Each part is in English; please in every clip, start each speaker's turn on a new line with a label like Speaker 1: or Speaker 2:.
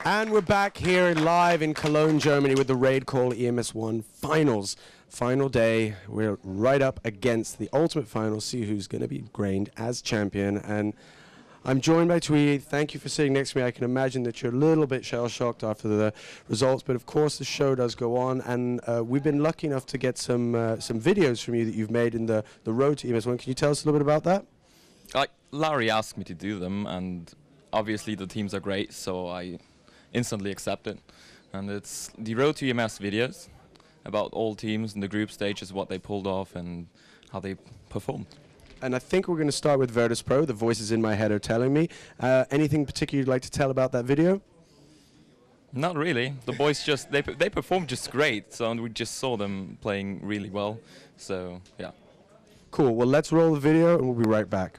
Speaker 1: And we're back here live in Cologne, Germany with the RaidCall EMS1 finals. Final day, we're right up against the ultimate final, see who's going to be crowned as champion. And I'm joined by Tweety. Thank you for sitting next to me. I can imagine that you're a little bit shell-shocked after the results, but of course the show does go on. And we've been lucky enough to get some videos from you that you've made in the road to EMS1. Can you tell us a little bit about that?
Speaker 2: Larry asked me to do them, and obviously the teams are great, so I instantly accepted. And it's the road to EMS videos about all teams in the group stages, what they pulled off and how they performed.
Speaker 1: And I think we're going to start with Virtus.pro. The voices in my head are telling me. Anything particular you'd like to tell about that video?
Speaker 2: Not really. The boys just, they performed just great, so we just saw them playing really well. So, yeah.
Speaker 1: Cool. Well, let's roll the video and we'll be right back.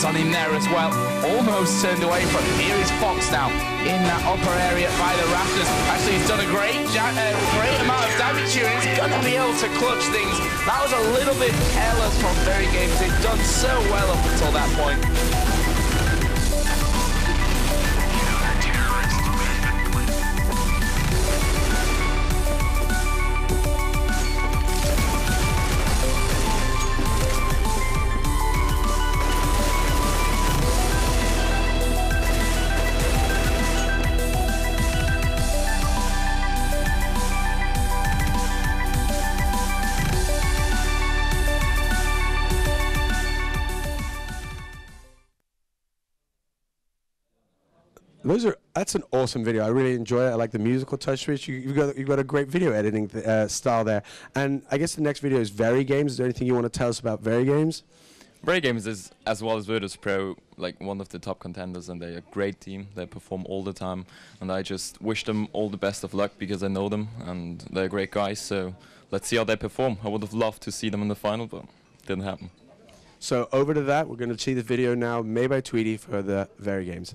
Speaker 3: On him there as well, almost turned away from him. Here is Fox now in that upper area by the rafters. Actually, he's done a great amount of damage here, and he's going to be able to clutch things. That was a little bit careless from VeryGames. They've done so well up until that point.
Speaker 1: That's an awesome video. I really enjoy it. I like the musical touch to it. You've got a great video editing style there. And I guess the next video is VeryGames. Is there anything you want to tell us about VeryGames?
Speaker 2: VeryGames is, as well as Virtus.pro, like one of the top contenders, and they're a great team. They perform all the time, and I just wish them all the best of luck because I know them and they're great guys. So let's see how they perform. I would have loved to see them in the final, but it didn't happen.
Speaker 1: So over to that. We're going to see the video now made by Tweety for the VeryGames.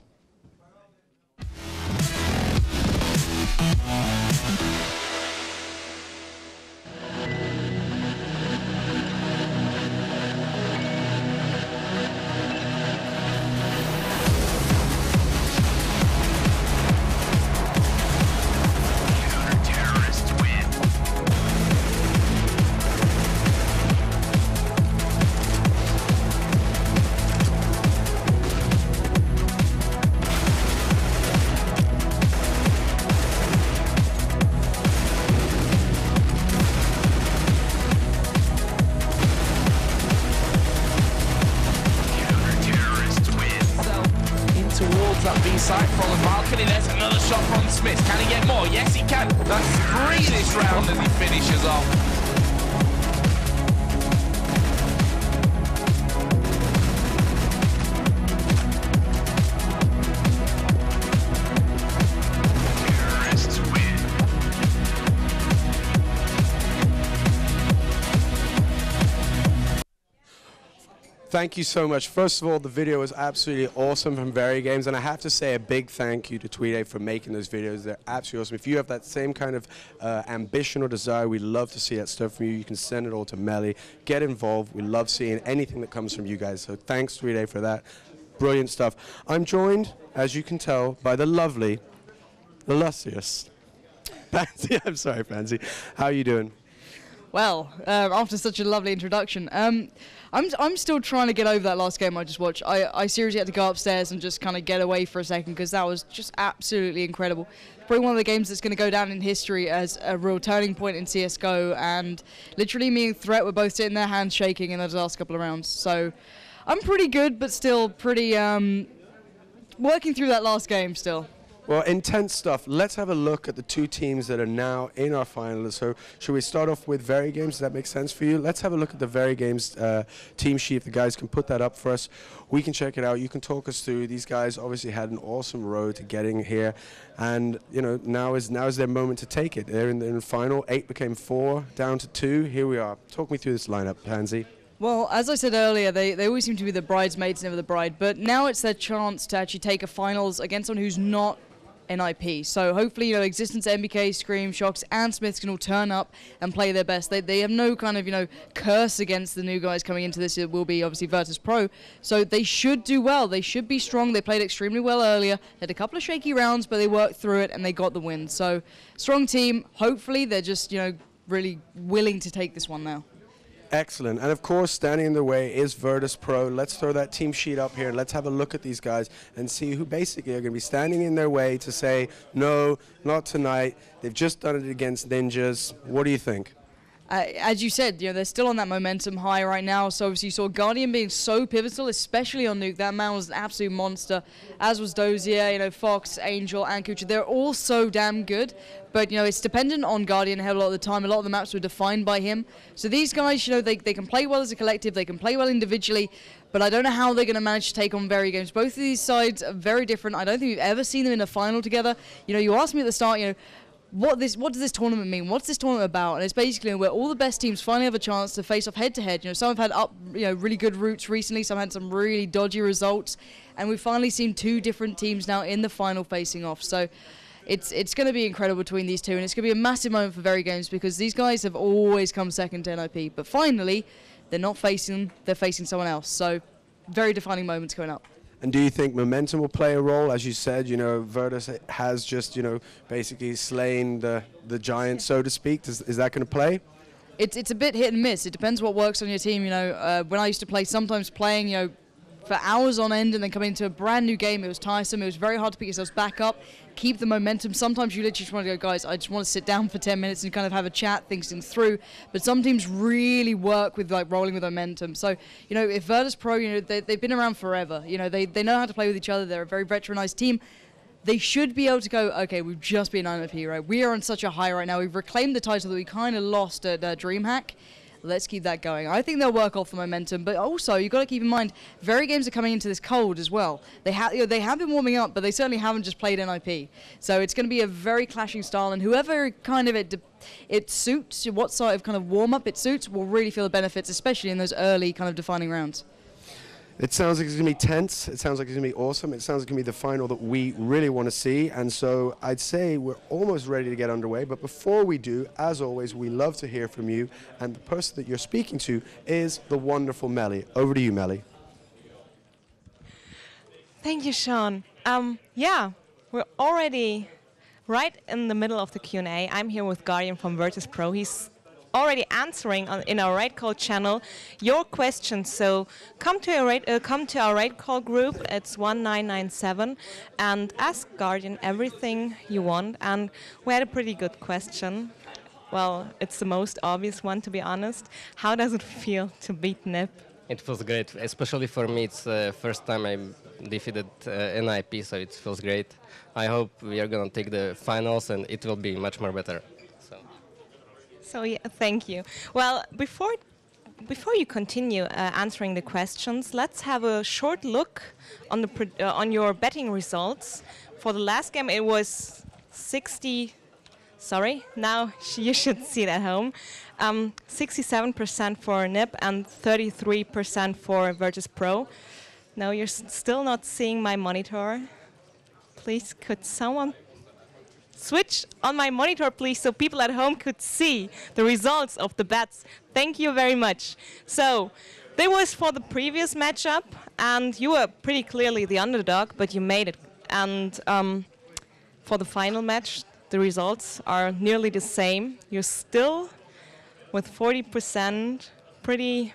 Speaker 3: That B-side from the balcony. There's another shot from Smith. Can he get more? Yes, he can. That's 3 this round as he finishes off.
Speaker 1: Thank you so much. First of all, the video was absolutely awesome from VeryGames, and I have to say a big thank you to Tweety for making those videos. They're absolutely awesome. If you have that same kind of ambition or desire, we'd love to see that stuff from you. You can send it all to Melly. Get involved. We love seeing anything that comes from you guys. So thanks, Tweety, for that. Brilliant stuff. I'm joined, as you can tell, by the lovely, illustrious Pansy. I'm sorry, Pansy. How are you doing?
Speaker 4: Well, after such a lovely introduction, I'm still trying to get over that last game I just watched. I seriously had to go upstairs and just kind of get away for a second because that was just absolutely incredible. Probably one of the games that's going to go down in history as a real turning point in CSGO, and literally me and Threat were both sitting there, hands shaking in those last couple of rounds. So I'm pretty good, but still pretty working through that last game still.
Speaker 1: Well, intense stuff. Let's have a look at the two teams that are now in our finals. So should we start off with VeryGames? Does that make sense for you? Let's have a look at the VeryGames team sheet. If the guys can put that up for us, we can check it out. You can talk us through. These guys obviously had an awesome road to getting here. And, you know, now is their moment to take it. They're in the final. 8 became 4, down to 2. Here we are. Talk me through this lineup, Pansy.
Speaker 4: Well, as I said earlier, they always seem to be the bridesmaids, never the bride. But now it's their chance to actually take a finals against someone who's not NIP. So hopefully, you know, Existence, MBK, Scream, Shocks, and Smiths can all turn up and play their best. They have no kind of, you know, curse against the new guys coming into this. It will be obviously Virtus.pro. So they should do well. They should be strong. They played extremely well earlier. They had a couple of shaky rounds, but they worked through it and they got the win. So strong team. Hopefully, they're just, you know, really willing to take this one now.
Speaker 1: Excellent. And of course, standing in the way is Virtus.pro. Let's throw that team sheet up here and let's have a look at these guys and see who basically are going to be standing in their way to say, no, not tonight. They've just done it against Ninjas. What do you think?
Speaker 4: As you said, you know, they're still on that momentum high right now. So obviously you saw Guardian being so pivotal, especially on Nuke. That man was an absolute monster, as was Dozier, you know, Fox, Angel, and Kucha. They're all so damn good. But, you know, it's dependent on Guardian a hell of a lot of the time. A lot of the maps were defined by him. So these guys, you know, they can play well as a collective. They can play well individually. But I don't know how they're going to manage to take on VeryGames. Both of these sides are very different. I don't think we've ever seen them in a final together. You know, you asked me at the start, you know, what does this tournament mean? What's this tournament about? And it's basically where all the best teams finally have a chance to face off head-to-head. You know, some have had really good routes recently. Some had some really dodgy results. And we've finally seen two different teams now in the final facing off. So it's going to be incredible between these two, and it's going to be a massive moment for VeryGames because these guys have always come second to NIP, but finally they're not facing them, they're facing someone else. So very defining moments coming up.
Speaker 1: And do you think momentum will play a role? As you said, you know, Virtus has just, you know, basically slain the giant, so to speak. Is that going to play?
Speaker 4: It's a bit hit and miss. It depends what works on your team. You know, when I used to play, sometimes playing, you know, for hours on end and then coming into a brand new game, it was tiresome. It was very hard to pick yourselves back up, keep the momentum. Sometimes you literally just want to go, guys, I just want to sit down for 10 minutes and kind of have a chat, think things through. But some teams really work with like rolling with momentum. So, you know, if Virtus.pro, you know, they've been around forever. You know, they know how to play with each other. They're a very veteranized team. They should be able to go, okay, we've just been NIP, right? We are on such a high right now. We've reclaimed the title that we kind of lost at DreamHack. Let's keep that going. I think they'll work off the momentum, but also you've got to keep in mind, VeryGames are coming into this cold as well. They have been warming up, but they certainly haven't just played NIP. So it's going to be a very clashing style, and whoever kind of it suits, what sort of kind of warm up it suits, will really feel the benefits, especially in those early kind of defining rounds.
Speaker 1: It sounds like it's going to be tense. It sounds like it's going to be awesome. It sounds like it's going to be the final that we really want to see. And so I'd say we're almost ready to get underway. But before we do, as always, we love to hear from you. And the person that you're speaking to is the wonderful Melly. Over to you, Melly.
Speaker 5: Thank you, Sean. Yeah, we're already right in the middle of the Q&A. I'm here with Guardian from Virtus.pro. He's already answering in our RaidCall channel your questions. So come to our RaidCall group. It's 1997 and ask Guardian everything you want. And we had a pretty good question. Well, it's the most obvious one, to be honest. How does it feel to beat NIP?
Speaker 6: It feels great, especially for me. It's the first time I defeated NIP, so it feels great. I hope we are going to take the finals and it will be much more better.
Speaker 5: So yeah, thank you. Well, before you continue answering the questions, let's have a short look on your betting results. For the last game, it was 60. Sorry, now you should see it at home. 67% for NIP and 33% for Virtus.pro. No, you're still not seeing my monitor. Please, could someone switch on my monitor, please, so people at home could see the results of the bets. Thank you very much. So, that was for the previous matchup, and you were pretty clearly the underdog, but you made it. And for the final match, the results are nearly the same. You're still, with 40%, pretty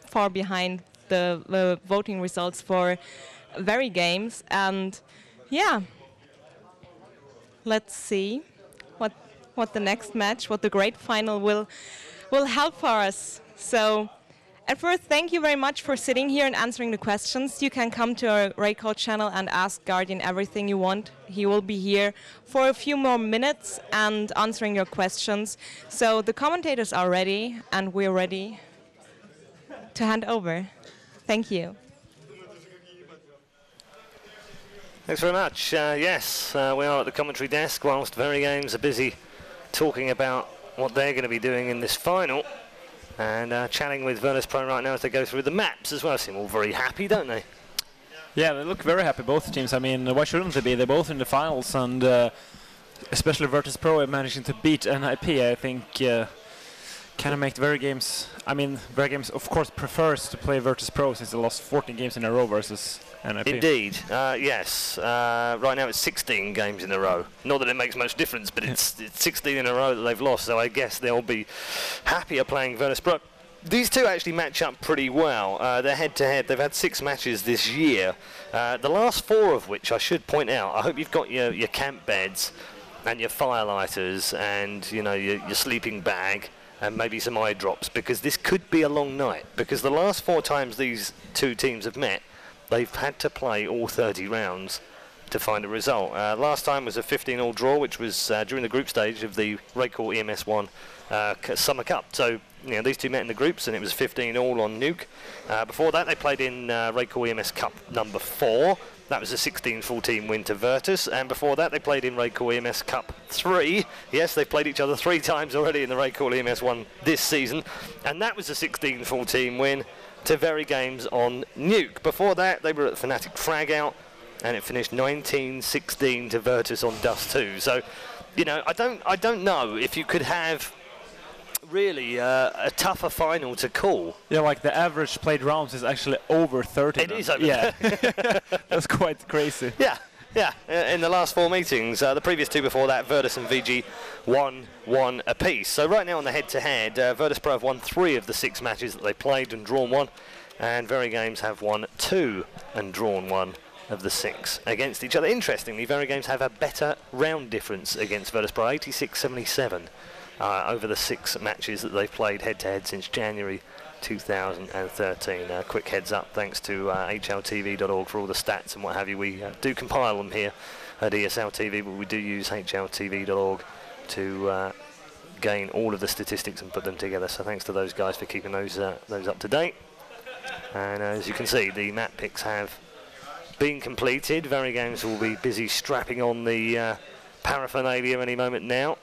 Speaker 5: far behind the voting results for VeryGames. And yeah, let's see what the next match, what the great final will help for us. So At first, thank you very much for sitting here and answering the questions. You can come to our RaidCall channel and ask Guardian everything you want. He will be here for a few more minutes and answering your questions. So the commentators are ready, and we're ready to hand over. Thank you.
Speaker 7: Thanks very much. Yes, we are at the commentary desk whilst VeryGames are busy talking about what they're going to be doing in this final. And chatting with Virtus.pro right now as they go through the maps as well. Seem all very happy, don't they?
Speaker 8: Yeah, they look very happy, both teams. I mean, why shouldn't they be? They're both in the finals, and especially Virtus.pro managing to beat NIP, I think, kind of make VeryGames... I mean, VeryGames, of course, prefers to play Virtus.pro since they lost 14 games in a row versus NIP.
Speaker 7: Indeed, yes. Right now it's 16 games in a row. Not that it makes much difference, but it's 16 in a row that they've lost, so I guess they'll be happier playing Virtus.pro. These two actually match up pretty well. They're head-to-head. They've had 6 matches this year, the last 4 of which I should point out. I hope you've got your camp beds and your firelighters and your sleeping bag and maybe some eye drops, because this could be a long night. Because the last 4 times these two teams have met, they've had to play all 30 rounds to find a result. Last time was a 15-all draw, which was during the group stage of the RaidCall EMS 1 Summer Cup. So these two met in the groups, and it was 15-all on Nuke. Before that, they played in RaidCall EMS Cup number 4. That was a 16-14 win to Virtus, and before that they played in RaidCall EMS Cup 3. Yes, they've played each other 3 times already in the RaidCall EMS 1 this season, and that was a 16-14 win to VeryGames on Nuke. Before that, they were at Fnatic Fragout, and it finished 19-16 to Virtus on Dust 2. So, I don't know if you could have really a tougher final to call.
Speaker 8: Yeah, like the average played rounds is actually over 30.
Speaker 7: It is over.
Speaker 8: Yeah, that's quite crazy.
Speaker 7: Yeah. In the last 4 meetings, the previous 2 before that, Virtus and VG won 1 apiece. So right now on the head-to-head, Virtus.pro have won 3 of the 6 matches that they played and drawn 1, and VeryGames have won 2 and drawn 1 of the 6 against each other. Interestingly, VeryGames have a better round difference against Virtus.pro, 86-77. Over the 6 matches that they've played head-to-head since January 2013. Quick heads up, thanks to hltv.org for all the stats and what have you. We do compile them here at ESL TV, but we do use hltv.org to gain all of the statistics and put them together. So thanks to those guys for keeping those up to date. And as you can see, the map picks have been completed. VeryGames will be busy strapping on the paraphernalia any moment now.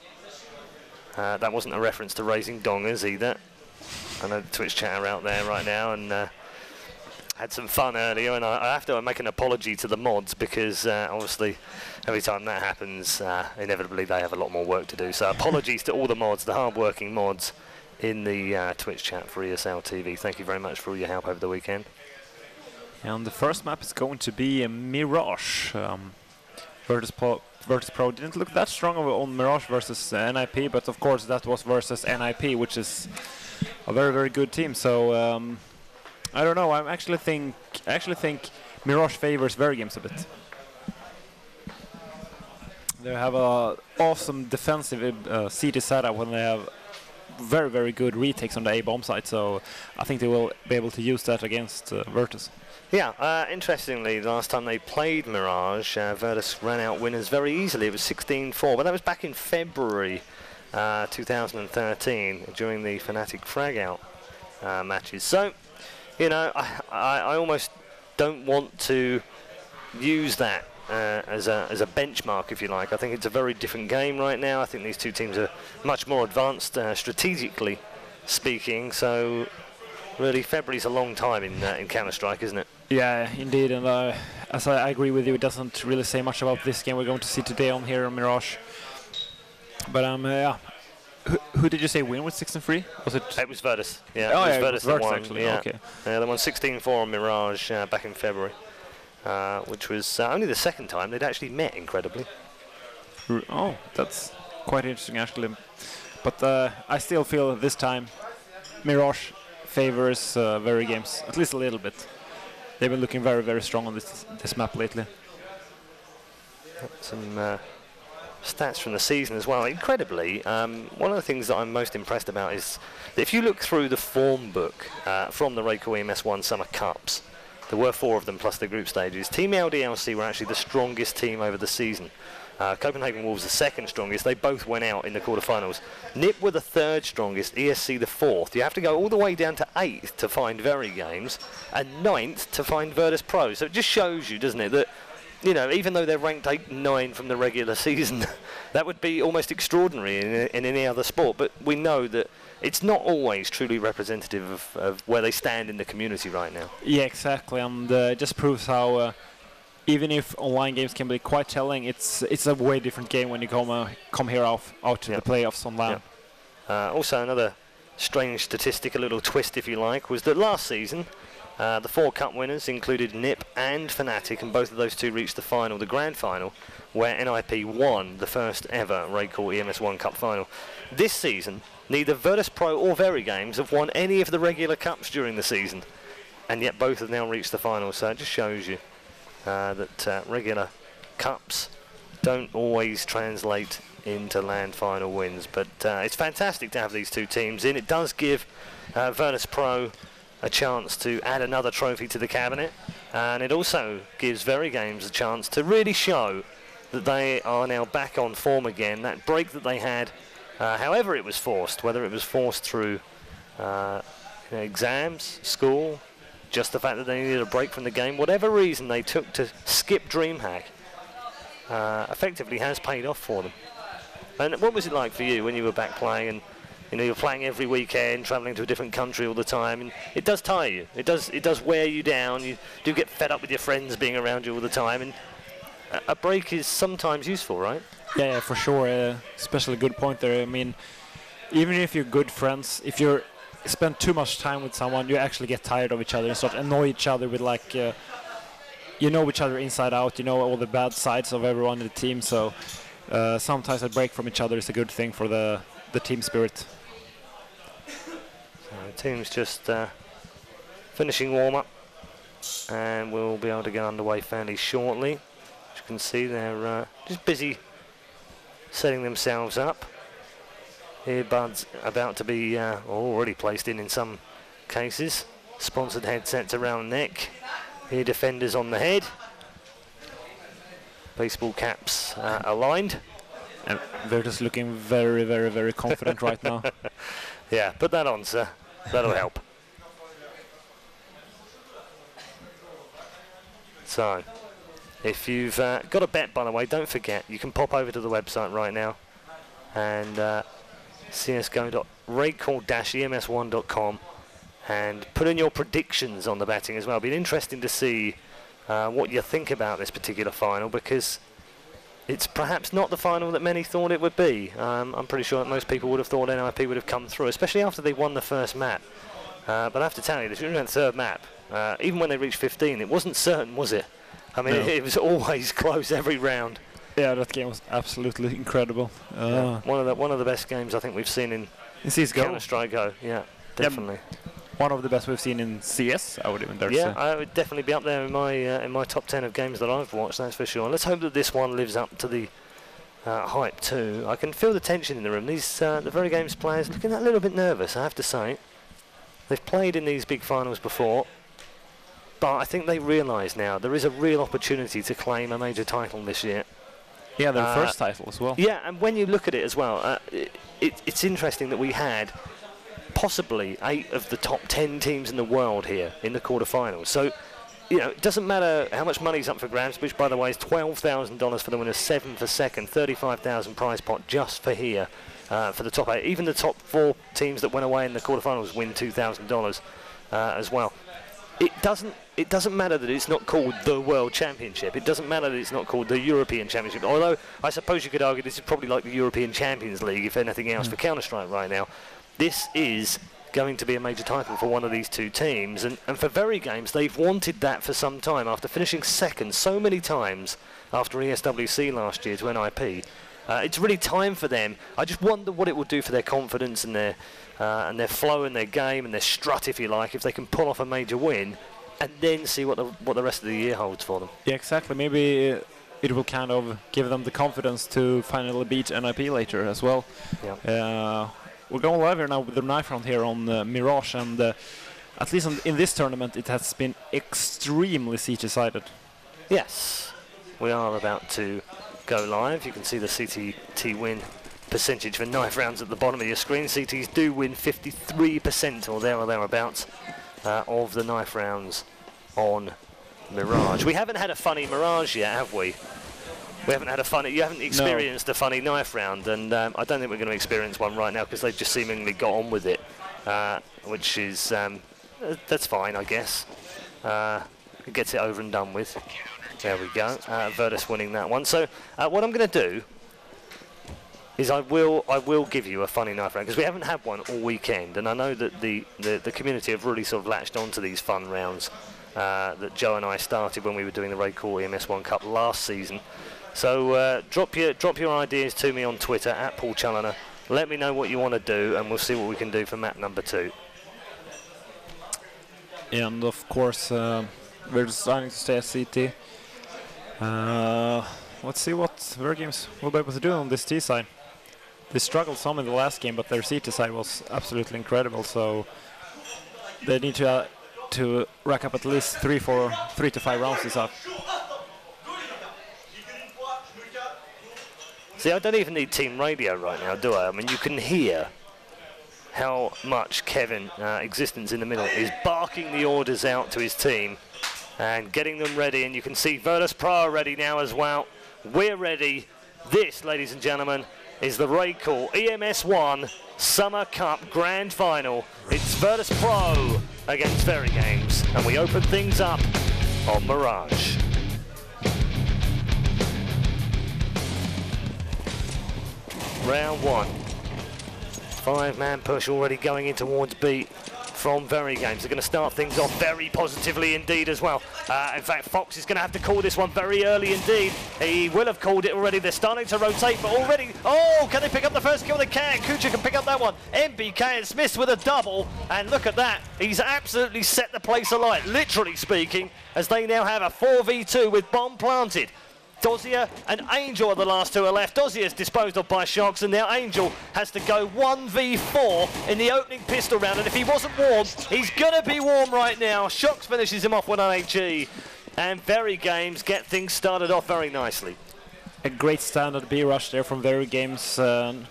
Speaker 7: That wasn't a reference to raising dongers either. I know the Twitch chat are out there right now and had some fun earlier, and I have to make an apology to the mods because obviously every time that happens, inevitably they have a lot more work to do. So apologies to all the mods, the hard-working mods in the Twitch chat for ESL TV. Thank you very much for all your help over the weekend.
Speaker 8: And the first map is going to be Mirage. Virtus.pro didn't look that strong on Mirage versus NIP, but of course that was versus NIP, which is a very, very good team. So I don't know. I actually think Mirage favors VeryGames a bit. They have a awesome defensive CT setup when they have very, very good retakes on the A-bomb side. So I think they will be able to use that against Virtus.
Speaker 7: Yeah, interestingly, the last time they played Mirage, Virtus ran out winners very easily. It was 16-4, but that was back in February 2013 during the Fnatic Fragout matches. So, I almost don't want to use that as a benchmark, if you like. I think it's a very different game right now. I think these two teams are much more advanced strategically speaking. So, really, February's a long time in Counter-Strike, isn't it?
Speaker 8: Yeah, indeed, and as I agree with you, it doesn't really say much about this game we're going to see today on here on Mirage. But yeah, who did you say win with 6-3? Was it?
Speaker 7: It was Virtus. Yeah,
Speaker 8: oh,
Speaker 7: it was
Speaker 8: yeah,
Speaker 7: Virtus that won.
Speaker 8: Actually.
Speaker 7: Yeah.
Speaker 8: Okay.
Speaker 7: They won 16-4 on Mirage back in February, which was only the 2nd time they'd actually met, incredibly.
Speaker 8: Oh, that's quite interesting, actually. But I still feel this time Mirage favors VeryGames, at least a little bit. They've been looking very, very strong on this map lately.
Speaker 7: Some stats from the season as well. Incredibly, one of the things that I'm most impressed about is that if you look through the form book from the RaidCall EMS 1 Summer Cups, there were 4 of them plus the group stages. Team LDLC were actually the strongest team over the season. Copenhagen Wolves the second strongest. They both went out in the quarterfinals. NIP were the third strongest, ESC the fourth. You have to go all the way down to 8th to find VeryGames and 9th to find Virtus.pro. So it just shows you, doesn't it, that even though they're ranked 8 and 9 from the regular season, that would be almost extraordinary in any other sport. But we know that it's not always truly representative of where they stand in the community right now.
Speaker 8: Yeah, exactly, and it just proves how even if online games can be quite telling, it's a way different game when you come here out to the playoffs online.
Speaker 7: Also, another strange statistic, a little twist if you like, was that last season the 4 cup winners included NIP and Fnatic, and both of those two reached the final, the grand final, where NIP won the first ever RaidCall EMS 1 Cup final. This season, neither Virtus.pro or VeryGames have won any of the regular cups during the season, and yet both have now reached the final, so it just shows you that regular cups don't always translate into land final wins. But it's fantastic to have these two teams in. It does give Virtus.pro a chance to add another trophy to the cabinet, and it also gives VeryGames a chance to really show that they are now back on form again. That break that they had, however it was forced, whether it was forced through exams, school, just the fact that they needed a break from the game, whatever reason they took to skip DreamHack, effectively has paid off for them. And what was it like for you when you were back playing, and you're playing every weekend, travelling to a different country all the time, and it does tire you, it does wear you down, you do get fed up with your friends being around you all the time, and a break is sometimes useful, right?
Speaker 8: Yeah, for sure, especially a good point there. I mean, even if you're good friends, if you're spend too much time with someone, you actually get tired of each other and start to annoy each other with you know each other inside out, you know all the bad sides of everyone in the team, so sometimes a break from each other is a good thing for the team spirit.
Speaker 7: So the team's just finishing warm-up, and we'll be able to get underway fairly shortly. As you can see, they're just busy setting themselves up. Earbuds about to be already placed in some cases. Sponsored headsets around the neck. Ear defenders on the head. Baseball caps aligned.
Speaker 8: And they're just looking very, very, very confident right now.
Speaker 7: Yeah, put that on, sir. That'll help. So, if you've got a bet, by the way, don't forget, you can pop over to the website right now and csgo.raidcall-ems1.com and put in your predictions on the betting as well. It'll be interesting to see what you think about this particular final, because it's perhaps not the final that many thought it would be. I'm pretty sure that most people would have thought NIP would have come through, especially after they won the first map. But I have to tell you, the third map, even when they reached 15, it wasn't certain, was it? I mean, it was always close every round.
Speaker 8: Yeah, that game was absolutely incredible.
Speaker 7: One of the best games I think we've seen in
Speaker 8: CSGO.
Speaker 7: Counter-Strike Go. Yeah, definitely.
Speaker 8: One of the best we've seen in CS, I would even dare say.
Speaker 7: Yeah, I would definitely be up there in my top 10 of games that I've watched, that's for sure. And let's hope that this one lives up to the hype too. I can feel the tension in the room. These the VeryGames players looking a little bit nervous, I have to say. They've played in these big finals before, but I think they realise now there is a real opportunity to claim a major title this year.
Speaker 8: Yeah, their first title as well.
Speaker 7: Yeah, and when you look at it as well, it's interesting that we had possibly 8 of the top 10 teams in the world here in the quarterfinals. So, it doesn't matter how much money's up for grabs, which, by the way, is $12,000 for the winners, 7 for second, 35,000 prize pot just for here, for the top 8. Even the top 4 teams that went away in the quarterfinals win $2,000 as well. It doesn't matter that it's not called the World Championship. It doesn't matter that it's not called the European Championship. Although I suppose you could argue this is probably like the European Champions League, if anything else, for Counter-Strike right now. This is going to be a major title for one of these two teams. And for VeryGames, they've wanted that for some time. After finishing second so many times after ESWC last year to NIP, it's really time for them. I just wonder what it will do for their confidence and their flow in their game and their strut, if you like, if they can pull off a major win and then see what the rest of the year holds for them.
Speaker 8: Yeah, exactly. Maybe it will kind of give them the confidence to finally beat NIP later as well.
Speaker 7: Yeah.
Speaker 8: We're going live here now with the knife round here on Mirage, and at least in this tournament it has been extremely CT-sided.
Speaker 7: Yes, we are about to go live. You can see the CT win percentage for knife rounds at the bottom of your screen. CTs do win 53% or thereabouts of the knife rounds on Mirage. We haven't had a funny Mirage yet, have we? We haven't had a funny. You haven't experienced a funny knife round, and I don't think we're going to experience one right now because they've just seemingly got on with it, which is that's fine, I guess. It gets it over and done with. There we go. Virtus winning that one. So what I'm going to do is I will give you a funny knife round because we haven't had one all weekend, and I know that the community have really sort of latched onto these fun rounds that Joe and I started when we were doing the RaidCall EMS 1 Cup last season. So drop your ideas to me on Twitter at Paul Challoner. Let me know what you want to do, and we'll see what we can do for map number 2.
Speaker 8: And of course, we're deciding to stay at CT. Let's see what VeryGames will be able to do on this T side. They struggled some in the last game, but their CT side was absolutely incredible. So they need to rack up at least 3 to 5 rounds this up.
Speaker 7: See, I don't even need team radio right now, do I? I mean, you can hear how much Kevin, Existence in the middle, is barking the orders out to his team and getting them ready. And you can see Virtus.pro are ready now as well. We're ready. This, ladies and gentlemen, is the RaidCall EMS 1 Summer Cup Grand Final. It's Virtus.pro against VeryGames, and we open things up on Mirage. Round 1. 5-man push already going in towards B from VeryGames. They're going to start things off very positively indeed as well. In fact, Fox is going to have to call this one very early indeed. He will have called it already. They're starting to rotate, but already... Oh, can they pick up the first kill? They can. Kucha can pick up that one. MBK and Smith with a double. And look at that. He's absolutely set the place alight, literally speaking, as they now have a 4v2 with bomb planted. Dozier and Angel are the last two are left. Dozier's disposed of by Shocks, and now Angel has to go 1v4 in the opening pistol round. And if he wasn't warm, he's going to be warm right now. Shocks finishes him off with an HE. And VeryGames get things started off very nicely.
Speaker 8: A great standard B-rush there from VeryGames.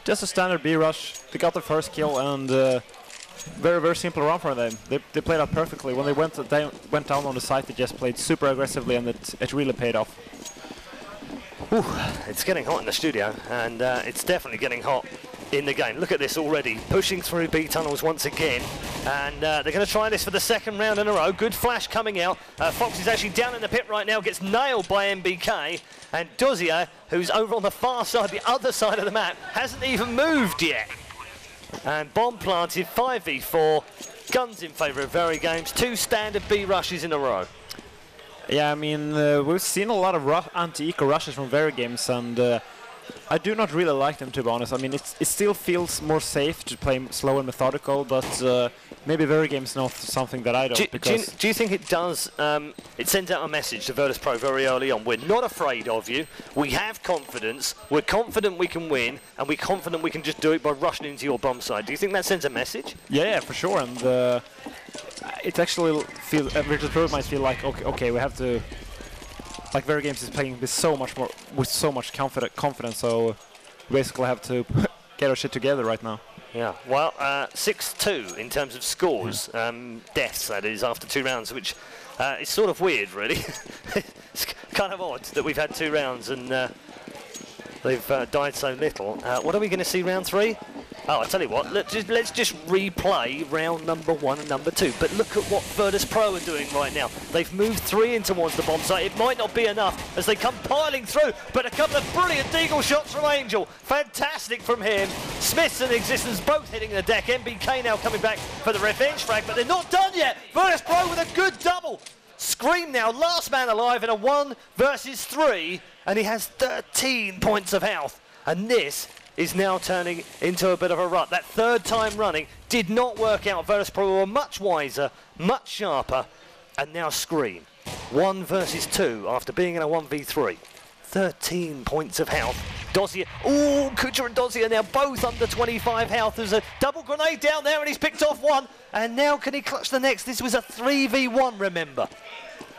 Speaker 8: Just a standard B-rush. They got the first kill, and very, very simple run for them. They played out perfectly. When they went down on the site, they just played super aggressively, and it really paid off.
Speaker 7: Whew, it's getting hot in the studio, and it's definitely getting hot in the game. Look at this already, pushing through B tunnels once again, and they're going to try this for the second round in a row. Good flash coming out. Fox is actually down in the pit right now, gets nailed by MBK, and Dozier, who's over on the far side, the other side of the map, hasn't even moved yet. And bomb planted, 5v4, guns in favour of VeryGames, 2 standard B rushes in a row.
Speaker 8: Yeah, I mean, we've seen a lot of anti-eco rushes from VeryGames, and I do not really like them, to be honest. I mean, it still feels more safe to play slow and methodical, but maybe VeryGames knows something that I don't.
Speaker 7: Do you think it does? It sends out a message to Virtus.pro very early on. We're not afraid of you. We have confidence. We're confident we can win, and we're confident we can just do it by rushing into your bomb side. Do you think that sends a message?
Speaker 8: Yeah, for sure. And it actually feels Virtus.pro might feel like okay, we have to. Like VeryGames is playing with so much confidence, so we basically have to get our shit together right now.
Speaker 7: Yeah, well, 6-2 in terms of scores, deaths that is, after 2 rounds, which is sort of weird, really. It's kind of odd that we've had 2 rounds and they've died so little. What are we going to see round 3? Oh, I tell you what, let's just replay round number 1 and number 2. But look at what Virtus.pro are doing right now. They've moved 3 in towards the bomb site. It might not be enough as they come piling through, but a couple of brilliant deagle shots from Angel. Fantastic from him. Smiths and Existence both hitting the deck. MBK now coming back for the revenge frag, but they're not done yet. Virtus.pro with a good double. Scream now, last man alive in a 1 versus 3, and he has 13 points of health. And this is now turning into a bit of a rut. That 3rd time running did not work out. Virtus.pro were much wiser, much sharper, and now Scream 1 versus 2 after being in a 1v3. 13 points of health. Dozier, ooh, Kucher and Dozier now both under 25 health. There's a double grenade down there and he's picked off one. And now can he clutch the next? This was a 3v1, remember.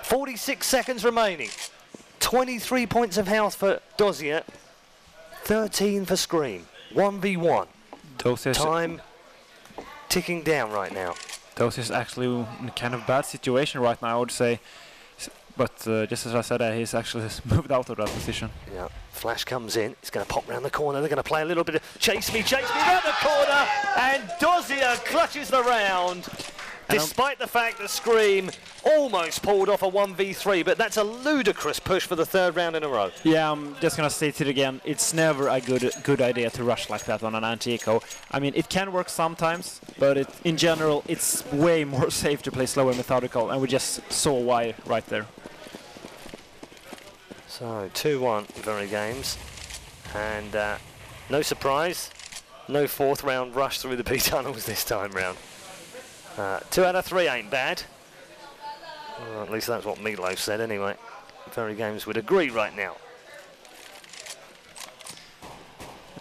Speaker 7: 46 seconds remaining. 23 points of health for Dozier. 13 for Scream. 1v1. Time ticking down right now.
Speaker 8: Dozier's actually in a kind of bad situation right now, I would say. But just as I said, he's actually moved out of that position.
Speaker 7: Yeah, Flash comes in. He's going to pop round the corner. They're going to play a little bit of chase me round the corner. And Dozier clutches the round. Despite the fact that Scream almost pulled off a 1v3, but that's a ludicrous push for the 3rd round in a row.
Speaker 8: Yeah, I'm just going to state it again. It's never a good idea to rush like that on an anti-eco. I mean, it can work sometimes, but in general, it's way more safe to play slow and methodical, and we just saw why right there.
Speaker 7: So, 2-1 VeryGames. And no surprise, no 4th round rush through the P-tunnels this time round. 2 out of 3 ain't bad. Well, at least that's what Meatloaf said anyway. VeryGames would agree right now.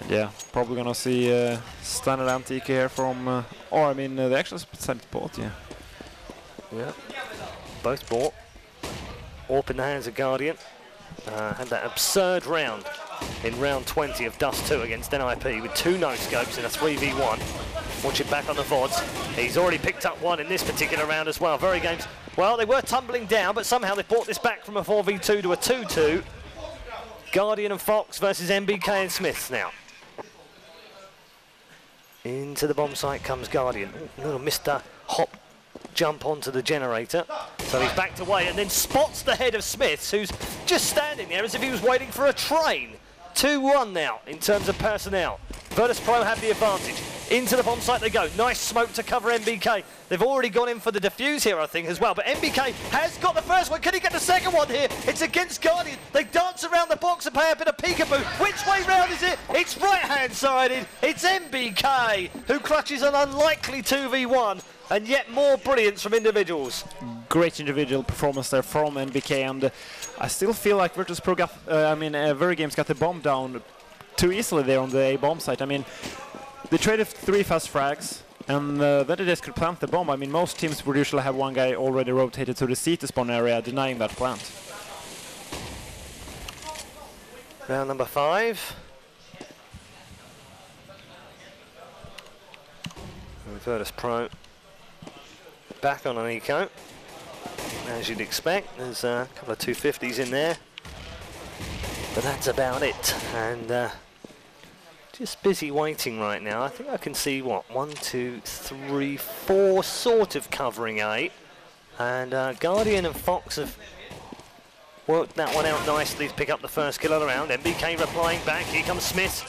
Speaker 8: Yeah, probably gonna see standard antique here from, or I mean, they actually sent both, yeah.
Speaker 7: Yeah, both bought. Orp in the hands of Guardian. Had that absurd round in round 20 of Dust 2 against NIP with 2 no-scopes in a 3v1. Watch it back on the VODs. He's already picked up one in this particular round as well. VeryGames, well, they were tumbling down, but somehow they brought this back from a 4v2 to a 2-2. Guardian and Fox versus MBK and Smiths now. Into the bomb site comes Guardian. Ooh, little Mr. Hop jump onto the generator. So he's backed away and then spots the head of Smiths, who's just standing there as if he was waiting for a train. 2-1 now in terms of personnel. Virtus.pro have the advantage. Into the bomb site they go. Nice smoke to cover MBK. They've already gone in for the defuse here, I think, as well. But MBK has got the first one. Can he get the second one here? It's against Guardian. They dance around the box and play a bit of peekaboo. Which way round is it? It's right-hand sided. It's MBK who clutches an unlikely 2v1. And yet more brilliance from individuals.
Speaker 8: Great individual performance there from NBK, and I still feel like Virtus.pro got, VeryGames got the bomb down too easily there on the A bomb site. I mean, they traded 3 fast frags, and then they just could plant the bomb. I mean, most teams would usually have one guy already rotated to the C to spawn area, denying that plant.
Speaker 7: Round number 5. Virtus.pro back on an eco, as you'd expect. There's a couple of 250s in there, but that's about it. And just busy waiting right now. I think I can see, what, 1, 2, 3, 4 sort of covering A. And Guardian and Fox have worked that one out nicely to pick up the first kill of the round. MBK replying back. Here comes Smith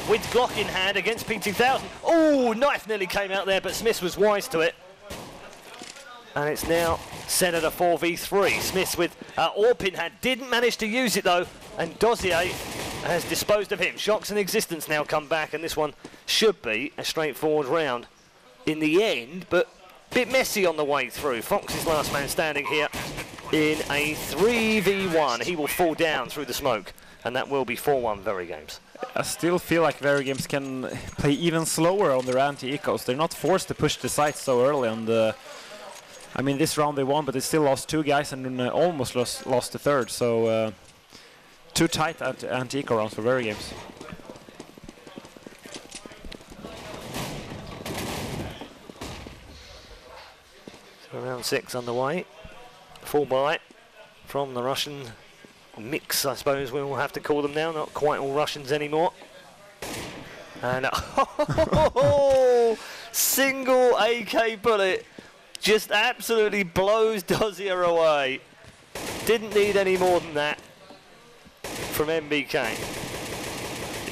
Speaker 7: with Glock in hand against P2000. Oh, knife nearly came out there, but Smith was wise to it. And it's now set at a 4v3. Smith with Orp in hand. Didn't manage to use it though. And Dozier has disposed of him. Shocks and Existence now come back, and this one should be a straightforward round in the end, but a bit messy on the way through. Fox is last man standing here in a 3v1. He will fall down through the smoke, and that will be 4-1 VeryGames.
Speaker 8: I still feel like VeryGames can play even slower on their anti-ecos. They're not forced to push the site so early, and I mean, this round they won, but they still lost 2 guys and almost lost the 3rd, so too tight anti-eco rounds for VeryGames.
Speaker 7: So round 6 underway. Full bite from the Russian mix, I suppose we will have to call them now. Not quite all Russians anymore. And single AK bullet just absolutely blows Dozier away. Didn't need any more than that from MBK.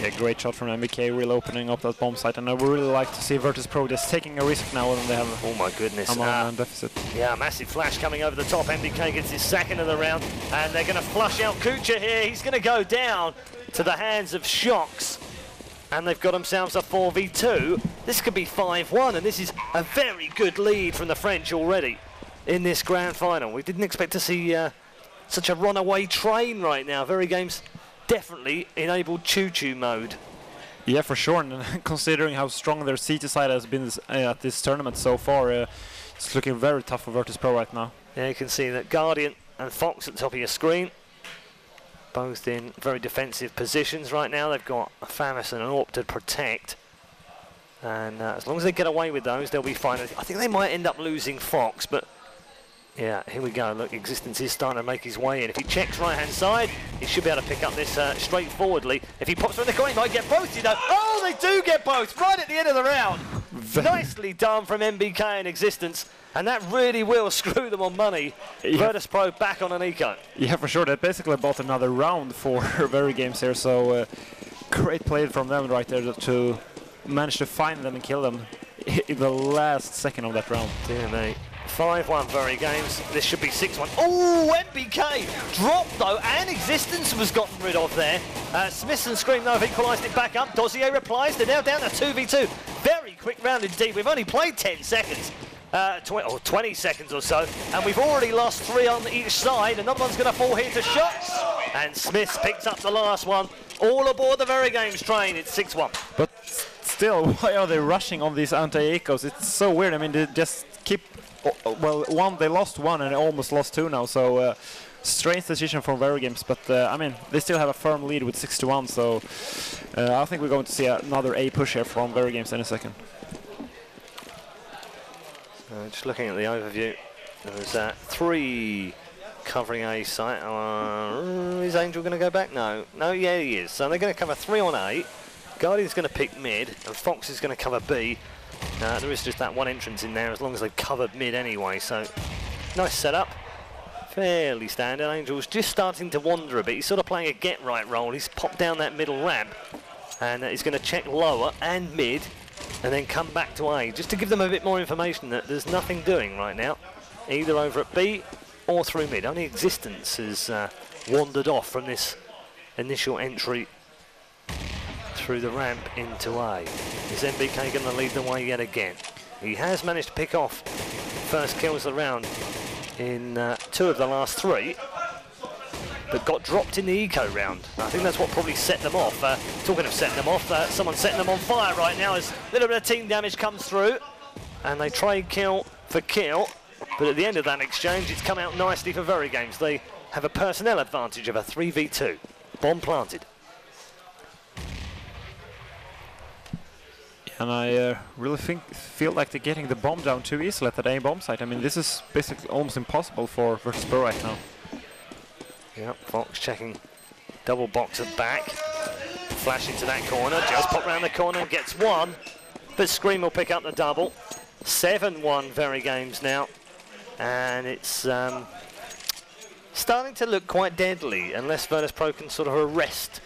Speaker 8: Yeah, great shot from MBK, really opening up that bomb site, and I would really like to see Virtus.pro just taking a risk now when they have
Speaker 7: oh my goodness,
Speaker 8: a man deficit.
Speaker 7: Yeah, massive flash coming over the top. MBK gets his second of the round, and they're going to flush out Kucher here. He's going to go down to the hands of Shocks, and they've got themselves a 4v2. This could be 5-1, and this is a very good lead from the French already in this grand final. We didn't expect to see such a runaway train right now. VeryGames definitely enabled choo-choo mode.
Speaker 8: Yeah, for sure. And considering how strong their CT side has been at this tournament so far, it's looking very tough for Virtus.pro right now.
Speaker 7: Yeah, you can see that Guardian and Fox at the top of your screen, both in very defensive positions right now. They've got a Famis and an Orb to protect. And as long as they get away with those, they'll be fine. I think they might end up losing Fox, but yeah, here we go. Look, Existence is starting to make his way in. If he checks right-hand side, he should be able to pick up this straightforwardly. If he pops around the corner, he might get both, you know. Oh, they do get both right at the end of the round. Nicely done from MBK and Existence, and that really will screw them on money. Yeah. Virtus.pro back on an eco.
Speaker 8: Yeah, for sure. They basically bought another round for VeryGames here, so great play from them right there to manage to find them and kill them in the last second of that round.
Speaker 7: Dear me. 5-1 VeryGames. This should be 6-1. Oh, MBK dropped though, and Existence was gotten rid of there. Smith and Scream though have equalised it back up. Dossier replies. They're now down to 2v2. Very quick round indeed. We've only played 10 seconds. 20 seconds or so, and we've already lost 3 on each side. Another one's going to fall here to shots, and Smith picks up the last one. All aboard the VeryGames train. It's 6-1.
Speaker 8: But still, why are they rushing on these anti-ecos? It's so weird. I mean, they just keep... Well, they lost 1 and almost lost 2 now, so strange decision from VeryGames, but I mean, they still have a firm lead with 6-1, so I think we're going to see another A push here from VeryGames in a second.
Speaker 7: Just looking at the overview, there's 3 covering A site. Is Angel going to go back? No, yeah, he is. So they're going to cover 3 on A. Guardian's going to pick mid, and Fox is going to cover B. There is just that one entrance in there, as long as they've covered mid anyway, so nice setup. Fairly standard. Angel's just starting to wander a bit. He's sort of playing a get-right role. He's popped down that middle ramp, and he's going to check lower and mid, and then come back to A, just to give them a bit more information that there's nothing doing right now, either over at B or through mid. Only Existence has wandered off from this initial entry through the ramp into A. Is MBK going to lead the way yet again? He has managed to pick off first kills of the round in 2 of the last 3, but got dropped in the eco round. I think that's what probably set them off. Talking of setting them off, someone's setting them on fire right now as a little bit of team damage comes through, and they trade kill for kill, but at the end of that exchange, it's come out nicely for VeryGames. They have a personnel advantage of a 3v2. Bomb planted.
Speaker 8: And I really feel like they're getting the bomb down too easily at that A bomb site. I mean, this is basically almost impossible for Virtus.pro right now.
Speaker 7: Yep, Fox checking double boxer back. Flash into that corner, just pop round the corner and gets 1. But Scream will pick up the double. 7-1 VeryGames now. And it's starting to look quite deadly, unless Virtus.pro can sort of arrest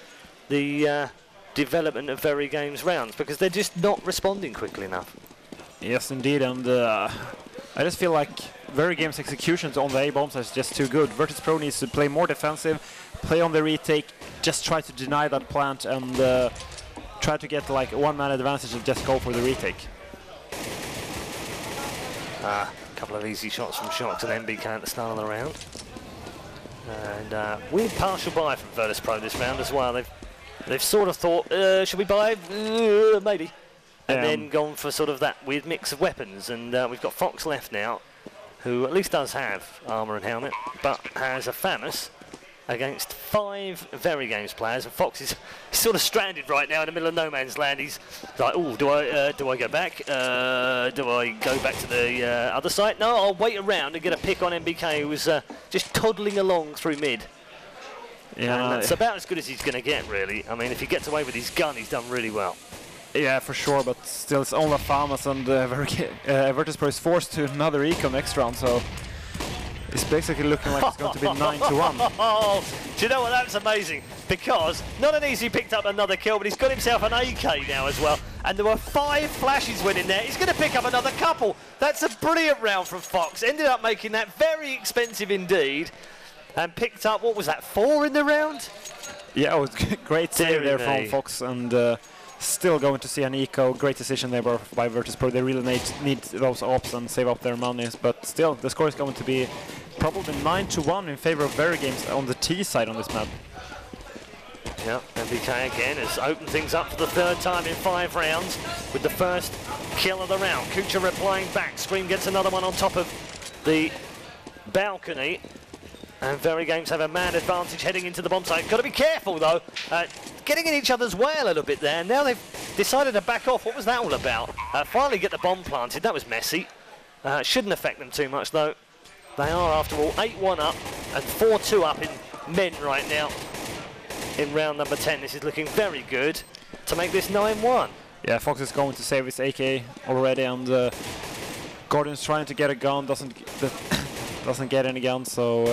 Speaker 7: the development of VeryGames rounds, because they're just not responding quickly enough.
Speaker 8: Yes, indeed, and I just feel like VeryGames executions on the A bombs is just too good. Virtus.pro needs to play more defensive, play on the retake, just try to deny that plant, and try to get like 1-man advantage and just go for the retake.
Speaker 7: A couple of easy shots from Shox and MBK at the start of the round. And weird partial buy from Virtus.pro this round as well. They've sort of thought, should we buy? Maybe. And then gone for sort of that weird mix of weapons. And we've got Fox left now, who at least does have armour and helmet, but has a Famis against 5 VeryGames players. And Fox is sort of stranded right now in the middle of no man's land. He's like, oh, do I go back? Do I go back to the other side? No, I'll wait around and get a pick on MBK, who was just toddling along through mid. Yeah, and that's about as good as he's going to get, really. I mean, if he gets away with his gun, he's done really well.
Speaker 8: Yeah, for sure, but still it's only Famas, and Virtus.pro is forced to another eco next round, so it's basically looking like it's going to be 9-1.
Speaker 7: Oh, do you know what? That's amazing, because not only has he picked up another kill, but he's got himself an AK now as well, and there were 5 flashes went in there. He's going to pick up another couple. That's a brilliant round from Fox. Ended up making that very expensive indeed. And picked up, what was that, 4 in the round?
Speaker 8: Yeah, it was great save there from Fox, and still going to see an eco. Great decision there by Virtus.pro. They really need those ops and save up their money. But still, the score is going to be probably 9-1 in favor of VeryGames on the T side on this map.
Speaker 7: Yeah, MBK again has opened things up for the third time in 5 rounds with the first kill of the round. Kucha replying back. Scream gets another one on top of the balcony. And VeryGames have a man advantage heading into the bomb site. Got to be careful though. Getting in each other's way a little bit there. Now they've decided to back off. What was that all about? Finally get the bomb planted. That was messy. Shouldn't affect them too much though. They are, after all, 8-1 up and 4-2 up in men right now in round number 10. This is looking very good to make this 9-1.
Speaker 8: Yeah, Fox is going to save his AK already, and Gordon's trying to get a gun, doesn't get any gun, so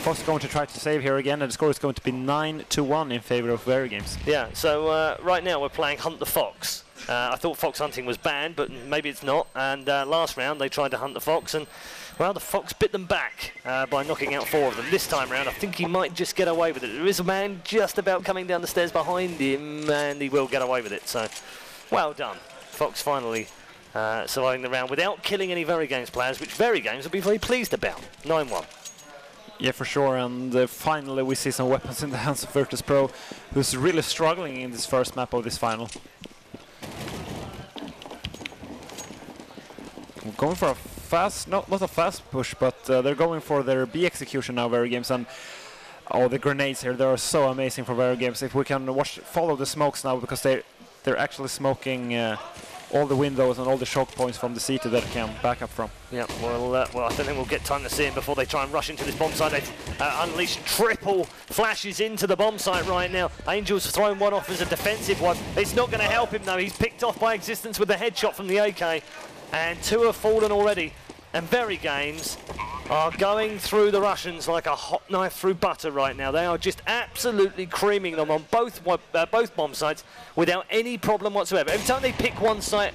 Speaker 8: Fox is going to try to save here again, and the score is going to be 9-1 in favor of VeryGames.
Speaker 7: Yeah, so right now we're playing Hunt the Fox. I thought fox hunting was banned, but maybe it's not, and last round they tried to hunt the fox, and well, the fox bit them back by knocking out 4 of them. This time round, I think he might just get away with it. There is a man just about coming down the stairs behind him, and he will get away with it, so well done. Fox finally surviving the round without killing any VeryGames players, which VeryGames will be very pleased about. 9-1.
Speaker 8: Yeah, for sure, and finally we see some weapons in the hands of Virtus.pro, who's really struggling in this first map of this final. We're going for a fast, not a fast push, but they're going for their B execution now, VeryGames, and oh, the grenades here, they are so amazing for VeryGames. If we can follow the smokes now, because they're actually smoking all the windows and all the choke points from the CT that they can back up from.
Speaker 7: Yeah, well, I don't think we'll get time to see him before they try and rush into this bomb site. They've unleashed triple flashes into the bomb site right now. Angel's thrown one off as a defensive one. It's not going to help him though. He's picked off by Existence with the headshot from the AK. And 2 have fallen already. And VeryGames are going through the Russians like a hot knife through butter right now. They are just absolutely creaming them on both bomb sites without any problem whatsoever. Every time they pick one site,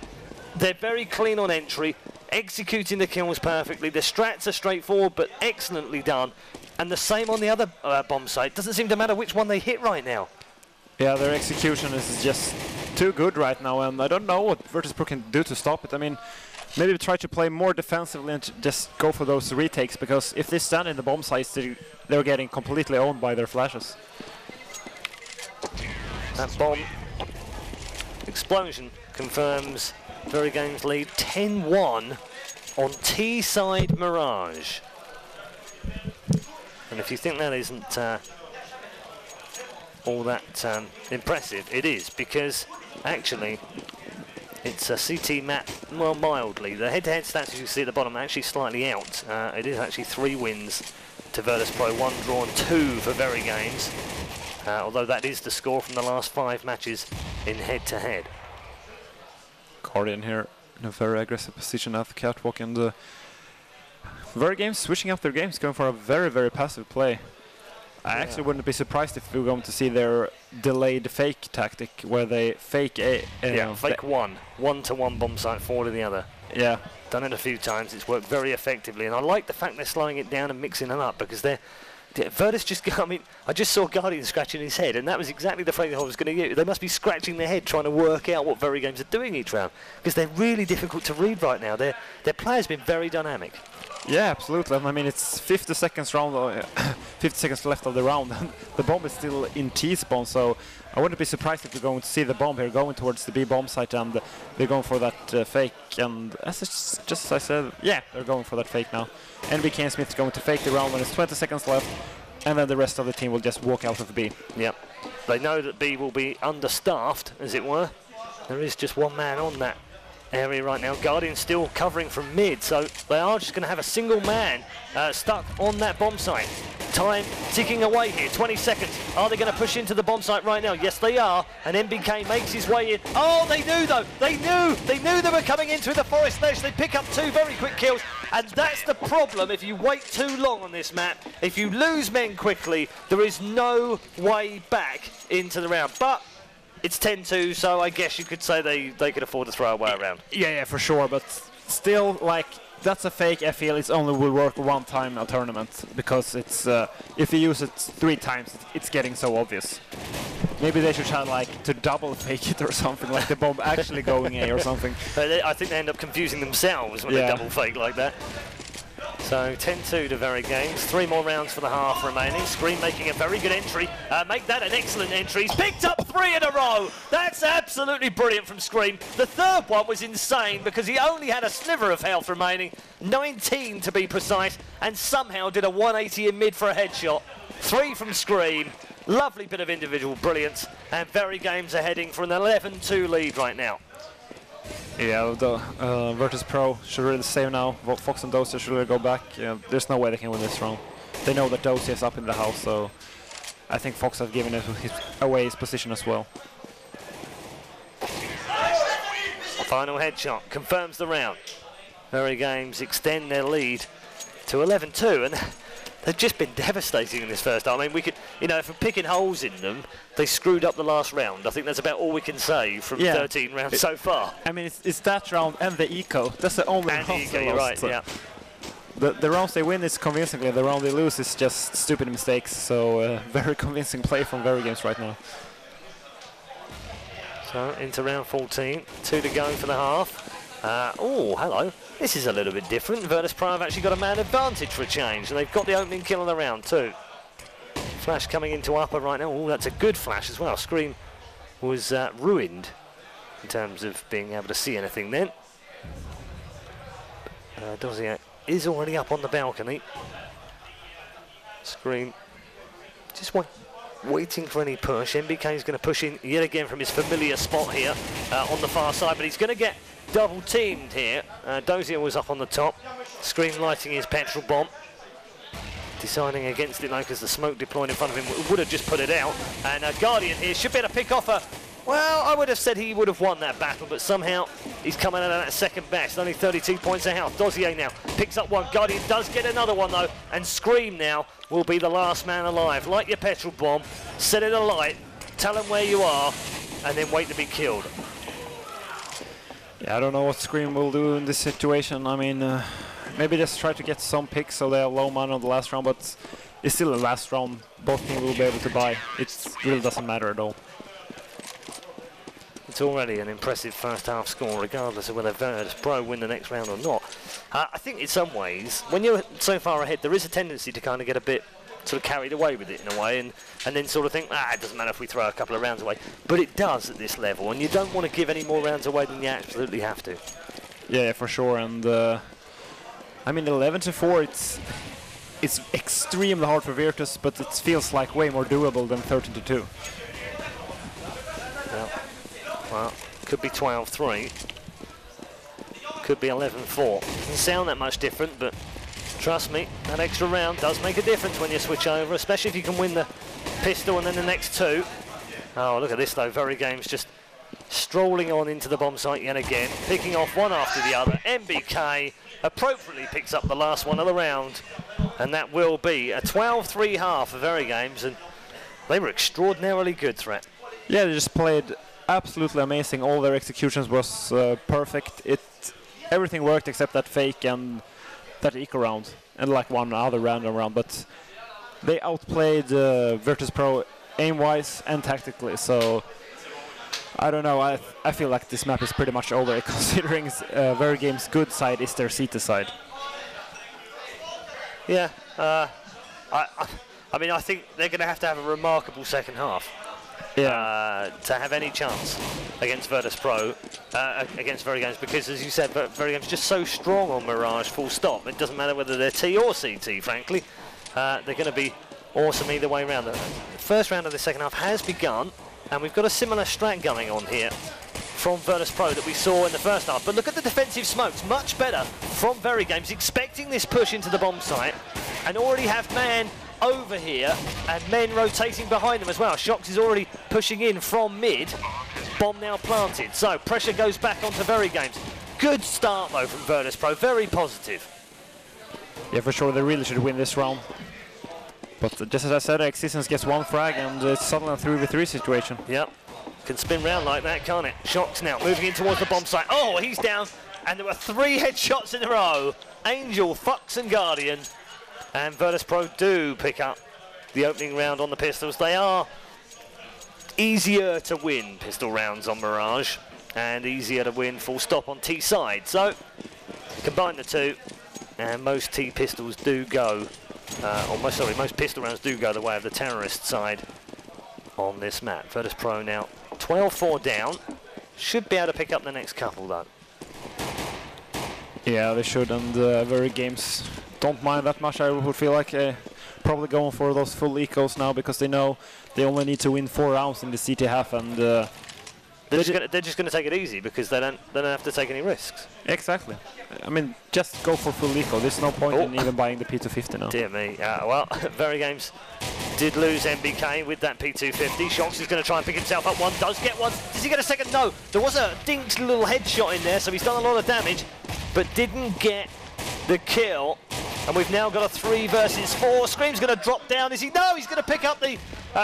Speaker 7: they're very clean on entry, executing the kills perfectly. The strats are straightforward but excellently done. And the same on the other bomb site. Doesn't seem to matter which one they hit right now.
Speaker 8: Yeah, their execution is just too good right now, and I don't know what Virtus.pro can do to stop it. I mean, maybe try to play more defensively and just go for those retakes, because if they stand in the bomb sites, they're getting completely owned by their flashes.
Speaker 7: That bomb explosion confirms VeryGames lead 10-1 on T-side Mirage. And if you think that isn't all that impressive, it is, because actually it's a CT map, well, mildly. The head-to-head stats, as you see at the bottom, are actually slightly out. It is actually 3 wins to Virtus.pro, 1 draw and 2 for VeryGames. Although that is the score from the last 5 matches in head-to-head.
Speaker 8: Guardian here in a very aggressive position at the catwalk, and VeryGames switching up their games, going for a very, very passive play. I actually wouldn't be surprised if we were going to see their delayed fake tactic, where they fake
Speaker 7: fake one to one bomb site, 4 to the other.
Speaker 8: Yeah.
Speaker 7: Done it a few times, it's worked very effectively, and I like the fact they're slowing it down and mixing them up, because Virtus just, I mean, I just saw Guardian scratching his head, and that was exactly the phrase I was going to use. They must be scratching their head trying to work out what VeryGames are doing each round, because they're really difficult to read right now. Their play's been very dynamic.
Speaker 8: Yeah, absolutely. I mean, it's 50 seconds left of the round, and the bomb is still in T-spawn, so I wouldn't be surprised if we're going to see the bomb here going towards the B bomb site, and they're going for that fake, and just as I said, yeah, they're going for that fake now. NBK and Smith's going to fake the round when it's 20 seconds left, and then the rest of the team will just walk out of B.
Speaker 7: Yep. They know that B will be understaffed, as it were. There is just 1 man on that area right now. Guardian still covering from mid, so they are just going to have a single man stuck on that bomb site. Time ticking away here, 20 seconds. Are they going to push into the bomb site right now? Yes, they are. And MBK makes his way in. Oh, they knew though. They knew they were coming in through the forest ledge. They pick up 2 very quick kills, and that's the problem if you wait too long on this map. If you lose men quickly, there is no way back into the round. But it's 10-2, so I guess you could say they could afford to throw away around.
Speaker 8: Yeah, for sure, but still, like, that's a fake. I feel it's only will work 1 time a tournament, because it's if you use it 3 times, it's getting so obvious. maybe they should try like to double fake it or something, like the bomb actually going A or something.
Speaker 7: I think they end up confusing themselves when they double fake like that. So 10-2 to VeryGames. 3 more rounds for the half remaining. Scream making a very good entry. Make that an excellent entry. He's picked up 3 in a row. That's absolutely brilliant from Scream. The third one was insane because he only had a sliver of health remaining, 19 to be precise, and somehow did a 180 in mid for a headshot. 3 from Scream. Lovely bit of individual brilliance, and VeryGames are heading for an 11-2 lead right now.
Speaker 8: Yeah, the Virtus.pro should really save now. Fox and Dozier should really go back. There's no way they can win this round. They know that Dozier is up in the house, so I think Fox have given away his position as well.
Speaker 7: Final headshot confirms the round. VeryGames extend their lead to 11-2, and they've just been devastating in this first half. I mean, we could, you know, if we're picking holes in them, they screwed up the last round. I think that's about all we can say from 13 rounds so far.
Speaker 8: I mean, it's that round and the eco. That's the only round they
Speaker 7: you're
Speaker 8: lost.
Speaker 7: Right, yeah.
Speaker 8: The rounds they win is convincingly. The round they lose is just stupid mistakes. So very convincing play from VeryGames right now.
Speaker 7: So into round 14, 2 to go for the half. Oh, hello. This is a little bit different. Virtus.pro have actually got a man advantage for a change, and they've got the opening kill of the round too. Flash coming into upper right now. Oh, that's a good flash as well. Scream was ruined in terms of being able to see anything then. Dozier is already up on the balcony. Scream just waiting for any push. MBK is going to push in yet again from his familiar spot here on the far side, but he's going to get double teamed here. Dozier was up on the top. Scream lighting his petrol bomb. Deciding against it though, because the smoke deployed in front of him would have just put it out. And Guardian here should be able to pick off a... Well, I would have said he would have won that battle, but somehow he's coming out of that second best. Only 32 points of health. Dozier now picks up one. Guardian does get another one though, and Scream now will be the last man alive. Light your petrol bomb, set it alight, tell him where you are, and then wait to be killed.
Speaker 8: Yeah, I don't know what Scream will do in this situation. I mean, maybe just try to get some picks so they have low money on the last round, but it's still the last round. Both teams will be able to buy. It really doesn't matter at all.
Speaker 7: It's already an impressive first half score, regardless of whether Virtus.pro win the next round or not. I think in some ways, when you're so far ahead, there is a tendency to kind of get a bit sort of carried away with it in a way, and then sort of think, it doesn't matter if we throw a couple of rounds away. But it does at this level, and you don't want to give any more rounds away than you absolutely have to.
Speaker 8: Yeah, for sure. And I mean, 11-4, it's extremely hard for Virtus, but it feels like way more doable than 13-2.
Speaker 7: Well, could be 12-3. Could be 11-4. Doesn't sound that much different, but trust me, that extra round does make a difference when you switch over, especially if you can win the pistol and then the next 2. Oh, look at this though. VeryGames just strolling on into the bomb site yet again, picking off one after the other. MBK appropriately picks up the last one of the round, and that will be a 12-3 half for VeryGames, and they were extraordinarily good, Threat.
Speaker 8: Yeah, they just played absolutely amazing. All their executions was perfect. Everything worked except that fake and that eco round, and like one other random round, but they outplayed Virtus.pro aim-wise and tactically, so I don't know, I feel like this map is pretty much over, considering VeryGames' good side is their CT side.
Speaker 7: Yeah, I mean, I think they're going to have a remarkable second half. To have any chance against Virtus.pro, against VeryGames, because as you said, VeryGames just so strong on Mirage, full stop. It doesn't matter whether they're T or CT, frankly. They're going to be awesome either way around. The first round of the second half has begun, and we've got a similar strat going on here from Virtus.pro that we saw in the first half. But look at the defensive smokes, much better from VeryGames, expecting this push into the bomb site, and already have man over here, and men rotating behind them as well. Shox is already pushing in from mid. Bomb now planted. So pressure goes back onto VeryGames. Good start though from Virtus.pro, very positive.
Speaker 8: Yeah, for sure, they really should win this round. But just as I said, Existence gets one frag and it's suddenly a 3v3 situation.
Speaker 7: Yep, can spin round like that, can't it? Shox now moving in towards the bomb site. Oh, he's down, and there were 3 headshots in a row. Angel, Fox and Guardian. And Virtus.pro do pick up the opening round on the pistols. They are easier to win pistol rounds on Mirage and easier to win full stop on T side. So combine the two, and most T pistols do go, most pistol rounds do go the way of the terrorist side on this map. Virtus.pro now 12-4 down. Should be able to pick up the next couple though.
Speaker 8: Yeah, they should, and VeryGames don't mind that much. I would feel like probably going for those full ecos now, because they know they only need to win 4 rounds in the CT half, and
Speaker 7: they're just going to take it easy because they don't have to take any risks.
Speaker 8: Exactly. I mean, just go for full eco. There's no point in even buying the P250 now.
Speaker 7: Dear me. Well, VeryGames did lose MBK with that P250. Shox is going to try and pick himself up. One does get one. Does he get a second? No. There was a dinked little headshot in there, so he's done a lot of damage, but didn't get the kill. And we've now got a 3 versus 4. Scream's going to drop down. Is he? No, he's going to pick up the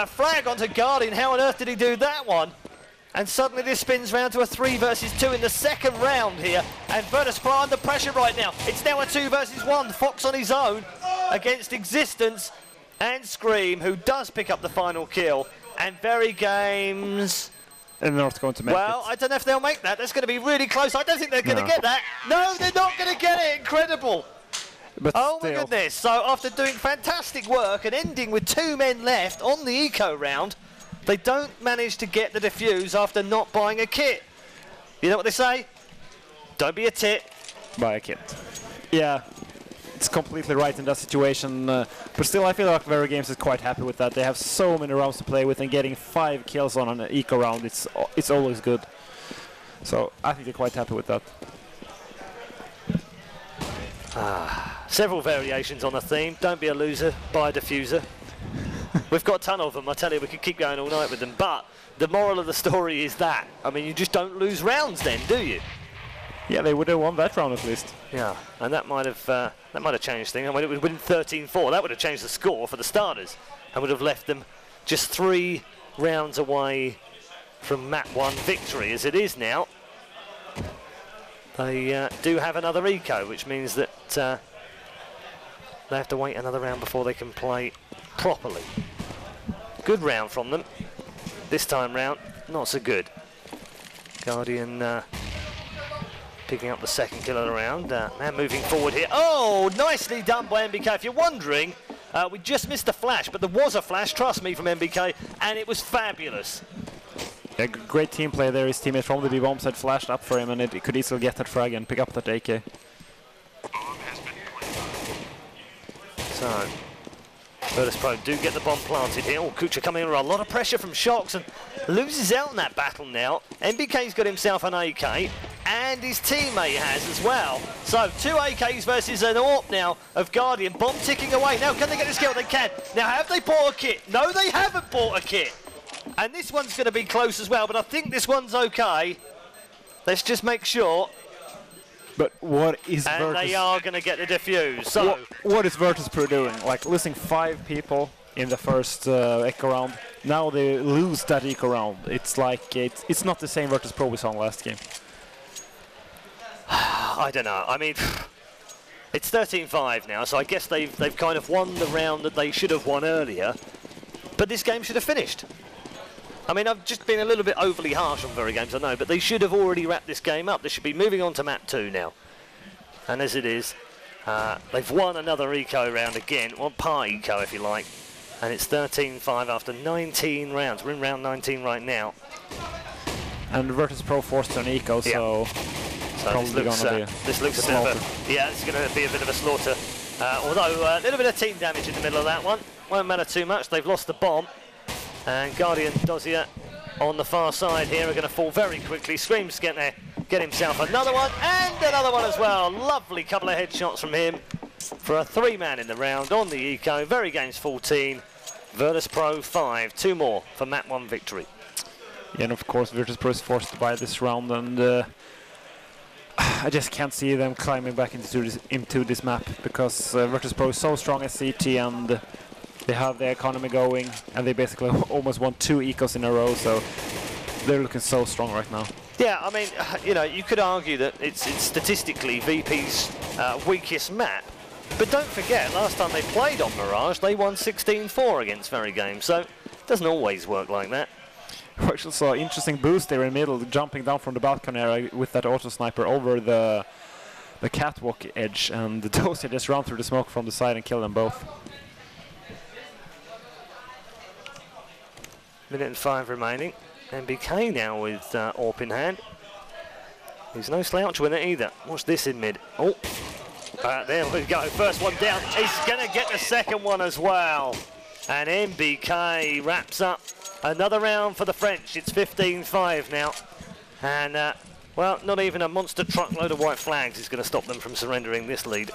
Speaker 7: flag onto Guardian. How on earth did he do that one? And suddenly this spins round to a 3 versus 2 in the second round here. And Virtus.pro under pressure right now. It's now a 2 versus 1. Fox on his own against Existence and Scream, who does pick up the final kill. And VeryGames...
Speaker 8: And they're not going to make it.
Speaker 7: Well, I don't know if they'll make that. That's going to be really close. I don't think they're going to get that. No, they're not going to get it. Incredible.
Speaker 8: But
Speaker 7: oh my goodness. So after doing fantastic work and ending with 2 men left on the eco round, they don't manage to get the defuse after not buying a kit. You know what they say? Don't be a tit.
Speaker 8: Buy a kit. Yeah, it's completely right in that situation. But still, I feel like VeryGames is quite happy with that. They have so many rounds to play with, and getting 5 kills on an eco round, it's always good. So I think they're quite happy with that.
Speaker 7: Several variations on the theme. Don't be a loser, buy a diffuser. We've got a ton of them. I tell you, we could keep going all night with them. But the moral of the story is that, I mean, you just don't lose rounds then, do you?
Speaker 8: Yeah, they would have won that round at least.
Speaker 7: Yeah, and that might have changed things. I mean, it would have been 13-4. That would have changed the score for the starters, and would have left them just 3 rounds away from map 1 victory. As it is now, they do have another eco, which means that they have to wait another round before they can play properly. Good round from them. This time round, not so good. Guardian picking up the second kill of the round. Now moving forward here. Oh, nicely done by MBK. If you're wondering, we just missed a flash, but there was a flash, trust me, from MBK, and it was fabulous.
Speaker 8: Yeah, great team play there. His teammate from the B-bombs had flashed up for him, and it could easily get that frag and pick up that AK.
Speaker 7: So, Virtus.pro do get the bomb planted here. Oh, Kucha coming in with a lot of pressure from Shox and loses out in that battle now. MBK's got himself an AK, and his teammate has as well. So, 2 AKs versus an AWP now of Guardian. Bomb ticking away. Now, can they get this kill? They can. Now, have they bought a kit? No, they haven't bought a kit. And this one's going to be close as well, but I think this one's okay. Let's just make sure.
Speaker 8: But what is
Speaker 7: And they are going to get the defuse. So
Speaker 8: what is Virtus.pro doing? Like losing 5 people in the first eco round. Now they lose that eco round. It's like it's not the same Virtus.pro we saw last game.
Speaker 7: I don't know. I mean, it's 13-5 now, so I guess they've kind of won the round that they should have won earlier. But this game should have finished. I mean, I've just been a little bit overly harsh on VeryGames, I know, but they should have already wrapped this game up. They should be moving on to map 2 now. And as it is, they've won another eco round again, one part eco if you like. And it's 13-5 after 19 rounds. We're in round 19 right now.
Speaker 8: And Virtus.pro forced an eco, so probably
Speaker 7: this looks a bit of a, yeah, it's going to be a bit of a slaughter. Although a little bit of team damage in the middle of that one. Won't matter too much. They've lost the bomb. And Guardian Dozier on the far side here are going to fall very quickly. Scream's getting there, get himself another one, and another one as well. Lovely couple of headshots from him for a 3-man in the round on the eco. VeryGames 14, Virtus.pro 5. 2 more for map 1 victory.
Speaker 8: Yeah, and of course Virtus.pro is forced to buy this round, and I just can't see them climbing back into this map, because Virtus.pro is so strong at CT, and they have the economy going, and they basically almost won 2 ecos in a row, so they're looking so strong right now.
Speaker 7: Yeah, I mean, you know, you could argue that it's statistically VP's weakest map, but don't forget, last time they played on Mirage, they won 16-4 against VeryGames, so it doesn't always work like that.
Speaker 8: We actually saw an interesting boost there in the middle, jumping down from the balcony area with that auto sniper over the catwalk edge, and the Dosia just ran through the smoke from the side and killed them both.
Speaker 7: Minute and 5 remaining. MBK now with AWP in hand. He's no slouch with it either. Watch this in mid. Oh, there we go. First one down. He's going to get the second one as well. And MBK wraps up another round for the French. It's 15-5 now. And, well, not even a monster truckload of white flags is going to stop them from surrendering this lead.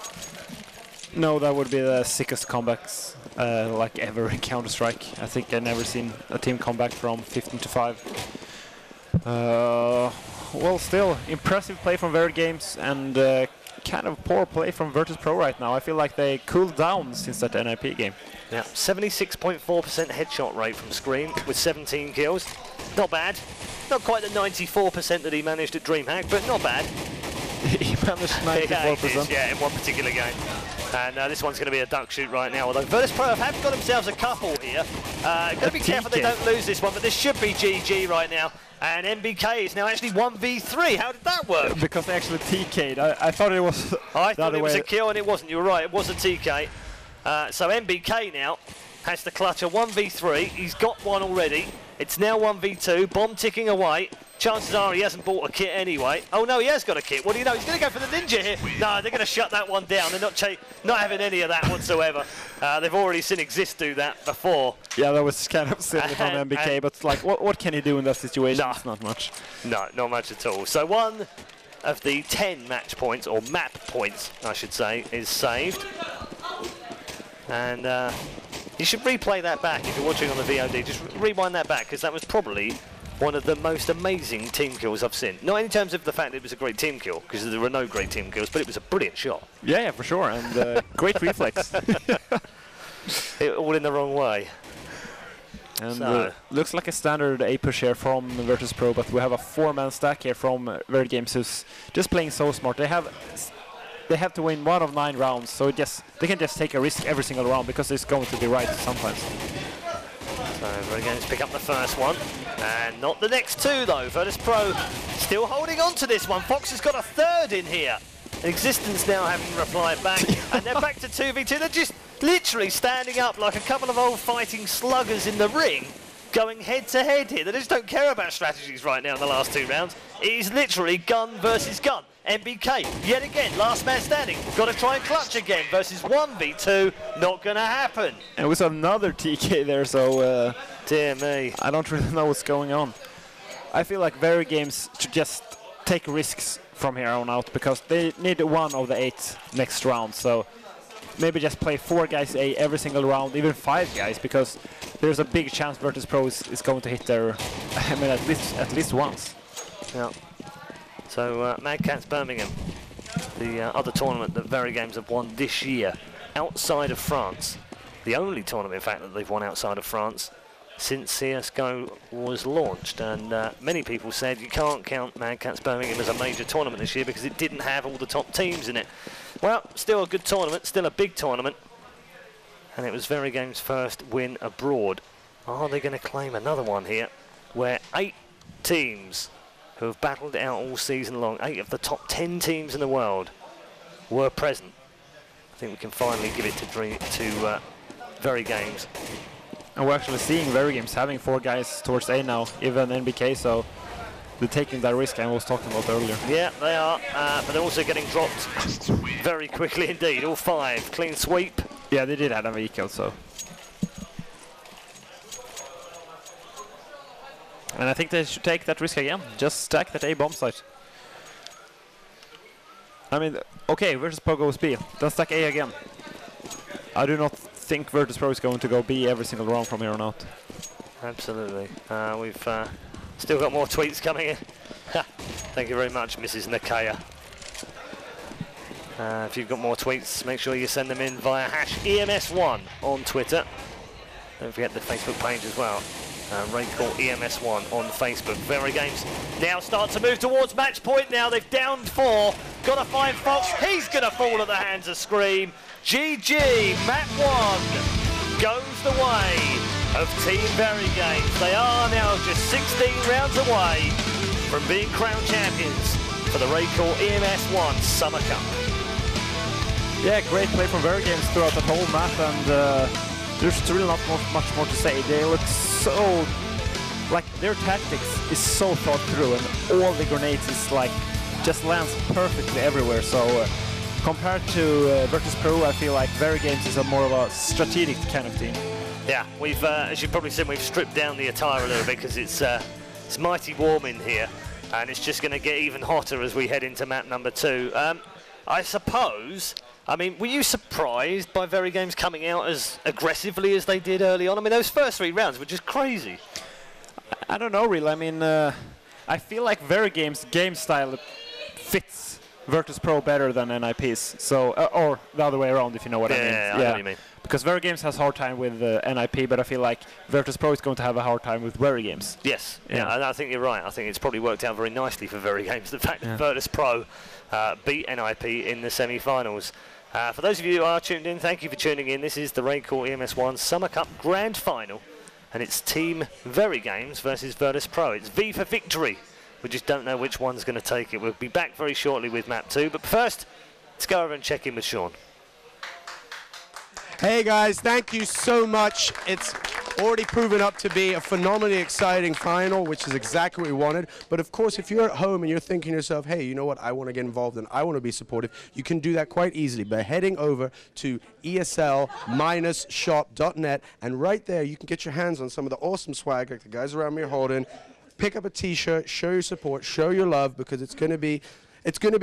Speaker 8: No, that would be the sickest comebacks like ever in Counter-Strike. I think I've never seen a team come back from 15-5. Well, still, impressive play from VeryGames and kind of poor play from Virtus.pro right now. I feel like they cooled down since that NIP game.
Speaker 7: Yeah, 76.4% headshot rate from screen with 17 kills. Not bad. Not quite the 94% that he managed at DreamHack, but not bad.
Speaker 8: He managed 94%.
Speaker 7: Yeah, in one particular game. And this one's going to be a duck shoot right now, although Virtus.pro have got themselves a couple here. Got to be careful they don't lose this one, but this should be GG right now. And MBK is now actually 1v3. How did that work?
Speaker 8: Because they actually TK'd. I thought it was
Speaker 7: I thought it was a kill, and it wasn't. You were right, it was a TK. So MBK now has to clutch a 1v3. He's got one already. It's now 1v2. Bomb ticking away. Chances are he hasn't bought a kit anyway. Oh no, he has got a kit. What do you know? He's going to go for the ninja here. No, they're going to shut that one down. They're not having any of that whatsoever. They've already seen Exist do that before.
Speaker 8: Yeah, that was kind of silly from MBK, but like, what can he do in that situation?
Speaker 7: Nah.
Speaker 8: It's not much. No,
Speaker 7: not much at all. So one of the 10 match points, or map points, I should say, is saved. And you should replay that back if you're watching on the VOD. Just rewind that back, because that was probably one of the most amazing team kills I've seen. Not in terms of the fact that it was a great team kill, because there were no great team kills, but it was a brilliant shot.
Speaker 8: Yeah, for sure, and great reflex.
Speaker 7: All in the wrong way.
Speaker 8: And
Speaker 7: So.
Speaker 8: looks like a standard A push here from Virtus.pro, but we have a 4-man stack here from VeryGames, who's just playing so smart. They have to win 1 of 9 rounds, so they can just take a risk every single round because it's going to be right sometimes.
Speaker 7: So VeryGames pick up the first one, and not the next two though. Virtus.pro still holding on to this one. Fox has got a third in here. Existence now having replied back, and they're back to 2v2. They're just literally standing up like a couple of old fighting sluggers in the ring, going head to head here. They just don't care about strategies right now in the last 2 rounds. It is literally gun versus gun. MBK, yet again, last man standing. Got to try and clutch again versus 1v2. Not going to happen.
Speaker 8: And we saw another TK there, so
Speaker 7: dear me,
Speaker 8: I don't really know what's going on. I feel like VeryGames should just take risks from here on out, because they need 1 of the 8 next round. So maybe just play 4 guys A every single round, even 5 guys, because there's a big chance Virtus.pro is going to hit their, I mean, at least once.
Speaker 7: Yeah. So Mad Cats Birmingham, the other tournament that VeryGames have won this year, outside of France. The only tournament, in fact, that they've won outside of France since CSGO was launched. And many people said you can't count Mad Cats Birmingham as a major tournament this year because it didn't have all the top teams in it. Well, still a good tournament, still a big tournament. And it was VeryGames' first win abroad. Are they going to claim another one here, where 8 teams who have battled it out all season long, 8 of the top 10 teams in the world were present? I think we can finally give it to VeryGames.
Speaker 8: And we're actually seeing VeryGames having 4 guys towards A now, even NBK, so they're taking that risk I was talking about earlier.
Speaker 7: Yeah, they are, but they're also getting dropped very quickly indeed. All 5, clean sweep.
Speaker 8: Yeah, they did have a kill, so. And I think they should take that risk again. Just stack that A bomb site. I mean, okay, Virtus.pro goes B. Then stack A again. I do not think Virtus.pro is going to go B every single round from here on out.
Speaker 7: Absolutely. We've still got more tweets coming in. Thank you very much, Mrs. Nakaya. If you've got more tweets, make sure you send them in via #EMS1 on Twitter. Don't forget the Facebook page as well. RaidCall EMS1 on Facebook. VeryGames now start to move towards match point now. They've downed 4. Got to find Fox. He's going to fall at the hands of Scream. GG. Map 1 goes the way of Team VeryGames. They are now just 16 rounds away from being crowned champions for the RaidCall EMS 1 Summer Cup.
Speaker 8: Yeah, great play from VeryGames throughout the whole map, and there's really not much more to say. They look so... like, their tactics is so thought through, and all the grenades is like, just lands perfectly everywhere, so... compared to Virtus.pro, I feel like VeryGames is a more of a strategic kind of team.
Speaker 7: Yeah, we've, as you've probably seen, we've stripped down the attire a little bit because it's mighty warm in here, and it's just going to get even hotter as we head into map number 2. I suppose, I mean, were you surprised by VeryGames coming out as aggressively as they did early on? I mean, those first 3 rounds were just crazy.
Speaker 8: I don't know, really. I mean, I feel like VeryGames' game style fits Virtus.pro better than NIP's, so or the other way around, if you know what I mean.
Speaker 7: Yeah, I know what you mean.
Speaker 8: Because VeryGames has a hard time with NIP, but I feel like Virtus.pro is going to have a hard time with VeryGames.
Speaker 7: Yes, yeah, and I think you're right. I think it's probably worked out very nicely for VeryGames, the fact that Virtus.pro beat NIP in the semi-finals. For those of you who are tuned in, thank you for tuning in. This is the RaidCall EMS 1 Summer Cup Grand Final, and it's Team VeryGames versus Virtus.pro. It's V for victory. We just don't know which one's going to take it. We'll be back very shortly with map 2, but first, let's go over and check in with Sean.
Speaker 1: Hey guys, thank you so much. It's already proven up to be a phenomenally exciting final, which is exactly what we wanted. But of course, if you're at home and you're thinking to yourself, hey, you know what, I want to get involved and I want to be supportive, you can do that quite easily by heading over to esl-shop.net, and right there you can get your hands on some of the awesome swag like the guys around me are holding. Pick up a t-shirt, show your support, show your love, because it's going to be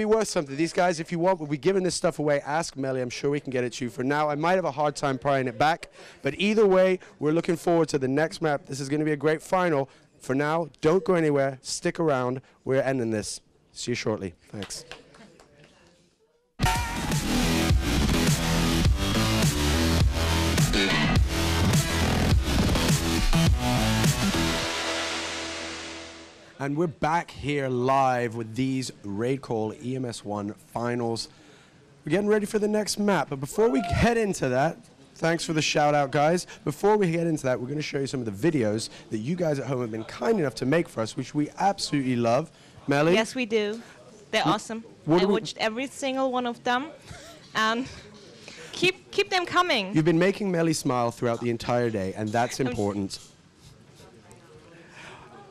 Speaker 1: worth something. These guys, if you want, will be giving this stuff away. Ask Melly. I'm sure we can get it to you. For now, I might have a hard time prying it back, but either way, we're looking forward to the next map. This is going to be a great final. For now, don't go anywhere. Stick around. We're ending this. See you shortly. Thanks. And we're back here live with these RaidCall EMS 1 finals. We're getting ready for the next map, but before we head into that, thanks for the shout out, guys. Before we get into that, we're going to show you some of the videos that you guys at home have been kind enough to make for us, which we absolutely love. Melly?
Speaker 5: Yes, we do. They're awesome. I watched every single one of them, and keep them coming.
Speaker 1: You've been making Melly smile throughout the entire day, and that's important.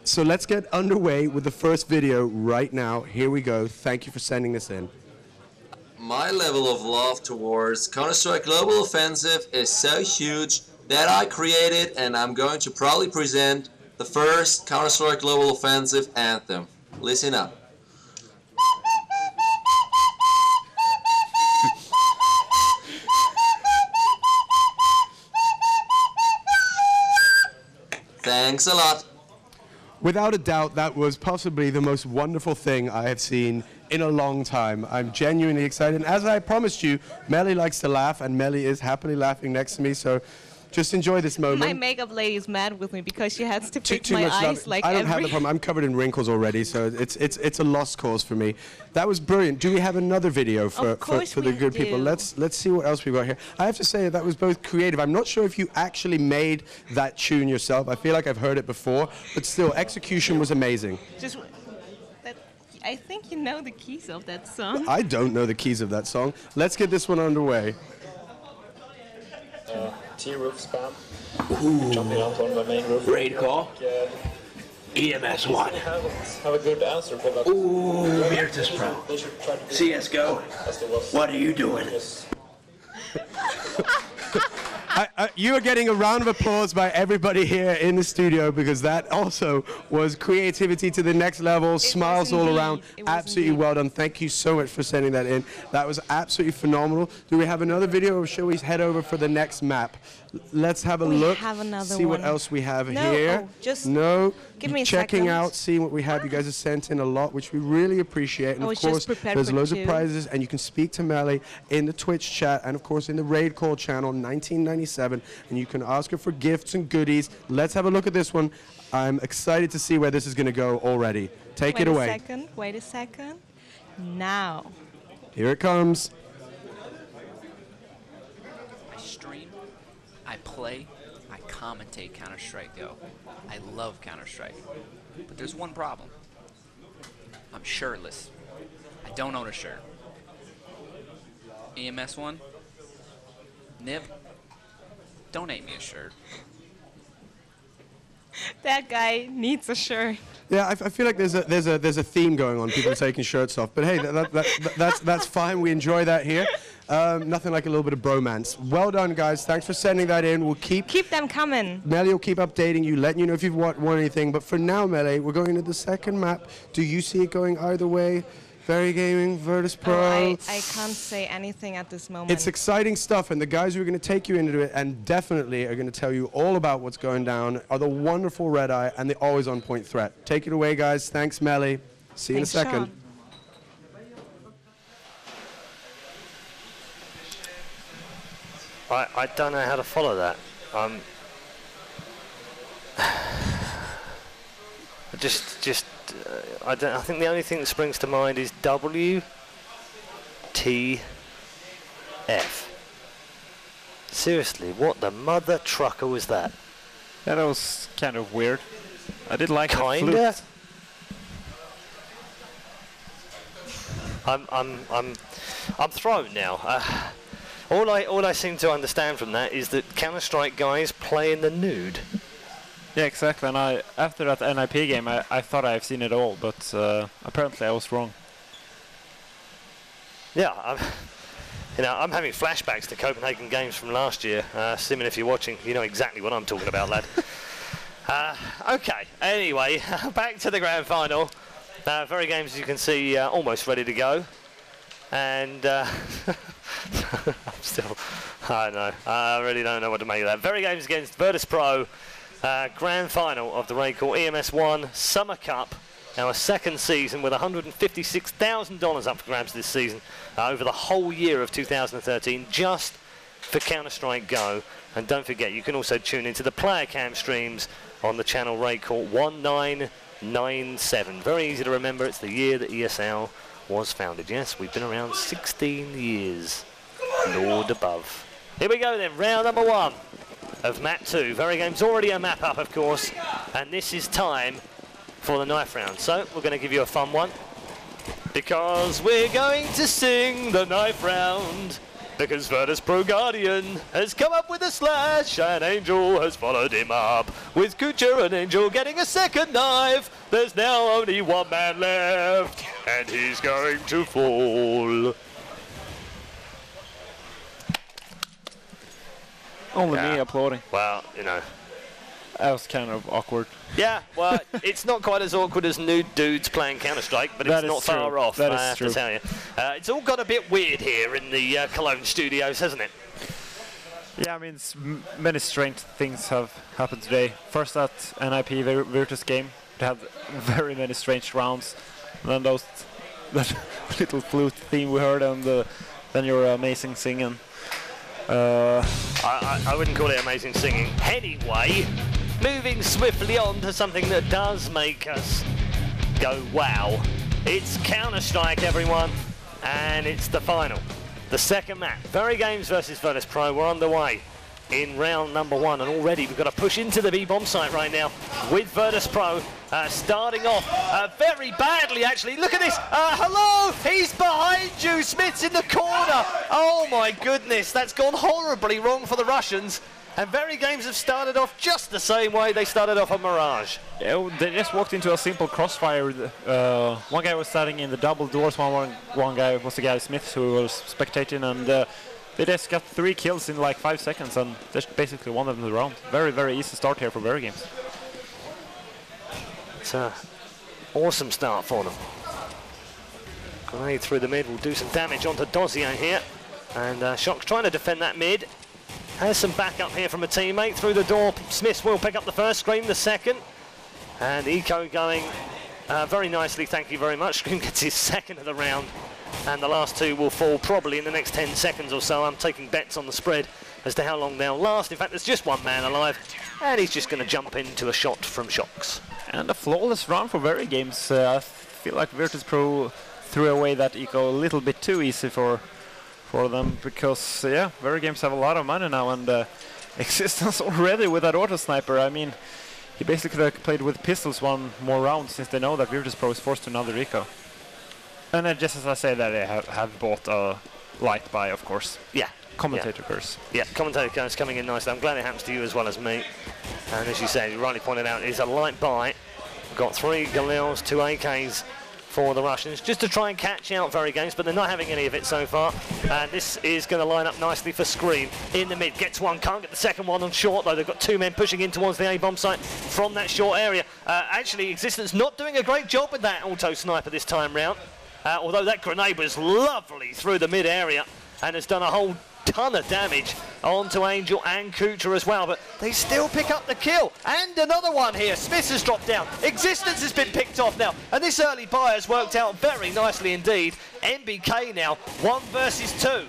Speaker 1: So let's get underway with the first video right now. Here we go. Thank you for sending this in.
Speaker 9: My level of love towards Counter-Strike Global Offensive is so huge that I created, and I'm going to proudly present, the first Counter-Strike Global Offensive anthem. Listen up. Thanks a lot.
Speaker 1: Without a doubt, that was possibly the most wonderful thing I have seen in a long time. I'm genuinely excited. And as I promised you, Melly likes to laugh, and Melly is happily laughing next to me, so just enjoy this moment.
Speaker 5: My makeup lady is mad with me because she has to fix
Speaker 1: Too
Speaker 5: my
Speaker 1: much
Speaker 5: eyes like
Speaker 1: I don't have the problem. I'm covered in wrinkles already, so it's a lost cause for me. That was brilliant. Do we have another video for the good people? Let's see what else we've got here. I have to say that was both creative. I'm not sure if you actually made that tune yourself. I feel like I've heard it before, but still, execution was amazing.
Speaker 5: I think you know the keys of that song.
Speaker 1: I don't know the keys of that song. Let's get this one underway.
Speaker 10: T-roof spam.
Speaker 11: Ooh.
Speaker 10: Jumping out on the main roof.
Speaker 11: RaidCall. EMS 1.
Speaker 10: Have a good answer for that.
Speaker 11: Ooh, Virtus.pro. CSGO. What are you doing?
Speaker 1: You are getting a round of applause by everybody here in the studio, because that also was creativity to the next level, smiles all around. Absolutely well done. Thank you so much for sending that in. That was absolutely phenomenal. Do we have another video, or shall we head over for the next map? Let's have a look, see what else we have here.
Speaker 5: Give me a
Speaker 1: checking
Speaker 5: second.
Speaker 1: out, seeing what we have. You guys have sent in a lot, which we really appreciate. And of course, there's loads of prizes, and you can speak to Melly in the Twitch chat, and of course in the RaidCall channel 1997, and you can ask her for gifts and goodies. Let's have a look at this one. I'm excited to see where this is going to go already. Take it away.
Speaker 5: Wait a second. Now.
Speaker 1: Here it comes.
Speaker 12: I stream, I play, I commentate Counter-Strike Go. I love Counter-Strike. But there's one problem. I'm shirtless. I don't own a shirt. EMS one? Nib? Donate me a shirt.
Speaker 5: That guy needs a shirt.
Speaker 1: Yeah, I feel like there's a theme going on. People taking shirts off, but hey, that's fine. We enjoy that here. Nothing like a little bit of bromance. Well done, guys. Thanks for sending that in. We'll keep
Speaker 5: them coming.
Speaker 1: Melly will keep updating you, letting you know if you've won anything. But for now, Melly, we're going into the second map. Do you see it going either way? VeryGaming, Virtus.pro.
Speaker 5: I can't say anything at this moment.
Speaker 1: It's exciting stuff, and the guys who are going to take you into it and definitely are going to tell you all about what's going down are the wonderful Red Eye and the always on point threat. Take it away, guys. Thanks, Melly. See you in a second.
Speaker 7: Sean. I don't know how to follow that. I think the only thing that springs to mind is WTF. Seriously, what the mother trucker was that?
Speaker 8: Yeah, that was kind of weird. I did like
Speaker 7: Kinda.
Speaker 8: the flute.
Speaker 7: I'm thrown now. All I seem to understand from that is that Counter-Strike guys play in the nude.
Speaker 8: Yeah, exactly. And after that NIP game, I thought I've seen it all, but apparently I was wrong.
Speaker 7: Yeah, I'm having flashbacks to Copenhagen Games from last year. Simon, if you're watching, you know exactly what I'm talking about, lad. Okay, anyway, back to the grand final. VeryGames, as you can see, almost ready to go. And I know, I really don't know what to make of that. VeryGames against Virtus.pro, grand final of the RaidCall EMS 1 Summer Cup. Our second season with $156,000 up for grabs this season over the whole year of 2013, just for Counter-Strike Go. And don't forget, you can also tune into the player cam streams on the channel RaidCall 1997. Very easy to remember, it's the year that ESL was founded. Yes, we've been around 16 years. Lord above. Here we go then, round number 1 of map 2. VeryGames already a map up, of course, and this is time for the knife round. So we're going to give you a fun one, because we're going to sing the knife round, because Virtus.pro Guardian has come up with a slash and Angel has followed him up. With Kucher and Angel getting a second knife, there's now only one man left, and he's going to fall.
Speaker 8: Only me applauding.
Speaker 7: Well, you know.
Speaker 8: That was kind of awkward.
Speaker 7: Yeah, well, it's not quite as awkward as nude dudes playing Counter-Strike, but it's not far off, I have to tell you. It's all got a bit weird here in the Cologne studios, hasn't it?
Speaker 8: Yeah, I mean, many strange things have happened today. First, that NIP Virtus game, they had very many strange rounds. And then that little flute theme we heard, and then your amazing singing.
Speaker 7: I wouldn't call it amazing singing. Anyway, moving swiftly on to something that does make us go wow. It's Counter-Strike, everyone, and it's the final. The second map, VeryGames versus Virtus.pro. We're underway in round number 1, and already we've got to push into the B-bomb site right now with Virtus.pro starting off very badly, actually. Look at this. Hello, he's behind you. Smith's in the corner. Oh my goodness, that's gone horribly wrong for the Russians. And VeryGames have started off just the same way they started off on Mirage.
Speaker 8: Yeah, they just walked into a simple crossfire. One guy was standing in the double doors, one guy was the guy Smith who was spectating, and they just got 3 kills in like 5 seconds, and just basically won them the round. Very, very easy start here for VeryGames.
Speaker 7: It's an awesome start for them. Grenade through the mid will do some damage onto Dozier here. And Shock's trying to defend that mid. Has some backup here from a teammate. Through the door, Smith will pick up the first, Scream the second. And Eco going very nicely, thank you very much. Scream gets his second of the round. And the last 2 will fall probably in the next 10 seconds or so. I'm taking bets on the spread as to how long they'll last. In fact, there's just one man alive, and he's just going to jump into a shot from Shocks.
Speaker 8: And a flawless round for VeryGames. I feel like Virtus.pro threw away that Eco a little bit too easy for them, because yeah, VeryGames have a lot of money now, and existence already with that auto sniper. I mean, he basically could have played with pistols one more round since they know that Virtus.pro is forced to another eco. And then just as I say that, they have bought a light buy, of course.
Speaker 7: Yeah.
Speaker 8: Commentator curse.
Speaker 7: Yeah, commentator curse coming in nicely. I'm glad it happens to you as well as me. And as you said, you rightly pointed out, it's a light buy. We've got 3 Galils, 2 AKs for the Russians, just to try and catch out VeryGames, but they're not having any of it so far. And this is going to line up nicely for Scream in the mid. Gets one, can't get the second one on short, though. They've got 2 men pushing in towards the A-bomb site from that short area. Actually, Existence not doing a great job with that auto sniper this time round. Although that grenade was lovely through the mid area and has done a whole ton of damage onto Angel and Kucha as well, but they still pick up the kill. And another one here. Smith has dropped down. Existence has been picked off now, and this early buy has worked out very nicely indeed. MBK now 1 versus 2.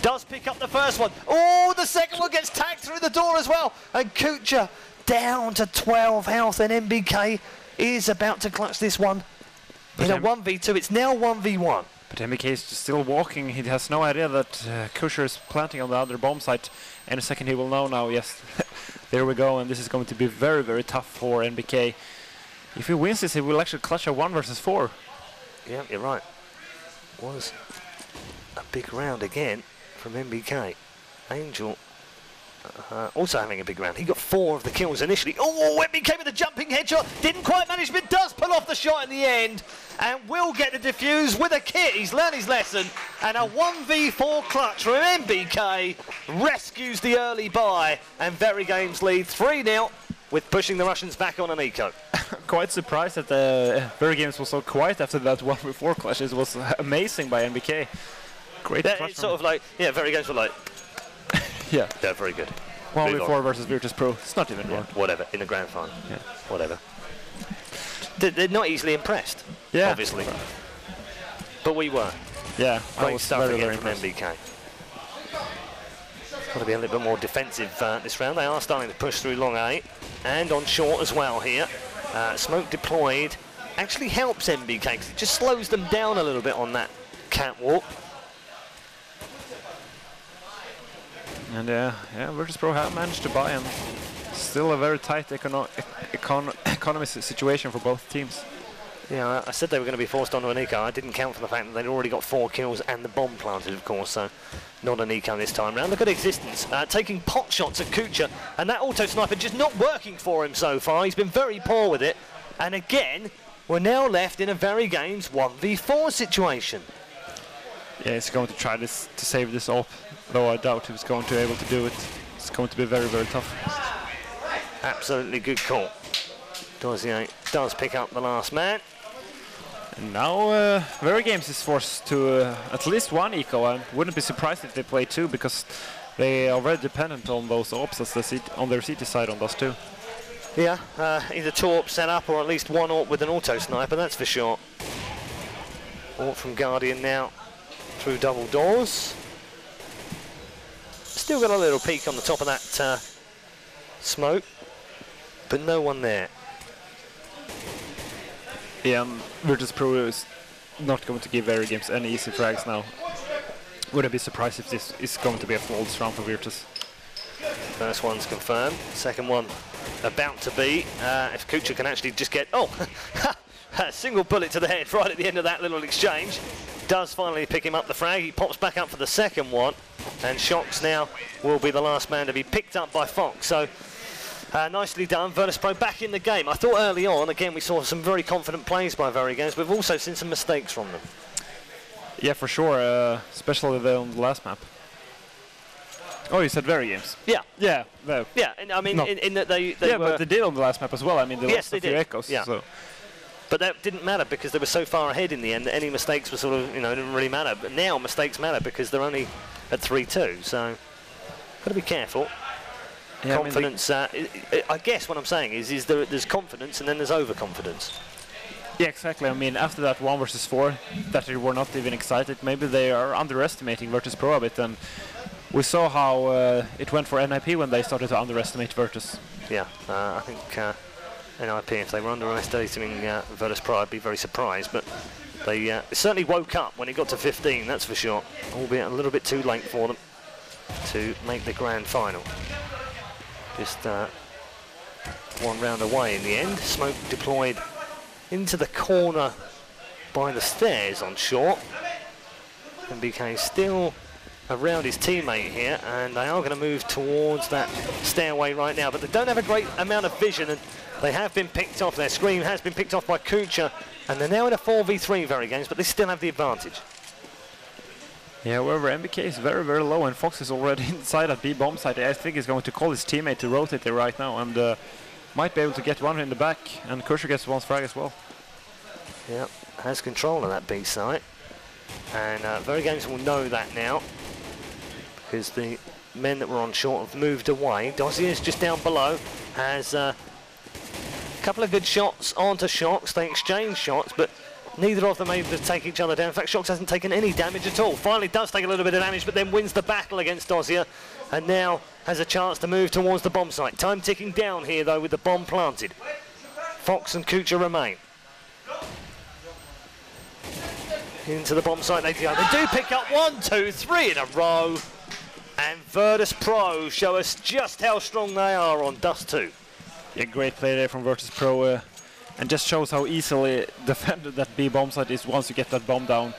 Speaker 7: Does pick up the first one. Oh, the second one gets tagged through the door as well, and Kucha down to 12 health, and MBK is about to clutch this one in a 1v2. It's now 1v1.
Speaker 8: But MBK is still walking. He has no idea that Kusher is planting on the other bomb site. In a second he will know now, yes, there we go, and this is going to be very, very tough for MBK. If he wins this, he will actually clutch a 1 versus 4.
Speaker 7: Yeah, you're right. Was a big round again from MBK. Angel also having a big round. He got 4 of the kills initially. Oh, MBK with a jumping headshot. Didn't quite manage, but does pull off the shot in the end. And will get the defuse with a kit. He's learned his lesson. And a 1v4 clutch from MBK rescues the early buy. And VeryGames lead 3-0 with pushing the Russians back on an eco.
Speaker 8: Quite surprised that the VeryGames was so quiet after that 1v4 clutch. It was amazing by MBK. Great clutch.
Speaker 7: It's sort of like, yeah, VeryGames were like,
Speaker 8: yeah,
Speaker 7: they're very good.
Speaker 8: 1v4 versus Virtus.pro. It's not even wrong.
Speaker 7: Whatever, in the grand final. Yeah. Whatever. They're not easily impressed, obviously. But we were.
Speaker 8: Yeah,
Speaker 7: great stuff again from MBK. Got to be a little bit more defensive this round. They are starting to push through long A and on short as well here. Smoke deployed actually helps MBK because it just slows them down a little bit on that catwalk.
Speaker 8: And yeah, Virtus.pro have managed to buy, and still a very tight economy situation for both teams.
Speaker 7: Yeah, I said they were going to be forced onto an eco. I didn't count for the fact that they'd already got 4 kills and the bomb planted, of course, so not an eco this time round. Look at Existence, taking pot shots at Kucha, and that auto sniper just not working for him so far. He's been very poor with it. And again, we're now left in a VeryGames 1v4 situation.
Speaker 8: Yeah, he's going to try this to save this up, though I doubt he was going to be able to do it. It's going to be very, very tough.
Speaker 7: Absolutely good call. Dozier does pick up the last man.
Speaker 8: And now VeryGames is forced to at least 1 eco. I wouldn't be surprised if they play 2, because they are very dependent on those ops on their CT side on those 2.
Speaker 7: Yeah, either 2 AWP set up or at least 1 AWP with an auto sniper, that's for sure. AWP from Guardian now through double doors. Still got a little peek on the top of that smoke, but no one there.
Speaker 8: Yeah, Virtus.pro is not going to give VeryGames any easy frags now. Wouldn't be surprised if this is going to be a flawless round for Virtus.
Speaker 7: First one's confirmed, second one about to be. If Kucha can actually just get, a single bullet to the head right at the end of that little exchange. Does finally pick him up the frag. He pops back up for the second one, and Shocks now will be the last man to be picked up by Fox. So nicely done, Virtus.pro back in the game. I thought early on, again, we saw some very confident plays by VeryGames, but we've also seen some mistakes from them.
Speaker 8: Yeah, for sure, especially on the last map. Oh, you said VeryGames?
Speaker 7: Yeah.
Speaker 8: Yeah.
Speaker 7: Yeah, and I mean,
Speaker 8: no.
Speaker 7: in that they
Speaker 8: yeah,
Speaker 7: were...
Speaker 8: but they did on the last map as well. I mean, they lost a few echoes.
Speaker 7: Yeah.
Speaker 8: So.
Speaker 7: But that didn't matter because they were so far ahead in the end that any mistakes were sort of, didn't really matter. But now mistakes matter because they're only at 3-2, so got to be careful. Yeah, confidence, I guess what I'm saying is there's confidence and then there's overconfidence.
Speaker 8: Yeah, exactly. I mean, after that 1 versus 4, that they were not even excited, maybe they are underestimating Virtus.pro a bit, and we saw how it went for NIP when they started to underestimate Virtus.
Speaker 7: Yeah, I think NIP, if they were underestimating Virtus.pro, I'd be very surprised, but they certainly woke up when it got to 15, that's for sure, albeit a little bit too late for them. to make the grand final. Just one round away in the end. Smoke deployed into the corner by the stairs on short. MBK still around his teammate here, and they are going to move towards that stairway right now, but they don't have a great amount of vision, and they have been picked off. Their screen has been picked off by Kucha, and they're now in a 4v3 VeryGames, but they still have the advantage.
Speaker 8: Yeah, however, MBK is very, very low, and Fox is already inside at B bomb site. I think he's going to call his teammate to rotate there right now, and might be able to get one in the back, and Kucha gets one frag as well.
Speaker 7: Yeah, has control of that B site, and VeryGames will know that now, because the men that were on short have moved away. Dossier's just down below, has a couple of good shots onto Shox. They exchange shots, but neither of them able to take each other down. In fact, Shox hasn't taken any damage at all. Finally does take a little bit of damage, but then wins the battle against Dossier, and now has a chance to move towards the bomb site. Time ticking down here, though, with the bomb planted. Fox and Kucha remain. Into the bomb site they go. They do pick up 1, 2, 3 in a row. And Virtus.pro show us just how strong they are on Dust 2.
Speaker 8: Yeah, great play there from Virtus.pro, and just shows how easily defended that B bomb site is once you get that bomb down.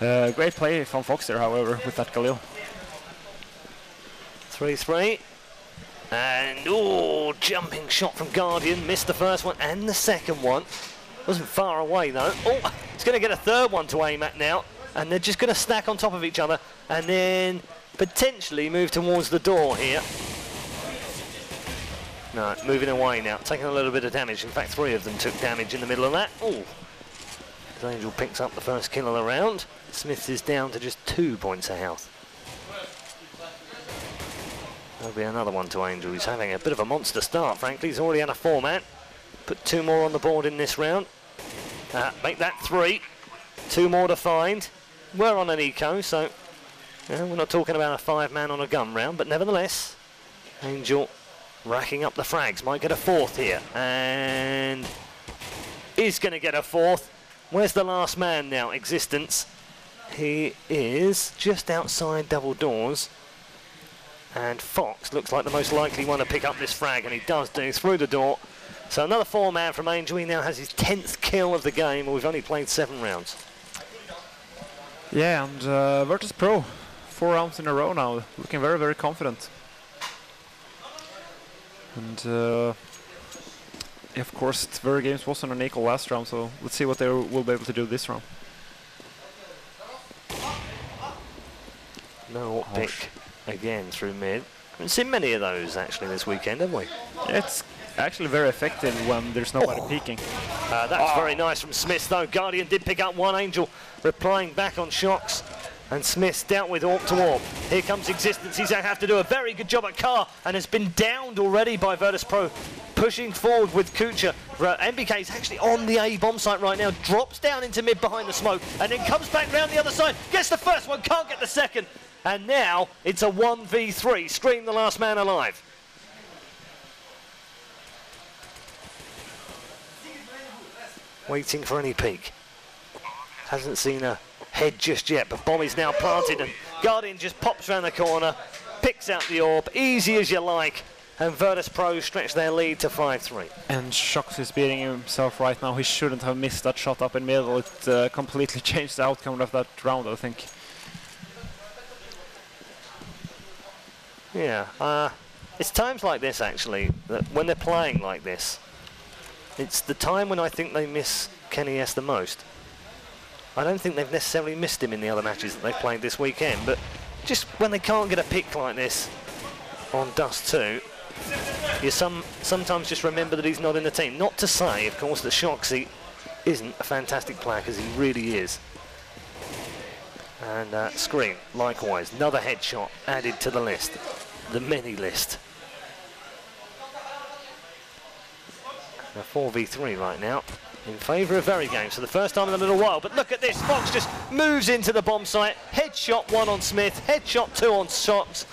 Speaker 8: Great play from Fox there, however, with that Galil.
Speaker 7: 3-3. And, oh, jumping shot from Guardian. Missed the first one and the second one. Wasn't far away, though. Oh, he's going to get a third one to aim at now. And they're just going to stack on top of each other and then potentially move towards the door here. No, moving away now, taking a little bit of damage. In fact, 3 of them took damage in the middle of that. Oh, Angel picks up the first kill of the round. Smith is down to just 2 points of health. There'll be another one to Angel. He's having a bit of a monster start, frankly. He's already had a 4-man. Put 2 more on the board in this round. Make that 3. 2 more to find. We're on an eco, so we're not talking about a 5-man on a gun round, but nevertheless, Angel racking up the frags. Might get a 4th here, and is going to get a 4th. Where's the last man now? Existence. He is just outside double doors, and Fox looks like the most likely one to pick up this frag, and he does do through the door. So another 4-man from Angel. He now has his 10th kill of the game, and we've only played 7 rounds.
Speaker 8: Yeah, and Virtus.pro, 4 rounds in a row now, looking very, very confident. And of course, VeryGames was on an equal last round, so let's see what they will be able to do this round.
Speaker 7: No pick again through mid. Haven't seen many of those actually this weekend, have we?
Speaker 8: Yeah, it's actually very effective when there's nobody peeking.
Speaker 7: That's very nice from Smith, though. Guardian did pick up 1. Angel replying back on Shox, and Smith dealt with AWP to AWP. Here comes Existence. He's going to have to do a very good job at car, and has been downed already by Virtus.pro. Pushing forward with Kucha. MBK is actually on the A bomb site right now. Drops down into mid behind the smoke, and then comes back round the other side. Gets the first one, can't get the second. And now it's a 1v3. Scream the last man alive. Waiting for any peek. Hasn't seen a head just yet, but bomb is now planted, and Guardian just pops around the corner, picks out the AWP, easy as you like, and Virtus.pro stretch their lead to 5-3.
Speaker 8: And Shox is beating himself right now. He shouldn't have missed that shot up in middle. It completely changed the outcome of that round, I think.
Speaker 7: Yeah, it's times like this actually, that when they're playing like this, it's the time when I think they miss Kenny S the most. I don't think they've necessarily missed him in the other matches that they've played this weekend, but just when they can't get a pick like this on Dust 2, you sometimes just remember that he's not in the team. Not to say, of course, that Shoxy isn't a fantastic player, because he really is. And Scream, likewise, another headshot added to the list, the mini list. A 4v3 right now in favour of VeryGames for the first time in a little while. But look at this, Fox just moves into the bomb site. Headshot 1 on Smith, headshot 2 on Shox,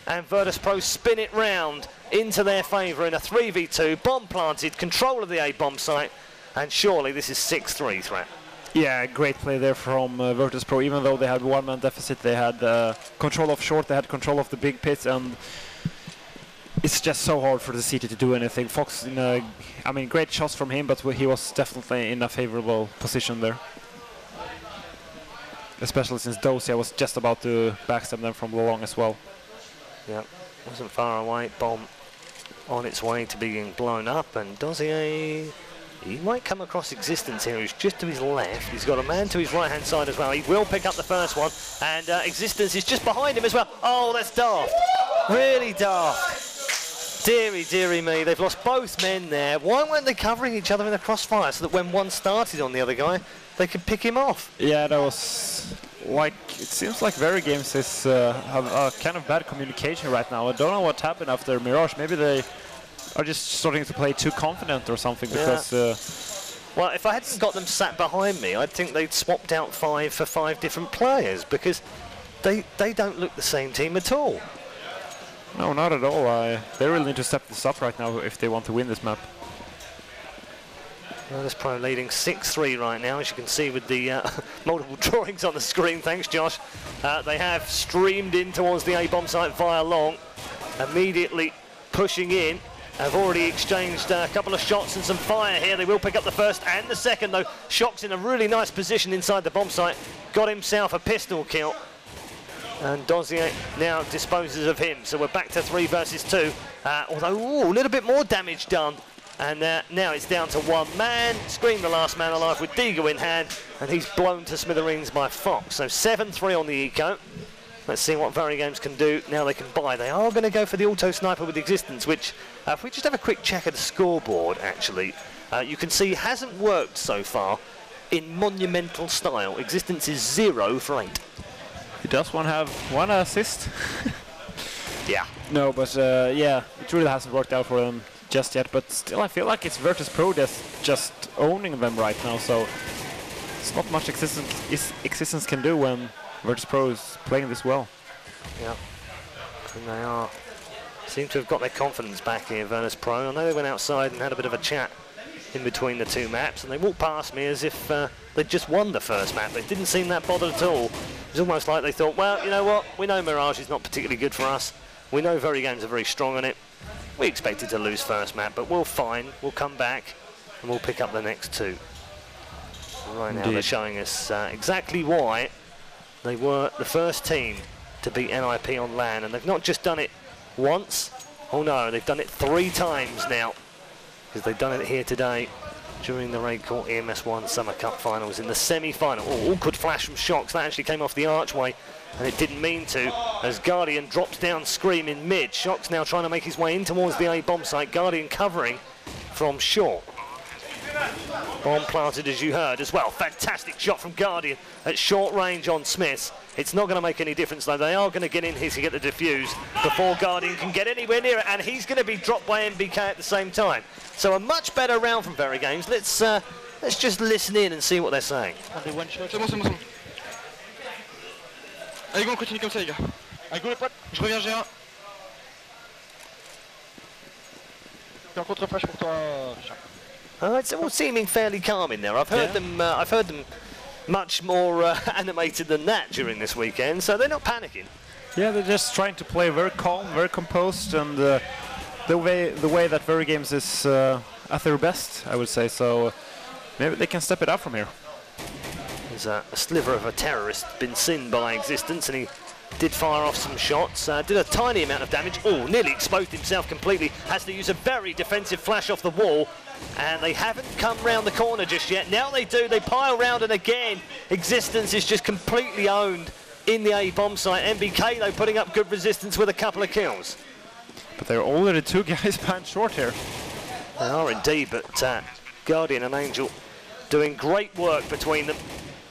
Speaker 7: and Virtus.pro spin it round into their favour in a 3v2. Bomb planted, control of the A bomb site, and surely this is 6-3 threat.
Speaker 8: Yeah, great play there from Virtus.pro. Even though they had one-man deficit, they had control of short, they had control of the big pits, and it's just so hard for the CT to do anything. Fox, I mean, great shots from him, but he was definitely in a favorable position there. Especially since Dosia was just about to backstab them from long as well.
Speaker 7: Yeah, wasn't far away. Bomb on its way to being blown up, and Dosia, he might come across Existence here, who's just to his left. He's got a man to his right-hand side as well. He will pick up the first one, and Existence is just behind him as well. Oh, that's daft. Really daft. Deary, deary me, they've lost both men there. Why weren't they covering each other in the crossfire so that when one started on the other guy, they could pick him off?
Speaker 8: Yeah, that was like, it seems like VeryGames is have a kind of bad communication right now. I don't know what happened after Mirage. Maybe they are just starting to play too confident or something, because...
Speaker 7: well, if I hadn't got them sat behind me, I'd think they'd swapped out 5 for 5 different players, because they don't look the same team at all.
Speaker 8: No, not at all. They really need to step this up right now if they want to win this map.
Speaker 7: VeryGames leading 6-3 right now, as you can see with the multiple drawings on the screen. Thanks, Josh. They have streamed in towards the A-bomb site via long, immediately pushing in. Have already exchanged a couple of shots and some fire here. They will pick up the first and the second, though. Shock's in a really nice position inside the bomb site. Got himself a pistol kill. And Dozier now disposes of him. So we're back to 3 versus 2. Although, a little bit more damage done. And now it's down to one man. Scream the last man alive with Digo in hand. And he's blown to smithereens by Fox. So 7-3 on the eco. Let's see what VeryGames can do. Now they can buy. They are going to go for the auto sniper with Existence, which, if we just have a quick check at the scoreboard, actually, you can see hasn't worked so far in monumental style. Existence is 0 for 8.
Speaker 8: He does have one assist.
Speaker 7: Yeah.
Speaker 8: No, but yeah, it really hasn't worked out for them just yet. But still, I feel like it's Virtus.pro that's just owning them right now. So it's not much Existence can do when Virtus.pro is playing this well.
Speaker 7: Yeah, and they seem to have got their confidence back here, Virtus.pro. I know they went outside and had a bit of a chat in between the two maps, and they walked past me as if they'd just won the first map. They didn't seem that bothered at all. It was almost like they thought, well, you know what, we know Mirage is not particularly good for us. We know VeryGames are very strong on it. We expected to lose first map, but we'll come back, and we'll pick up the next 2. Right now they're showing us exactly why they were the first team to beat NIP on LAN, and they've not just done it once. Oh no, they've done it 3 times now, because they've done it here today during the RaidCall EMS 1 Summer Cup Finals in the semi-final. Oh, awkward flash from Shocks. That actually came off the archway, and it didn't mean to, as Guardian drops down Scream in mid. Shocks now trying to make his way in towards the A-bomb site. Guardian covering from short. Bomb planted, as you heard, as well. Fantastic shot from Guardian at short range on Smiths. It's not going to make any difference, though. They are going to get in here to get the defuse before Guardian can get anywhere near it, and he's going to be dropped by MBK at the same time. So a much better round from VeryGames. Let's just listen in and see what they're saying.
Speaker 13: C'est bon, c'est bon. Allez, go, on continue comme ça, les gars. Allez, go, les potes. Je reviens, G1. C'est un contre-flash pour toi, Richard.
Speaker 7: It's all seeming fairly calm in there. I've heard them much more animated than that during this weekend, so they're not panicking.
Speaker 8: Yeah, they're just trying to play very calm, very composed, and the way that VeryGames is at their best, I would say. So maybe they can step it up from here.
Speaker 7: There's a sliver of a terrorist been seen by Existence, and he did fire off some shots, did a tiny amount of damage. Oh, nearly exposed himself completely. Has to use a very defensive flash off the wall, and they haven't come round the corner just yet. Now they do, they pile round, and again, Existence is just completely owned in the A-bomb site. MBK, though, putting up good resistance with a couple of kills.
Speaker 8: But there are already 2 guys behind short here.
Speaker 7: They are indeed, but Guardian and Angel doing great work between them.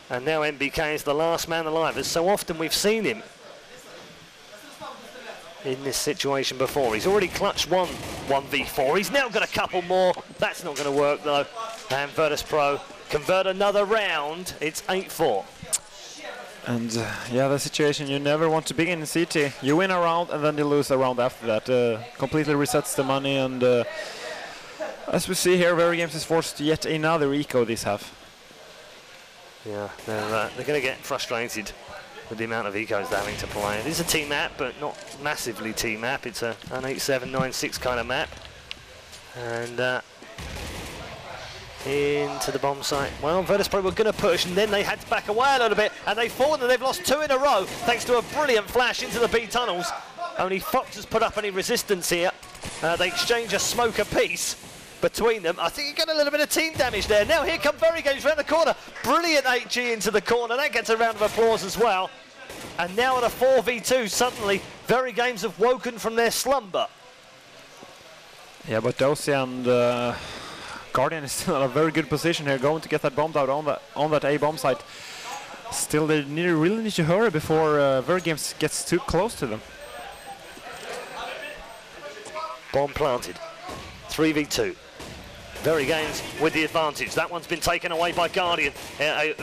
Speaker 7: And now MBK is the last man alive, as so often we've seen him in this situation before. He's already clutched 1v4. He's now got a couple more. That's not going to work, though. And Virtus.pro convert another round. It's 8-4.
Speaker 8: And yeah, the situation you never want to begin in CT. You win a round and then you lose a round after that. Completely resets the money, and as we see here, VeryGames is forced to yet another eco this half.
Speaker 7: Yeah, they're going to get frustrated with the amount of ecos they're having to play. It is a team map, but not massively team map. It's an 8-7, 9-6 kind of map. And into the bomb site. Well, Virtus.pro were going to push, and then they had to back away a little bit, and they've fallen, and they've lost 2 in a row, thanks to a brilliant flash into the B tunnels. Only Fox has put up any resistance here. They exchange a smoke apiece between them. I think you get a little bit of team damage there. Now here come VeryGames round the corner. Brilliant HG into the corner. That gets a round of applause as well. And now at a 4v2, suddenly VeryGames have woken from their slumber.
Speaker 8: Yeah, but Dozy and Guardian is still in a very good position here, going to get that bombed out on that A bomb site. Still, they really need to hurry before VeryGames gets too close to them.
Speaker 7: Bomb planted. 3v2. VeryGames with the advantage. That one's been taken away by Guardian.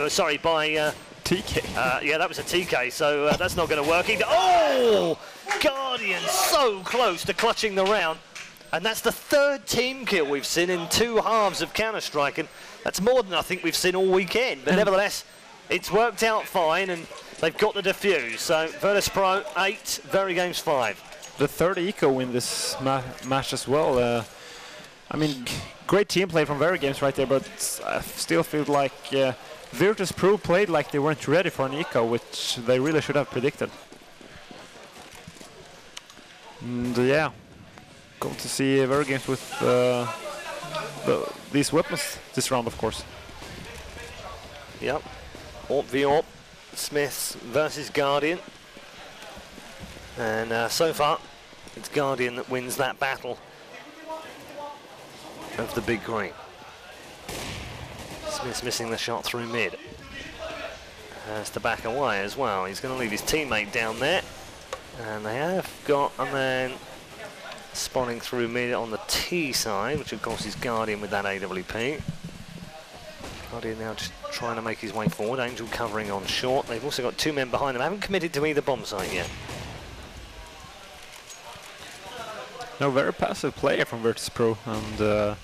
Speaker 7: Sorry, by
Speaker 8: TK.
Speaker 7: Yeah, that was a TK, so that's not going to work either. Oh! Guardian so close to clutching the round. And that's the 3rd team kill we've seen in 2 halves of Counter-Strike, and that's more than I think we've seen all weekend. But nevertheless, it's worked out fine, and they've got the defuse. So Virtus.pro 8, VeryGames 5.
Speaker 8: The 3rd eco in this match as well. I mean, great team play from VeryGames right there, but I still feel like Virtus.pro played like they weren't ready for an eco, which they really should have predicted. And yeah, going to see VeryGames with these weapons this round, of course.
Speaker 7: Yep, AWP v AWP, Smiths versus Guardian. And so far, it's Guardian that wins that battle of the big green. Smith's missing the shot through mid. Has to back away as well. He's going to leave his teammate down there. And they have got a man spawning through mid on the T side, which of course is Guardian with that AWP. Guardian now just trying to make his way forward. Angel covering on short. They've also got 2 men behind them. Haven't committed to either bomb site yet.
Speaker 8: No, very passive player from Virtus.pro, and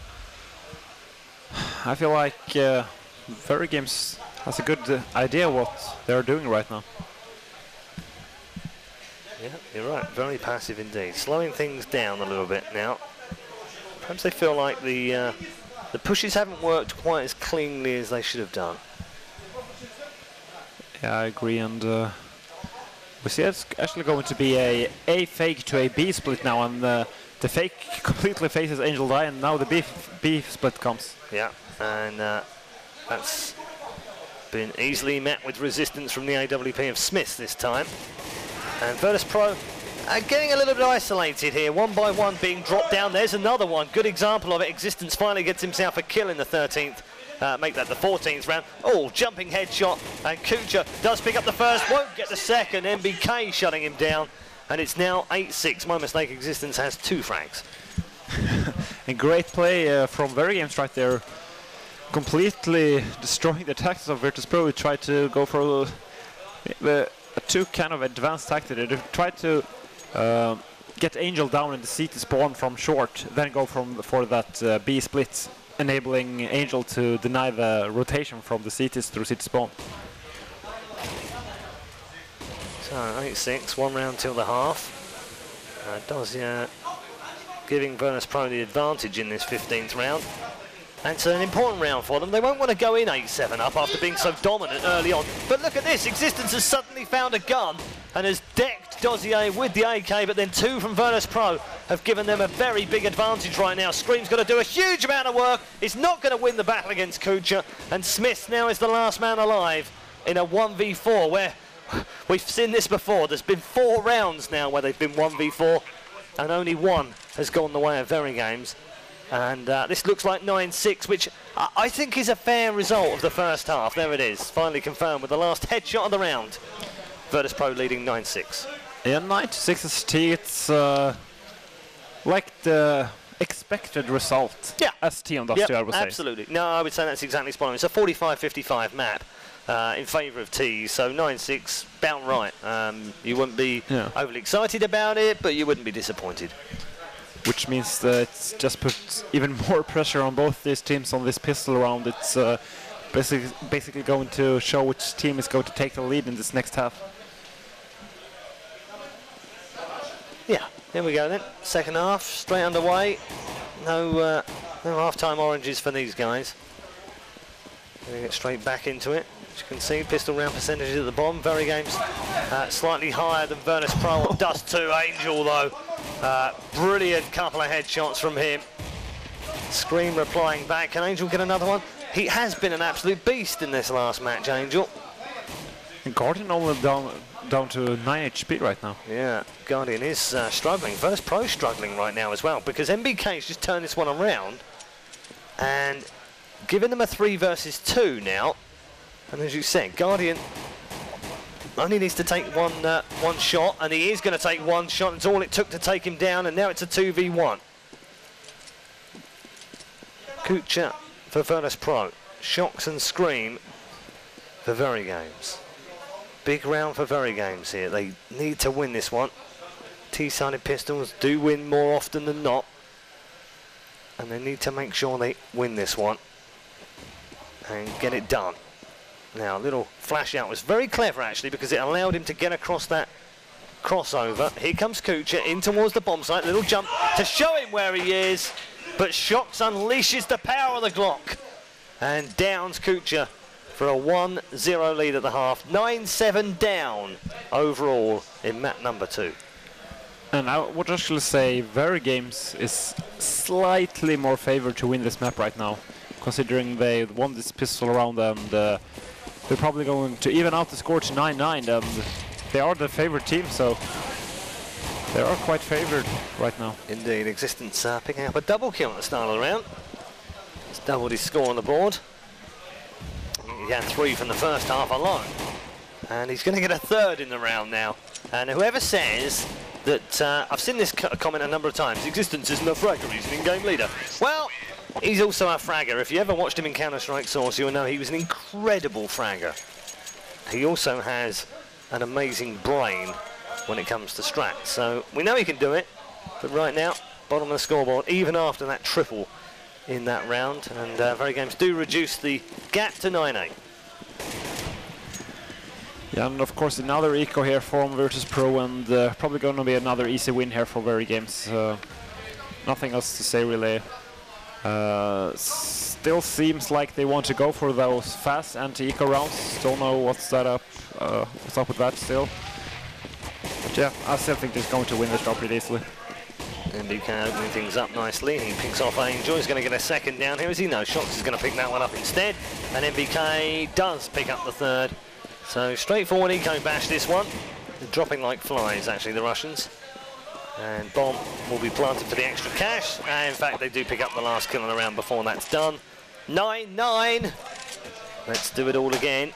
Speaker 8: I feel like VeryGames has a good idea what they're doing right now.
Speaker 7: Yeah, you're right. Very passive indeed. Slowing things down a little bit now. Perhaps they feel like the pushes haven't worked quite as cleanly as they should have done.
Speaker 8: Yeah, I agree, and we see it's actually going to be a fake to a B split now, and the fake completely faces Angel Die, and now the B split comes.
Speaker 7: Yeah, and that's been easily met with resistance from the AWP of Smith this time. And Virtus.pro getting a little bit isolated here, 1 by 1 being dropped down. There's another one, good example of it. Existence finally gets himself a kill in the 13th. Make that the 14th round. Oh, jumping headshot, and Kucha does pick up the first, won't get the second. MBK shutting him down, and it's now 8-6. My mistake, Existence has 2 frags.
Speaker 8: And great play from VeryGames right there, completely destroying the tactics of Virtus.pro. We tried to go for the 2 kind of advanced tactics. They tried to get Angel down in the CT spawn from short, then go for that B split, enabling Angel to deny the rotation from the CTs through CT spawn.
Speaker 7: So 8-6, 1 round till the half. Giving Virtus.pro the advantage in this 15th round. And it's an important round for them. They won't want to go in 8-7 up after being so dominant early on. But look at this, Existence has suddenly found a gun and has decked Dozier with the AK, but then 2 from Virtus.pro have given them a very big advantage right now. Scream's got to do a huge amount of work. He's not going to win the battle against Kucha, and Smith now is the last man alive in a 1v4 where we've seen this before. There's been 4 rounds now where they've been 1v4, and only 1 has gone the way of VeryGames. And this looks like 9-6, which I think is a fair result of the first half. There it is, finally confirmed with the last headshot of the round. Virtus.pro leading 9-6.
Speaker 8: Yeah, 9-6 is T. It's like the expected result.
Speaker 7: Yeah.
Speaker 8: As T on Dusty, I would say.
Speaker 7: Absolutely. No, I would say that's exactly spot on. It's a 45-55 map in favour of T, so 9-6, about right. You wouldn't be overly excited about it, but you wouldn't be disappointed.
Speaker 8: Which means that it's just put even more pressure on both these teams on this pistol round. It's basically going to show which team is going to take the lead in this next half.
Speaker 7: Yeah, here we go then. Second half, straight underway. No half-time oranges for these guys. Going to get straight back into it. As you can see, pistol round percentages at the bottom. VeryGames slightly higher than Virtus.pro on Dust 2. Angel though, brilliant couple of headshots from him. Scream replying back. Can Angel get another one? He has been an absolute beast in this last match, Angel.
Speaker 8: And Guardian only down to 9 HP right now.
Speaker 7: Yeah, Guardian is struggling. Virtus.pro struggling right now as well, because MBK's just turned this one around and given them a 3 versus 2 now. And as you said, Guardian only needs to take one shot, and he is going to take one shot. It's all it took to take him down, and now it's a 2v1. Kucha for Virtus.pro. Shocks and Scream for VeryGames. Big round for VeryGames here. They need to win this one. T-sided pistols do win more often than not, and they need to make sure they win this one and get it done. Now, a little flash out was very clever actually, because it allowed him to get across that crossover. Here comes Kucha in towards the bomb site. Little jump to show him where he is, but Shocks unleashes the power of the Glock and downs Kucha for a 1-0 lead at the half. 9-7 down overall in map number 2.
Speaker 8: And I would actually say VeryGames is slightly more favored to win this map right now, considering they won this pistol round, and they're probably going to even out the score to 9-9, and they are the favorite team, so they are quite favored right now.
Speaker 7: Indeed, Existence picking up a double kill at the start of the round. He's doubled his score on the board. He had 3 from the first half alone, and he's going to get a 3rd in the round now. And whoever says that, I've seen this comment a number of times, Existence isn't a fragger, he's an in-game leader. Well, he's also a fragger. If you ever watched him in Counter-Strike Source, you'll know he was an incredible fragger. He also has an amazing brain when it comes to strats, so we know he can do it. But right now, bottom of the scoreboard, even after that triple in that round, and VeryGames do reduce the gap to 9-8.
Speaker 8: Yeah, and of course another eco here from Virtus.pro, and probably going to be another easy win here for VeryGames. Nothing else to say really. Still seems like they want to go for those fast anti-eco rounds. Don't know what's up with that still. But yeah, I still think they're going to win this job pretty easily.
Speaker 7: MBK opening things up nicely. He picks off Angel. He's going to get a 2nd down here, as he knows Shocks is going to pick that one up instead. And MBK does pick up the 3rd. So straightforward eco bash this one. They're dropping like flies, actually, the Russians. And bomb will be planted for the extra cash. And in fact, they do pick up the last kill in the round before that's done. 9-9. Let's do it all again.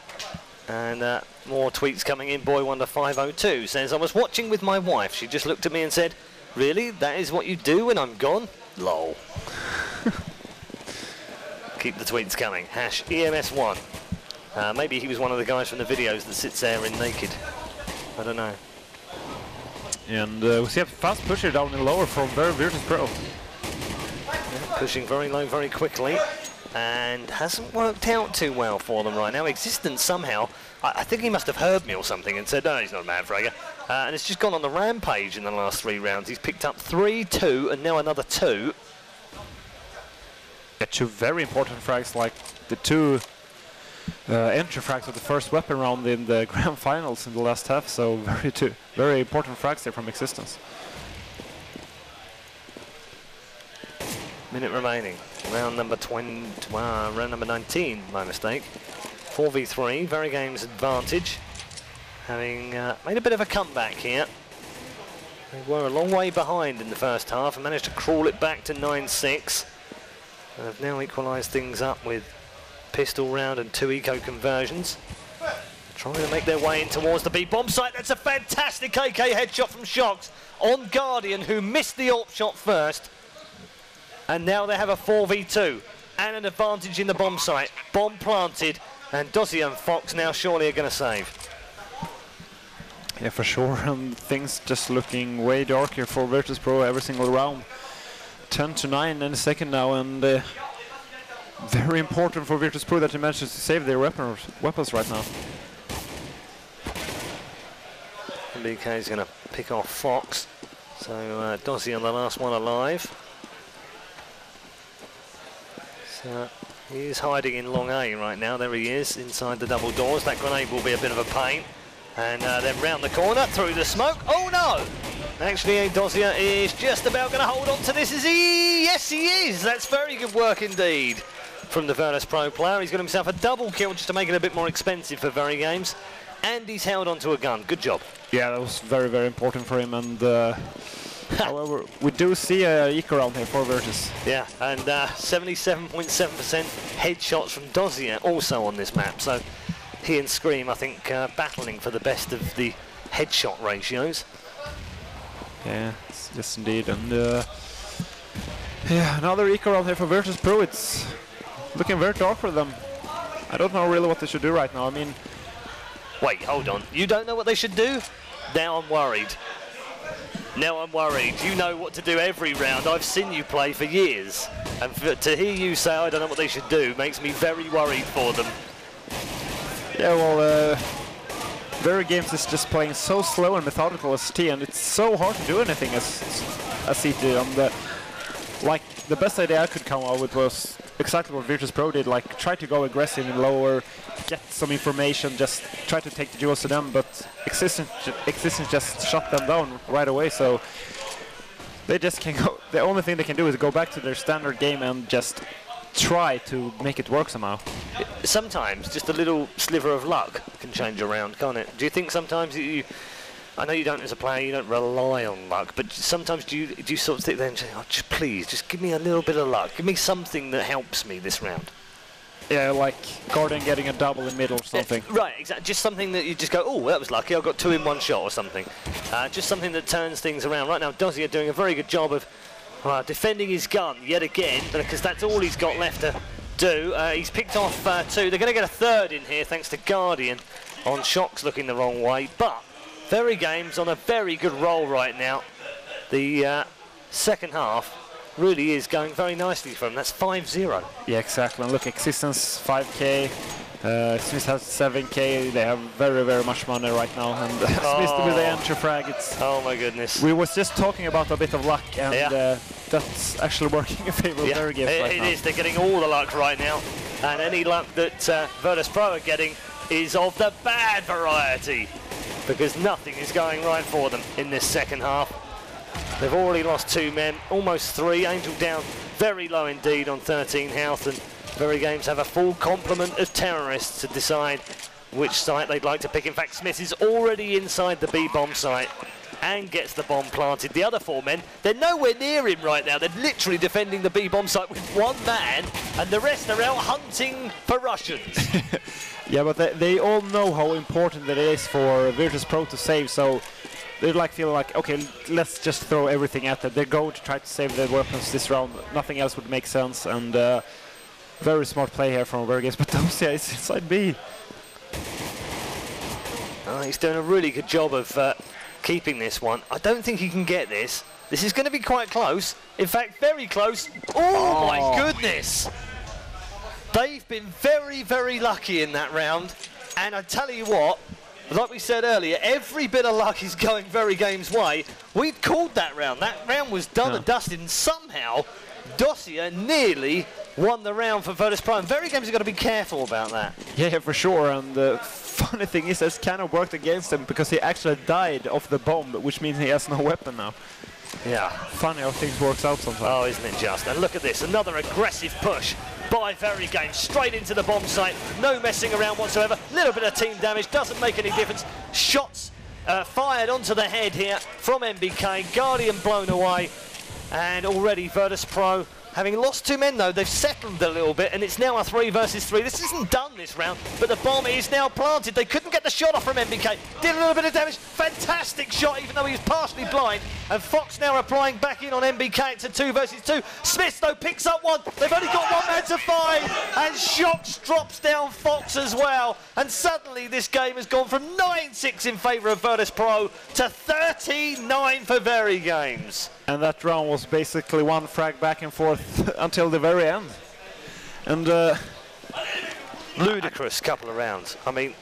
Speaker 7: And more tweets coming in. Boy Wonder 502 says, I was watching with my wife. She just looked at me and said, really? That is what you do when I'm gone? Lol. Keep the tweets coming. Hash EMS1. Maybe he was one of the guys from the videos that sits there in naked. I don't know.
Speaker 8: And we see a fast pusher down in lower from Virtus.pro.
Speaker 7: Yeah, pushing very low very quickly, and hasn't worked out too well for them right now. Existence somehow, I think he must have heard me or something and said, no, he's not a mad fragger. And it's just gone on the rampage in the last 3 rounds. He's picked up 3, 2, and now another 2.
Speaker 8: Yeah, 2 very important frags, like the 2 entry frags of the first weapon round in the grand finals in the last half, so very important frags there from Existence.
Speaker 7: Minute remaining. Round number 19, my mistake. 4v3, VeryGames advantage. Having made a bit of a comeback here. They were a long way behind in the first half and managed to crawl it back to 9-6. And have now equalised things up with pistol round and 2 eco conversions. Trying to make their way in towards the B bomb site. That's a fantastic AK headshot from Shocks on Guardian, who missed the AWP shot first. And now they have a 4v2 and an advantage in the bomb site. Bomb planted, and Dossie and Fox now surely are going to save.
Speaker 8: Yeah, for sure, and things just looking way darker for Virtus.pro every single round. 10-9 in a second now, and very important for Virtus.pro that he manages to save their weapons right now.
Speaker 7: MBK is going to pick off Fox. So Dozzy on the last one alive. So he is hiding in long A right now. There he is inside the double doors. That grenade will be a bit of a pain. And then round the corner through the smoke. Oh no! Actually, Dozzy is just about going to hold on to this. Is he? Yes, he is. That's very good work indeed from the Virtus.pro player. He's got himself a double kill just to make it a bit more expensive for VeryGames. And he's held onto a gun. Good job.
Speaker 8: Yeah, that was very, very important for him. And however, we do see a eco round here for Virtus.
Speaker 7: Yeah, and 77.7% headshots from Dozzy also on this map. So he and Scream, I think, battling for the best of the headshot ratios.
Speaker 8: Yeah, yes indeed. And yeah, another eco round here for Virtus.pro. It's looking very dark for them. I don't know really what they should do right now. I mean,
Speaker 7: wait, hold on. You don't know what they should do? Now I'm worried. Now I'm worried. You know what to do every round. I've seen you play for years. And to hear you say I don't know what they should do makes me very worried for them.
Speaker 8: Yeah, well, VeryGames is just playing so slow and methodical as T, and it's so hard to do anything as CT. And like, the best idea I could come up with was exactly what Virtus.pro did, like try to go aggressive and lower, get some information, just try to take the duels to them, but Existence just shut them down right away, so they just can go. The only thing they can do is go back to their standard game and just try to make it work somehow.
Speaker 7: Sometimes just a little sliver of luck can change a round, can't it? Do you think sometimes you, I know you don't as a player, you don't rely on luck, but sometimes do you sort of sit there and say, oh, please, just give me a little bit of luck, give me something that helps me this round?
Speaker 8: Yeah, like Guardian getting a double in middle or something.
Speaker 7: Right, exactly. Just something that you just go, oh, that was lucky, I got 2 in 1 shot or something. Just something that turns things around. Right now, Dozzy are doing a very good job of defending his gun yet again, because that's all he's got left to do. He's picked off 2. They're going to get a 3rd in here thanks to Guardian on Shocks looking the wrong way, but VeryGames on a very good roll right now. The second half really is going very nicely for him. That's 5-0.
Speaker 8: Yeah, exactly. And look, Existence 5k, Smith has 7k. They have very, very much money right now. And Smith with the entry frag, it's...
Speaker 7: Oh my goodness.
Speaker 8: We was just talking about a bit of luck, and that's actually working in favor of VeryGames right now.
Speaker 7: It is. They're getting all the luck right now. And any luck that Virtus.pro are getting is of the bad variety, because nothing is going right for them in this second half. They've already lost 2 men, almost 3. Angel down very low indeed on 13 health, and VeryGames have a full complement of terrorists to decide which site they'd like to pick. In fact, Smith is already inside the B bomb site and gets the bomb planted. The other 4 men, they're nowhere near him right now. They're literally defending the B bomb site with 1 man, and the rest are out hunting for Russians.
Speaker 8: Yeah, but they all know how important it is for Virtus.pro to save, so they feel like, okay, let's just throw everything at them. They're going to try to save their weapons this round. Nothing else would make sense, and very smart play here from VeryGames, but Dozzy is inside B.
Speaker 7: He's doing a really good job of keeping this one. I don't think he can get this. This is going to be quite close. In fact, very close. Oh my goodness! They've been very, very lucky in that round, and I tell you what, like we said earlier, every bit of luck is going VeryGames' way. We'd called that round. That round was done and dusted, and somehow Dozzy nearly won the round for Virtus.pro, and VeryGames have got to be careful about that.
Speaker 8: Yeah, for sure, and the funny thing is it's kind of worked against him, because he actually died of the bomb, which means he has no weapon now.
Speaker 7: Yeah.
Speaker 8: Funny how things works out sometimes.
Speaker 7: Oh, isn't it just? And look at this, another aggressive push by VeryGames, straight into the bomb site, no messing around whatsoever, little bit of team damage, doesn't make any difference. Shots fired onto the head here from MBK, Guardian blown away, and already Virtus.pro, having lost 2 men though, they've settled a little bit, and it's now a 3 versus 3. This isn't done this round, but the bomb is now planted. They couldn't get the shot off from MBK. Did a little bit of damage. Fantastic shot, even though he was partially blind. And Fox now applying back in on MBK. It's a 2 versus 2. Smith though picks up 1. They've only got 1 man to find, and Shocks drops down Fox as well. And suddenly this game has gone from 9-6 in favour of Virtus.pro to 39 for VeryGames.
Speaker 8: And that round was basically 1 frag back and forth until the very end. And
Speaker 7: ludicrous couple of rounds. I mean,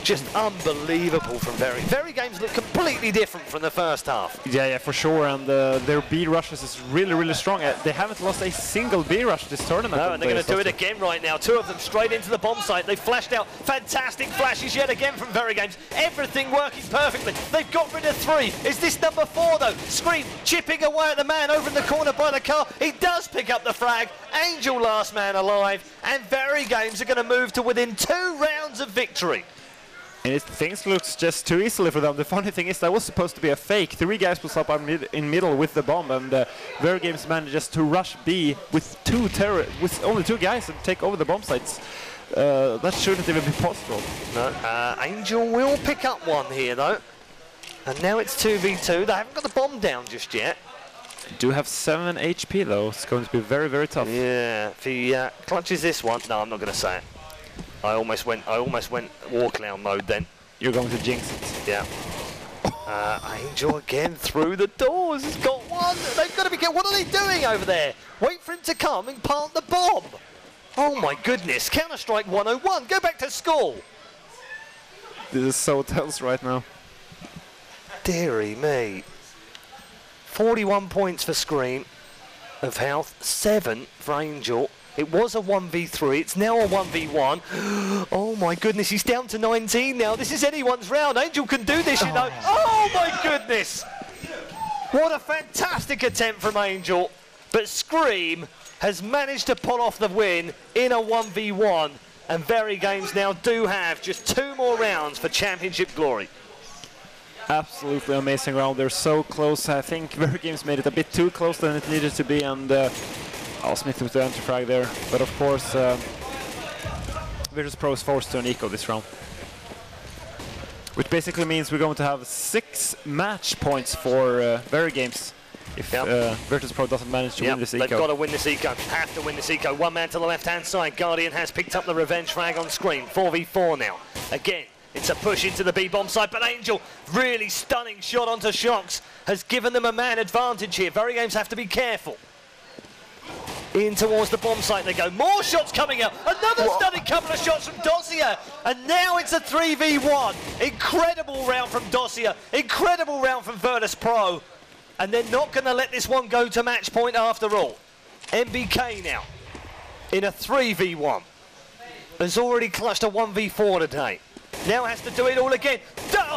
Speaker 7: just unbelievable from VeryGames look completely different from the first half.
Speaker 8: Yeah, for sure, and their B rushes is really strong. They haven't lost a single B rush this tournament.
Speaker 7: No, and they're going to do it again right now. Two of them straight into the bomb site. They flashed out fantastic flashes yet again from VeryGames. Everything working perfectly. They've got rid of 3. Is this number 4 though? Scream chipping away at the man over in the corner by the car. He does pick up the frag. Angel last man alive, and VeryGames are going to move to within 2 rounds of victory.
Speaker 8: And things looks just too easily for them. The funny thing is that was supposed to be a fake. 3 guys was up in middle with the bomb, and VeryGames manages to rush B with only 2 guys and take over the bomb sites. That shouldn't even be possible.
Speaker 7: No, Angel will pick up one here though. And now it's 2v2. They haven't got the bomb down just yet.
Speaker 8: Do have 7 HP though. It's going to be very tough.
Speaker 7: Yeah, if he clutches this one. No, I'm not going to say it. I almost went war clown mode then.
Speaker 8: You're going to jinx it.
Speaker 7: Yeah. Angel again through the doors. He's got one. They've got to be careful. What are they doing over there? Wait for him to come and plant the bomb. Oh my goodness. Counter-Strike 101. Go back to school.
Speaker 8: This is so tense right now.
Speaker 7: Dearie me. 41 points for Scream of health. 7 for Angel. It was a 1v3, it's now a 1v1. Oh my goodness, he's down to 19 now. This is anyone's round. Angel can do this, you know. Oh my goodness! What a fantastic attempt from Angel. But Scream has managed to pull off the win in a 1v1. And VeryGames now do have just 2 more rounds for championship glory.
Speaker 8: Absolutely amazing round. They're so close. I think VeryGames made it a bit too close than it needed to be, and Smith with the anti-frag there. But of course, Virtus.pro is forced to an eco this round. Which basically means we're going to have 6 match points for VeryGames if Virtus.pro doesn't manage to win this eco.
Speaker 7: They've got to win this eco. Have to win this eco. One man to the left-hand side. Guardian has picked up the revenge frag on screen. 4v4 now. Again, it's a push into the B-bomb side, but Angel, really stunning shot onto Shocks, has given them a man advantage here. VeryGames have to be careful. In towards the bomb site they go. More shots coming out. Another stunning couple of shots from Dossier. And now it's a 3v1. Incredible round from Dossier. Incredible round from Virtus.pro. And they're not going to let this one go to match point after all. MBK now in a 3v1. Has already clutched a 1v4 today. Now has to do it all again.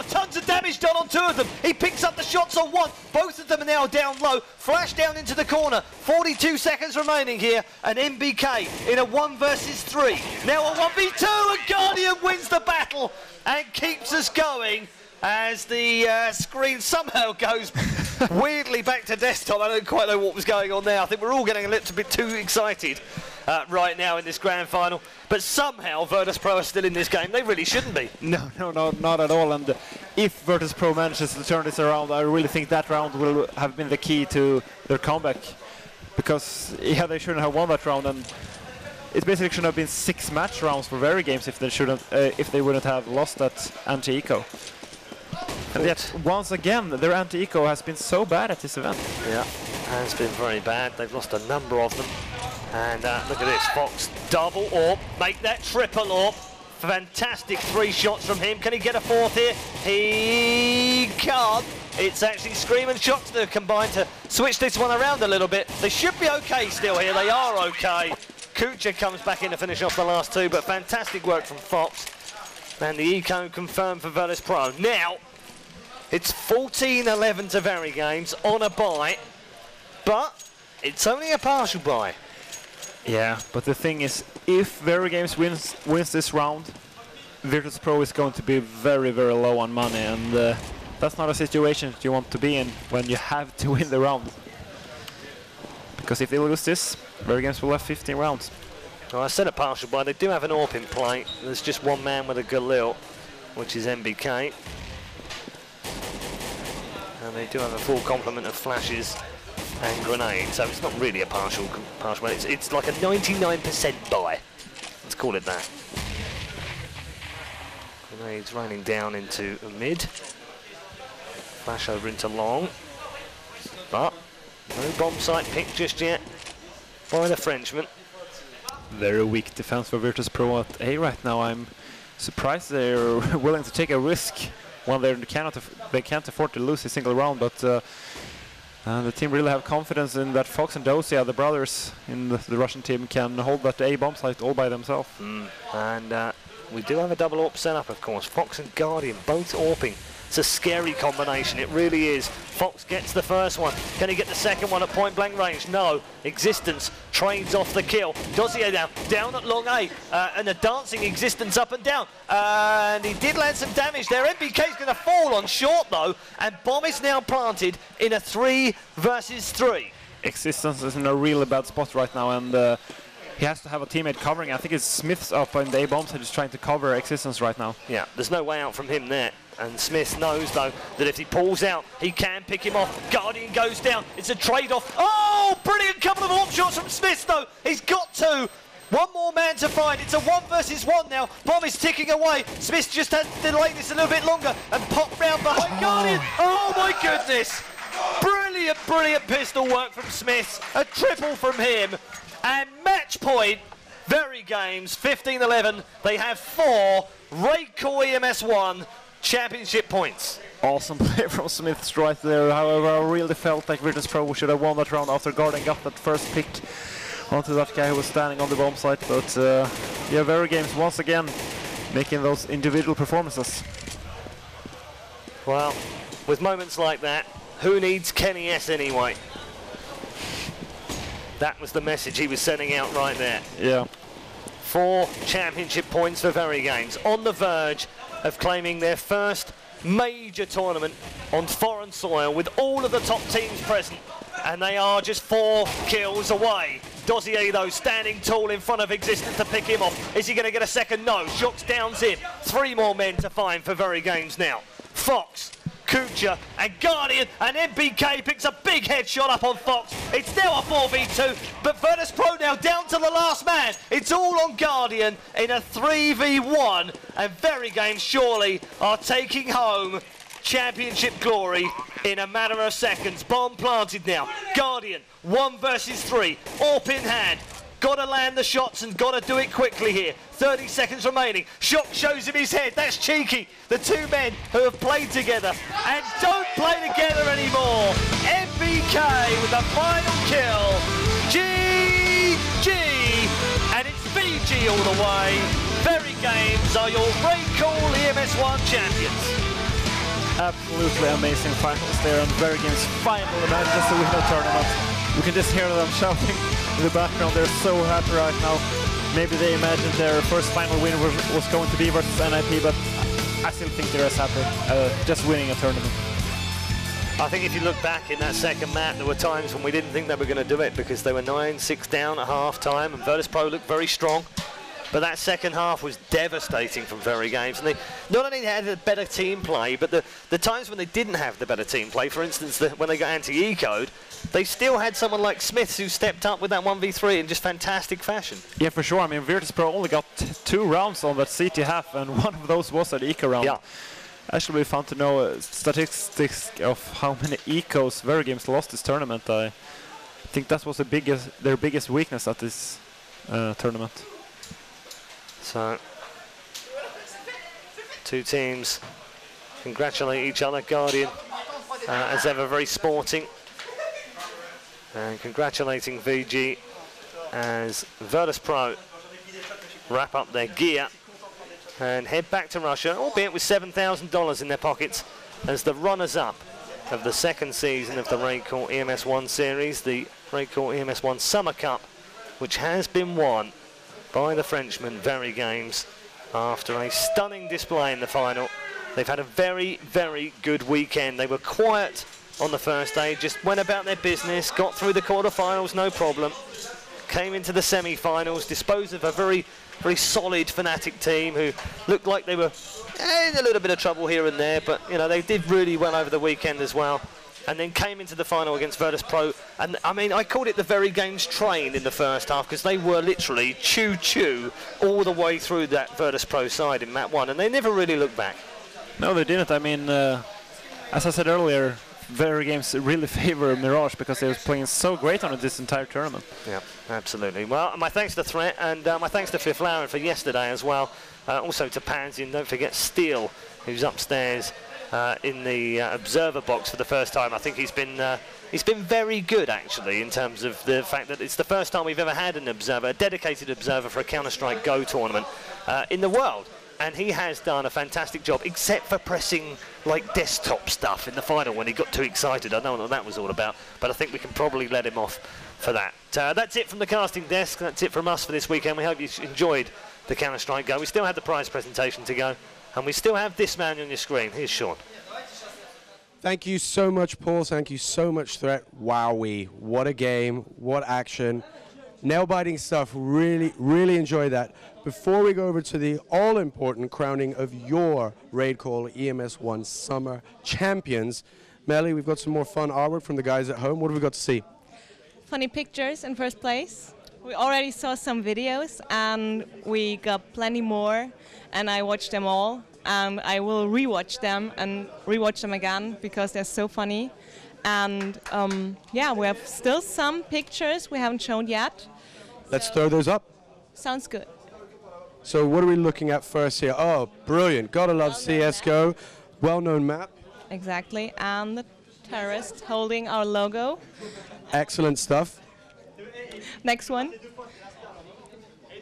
Speaker 7: Tons of damage done on 2 of them. He picks up the shots on 1. Both of them are now down low. Flash down into the corner. 42 seconds remaining here. And MBK in a 1 versus 3. Now a 1v2, and Guardian wins the battle and keeps us going as the screen somehow goes weirdly back to desktop. I don't quite know what was going on there. I think we're all getting a little bit too excited right now in this grand final. But somehow Virtus.pro are still in this game. They really shouldn't be.
Speaker 8: No, not at all. And if Virtus.pro manages to turn this around, I really think that round will have been the key to their comeback. Because, yeah, they shouldn't have won that round. And it basically should have been 6 match rounds for VeryGames if they wouldn't have lost that anti-eco. And yet, once again, their anti-eco has been so bad at this event.
Speaker 7: Yeah, has been very bad. They've lost a number of them. And look at this, Fox double AWP, make that triple AWP. Fantastic 3 shots from him. Can he get a 4th here? He can't. It's actually Scream and Shocks that have combined to switch this one around a little bit. They should be okay still here. They are okay. Kucha comes back in to finish off the last 2, but fantastic work from Fox. And the eco confirmed for Virtus.pro. Now, it's 14-11 to VeryGames on a bye, but it's only a partial bye.
Speaker 8: Yeah, but the thing is, if VeryGames wins this round, Virtus.pro is going to be very low on money, and that's not a situation that you want to be in when you have to win the round. Because if they lose this, VeryGames will have 15 rounds.
Speaker 7: Well, I said a partial bye. They do have an AWP in play. There's just one man with a Galil, which is MBK. And they do have a full complement of flashes and grenades, so it's not really a partial bye. It's like a 99% bye. Let's call it that. Grenades raining down into mid. Flash over into long. But no bomb site picked just yet by the Frenchman.
Speaker 8: very weak defense for Virtus.pro at A right now. I'm surprised they're willing to take a risk when they can't afford to lose a single round, but the team really have confidence in that Fox and Dosia, the brothers in the Russian team, can hold that A bomb site all by themselves.
Speaker 7: And we do have a double AWP setup, of course. Fox and Guardian both AWPing. It's a scary combination, it really is. Fox gets the first one. Can he get the second one at point blank range? No. Existence trades off the kill. Dossier down at long A, and a dancing Existence up and down. And he did land some damage there. MBK's going to fall on short though, and bomb is now planted in a 3 versus 3.
Speaker 8: Existence is in a really bad spot right now, and he has to have a teammate covering. I think it's Smith's up in the A bomb, so he's trying to cover Existence right now.
Speaker 7: Yeah, there's no way out from him there. And Smith knows, though, that if he pulls out, he can pick him off. Guardian goes down. It's a trade-off. Oh, brilliant couple of AWP shots from Smith, though. He's got to. One more man to find. It's a 1 versus 1 now. Bomb is ticking away. Smith just has to delay this a little bit longer and pop round behind Guardian. Oh, my goodness. Brilliant, brilliant pistol work from Smith. A triple from him. And match point, VeryGames, 15-11. They have 4. RaidCall EMS 1. Championship points.
Speaker 8: Awesome play from Smith right there. However, I really felt like Virtus.pro should have won that round after Guardian got that first pick onto that guy who was standing on the bomb site. But yeah, VeryGames once again making those individual performances.
Speaker 7: Well, with moments like that, who needs Kenny S anyway? That was the message he was sending out right there.
Speaker 8: Yeah.
Speaker 7: 4 championship points for VeryGames, on the verge of claiming their first major tournament on foreign soil with all of the top teams present, and they are just 4 kills away. Dossier, though, standing tall in front of Existence to pick him off. Is he going to get a second? No. Shocks downs in. 3 more men to find for VeryGames now. Fox, Kucha and Guardian, and MBK picks a big headshot up on Fox. It's now a 4v2, but Virtus.pro now down to the last man. It's all on Guardian in a 3v1, and VeryGames surely are taking home championship glory in a matter of seconds. Bomb planted now. Guardian, 1 versus 3, AWP in hand. Got to land the shots and got to do it quickly here. 30 seconds remaining. Shock shows him his head. That's cheeky. The 2 men who have played together and don't play together anymore. MBK with the final kill. GG. And it's VG all the way. VeryGames are your RaidCall EMS 1 champions.
Speaker 8: Absolutely amazing finals there, and VeryGames finally managed to win the tournament. We can just hear them shouting in the background. They're so happy right now. Maybe they imagined their first final win was going to be versus NIP, but I still think they're as happy just winning a tournament.
Speaker 7: I think if you look back in that second map, there were times when we didn't think they were going to do it because they were 9-6 down at half-time, and Virtus.pro looked very strong. But that second half was devastating from VeryGames, and they not only had a better team play, but the times when they didn't have the better team play, for instance, when they got anti-eco'd, they still had someone like Smith who stepped up with that 1v3 in just fantastic fashion.
Speaker 8: Yeah, for sure. I mean, Virtus.pro only got 2 rounds on that CT half, and one of those was an eco round. Yeah. Actually, be fun to know statistics of how many ecos VeryGames lost this tournament. I think that was their biggest weakness at this tournament.
Speaker 7: So, 2 teams congratulate each other. Guardian, as ever, very sporting. And congratulating VG as Virtus.pro wrap up their gear and head back to Russia, albeit with $7,000 in their pockets, as the runners-up of the second season of the RaidCall EMS 1 series, the RaidCall EMS 1 Summer Cup, which has been won by the Frenchman VeryGames after a stunning display in the final. They've had a very, very good weekend. They were quiet on the first day, just went about their business, got through the quarterfinals, no problem. Came into the semi-finals, disposed of a very, very solid Fnatic team who looked like they were in a little bit of trouble here and there, but you know, they did really well over the weekend as well. And then came into the final against Virtus.pro, and I mean, I called it the VeryGames train in the first half because they were literally choo-choo all the way through that Virtus.pro side in map 1, and they never really looked back.
Speaker 8: No, they didn't. I mean, as I said earlier, VeryGames really favor Mirage because they was playing so great on it this entire tournament.
Speaker 7: Yeah, absolutely. Well, my thanks to Threat and my thanks to Fifth Lauren for yesterday as well. Also to Pansy, and don't forget Steele, who's upstairs in the observer box for the first time. I think he's been very good actually in terms of the fact that it's the first time we've ever had an observer, a dedicated observer for a Counter-Strike Go tournament in the world. And he has done a fantastic job, except for pressing like desktop stuff in the final when he got too excited. I don't know what that was all about, but I think we can probably let him off for that. That's it from the casting desk. That's it from us for this weekend. We hope you enjoyed the Counter-Strike Go. We still have the prize presentation to go, and we still have this man on your screen. Here's Sean.
Speaker 1: Thank you so much, Paul. Thank you so much, Threat. Wowee. What a game. What action. Nail-biting stuff. Really, really enjoyed that. Before we go over to the all-important crowning of your RaidCall EMS1 Summer Champions, Melly, we've got some more fun artwork from the guys at home. What have we got to see?
Speaker 5: Funny pictures in first place. We already saw some videos, and we got plenty more, and I watched them all, and I will rewatch them and rewatch them again because they're so funny. And yeah, we have still some pictures we haven't shown yet.
Speaker 1: Let's throw those up.
Speaker 5: Sounds good.
Speaker 1: So what are we looking at first here? Oh, brilliant. Gotta love CSGO. Well-known map.
Speaker 5: Exactly. And the terrorist holding our logo.
Speaker 1: Excellent stuff.
Speaker 5: Next one.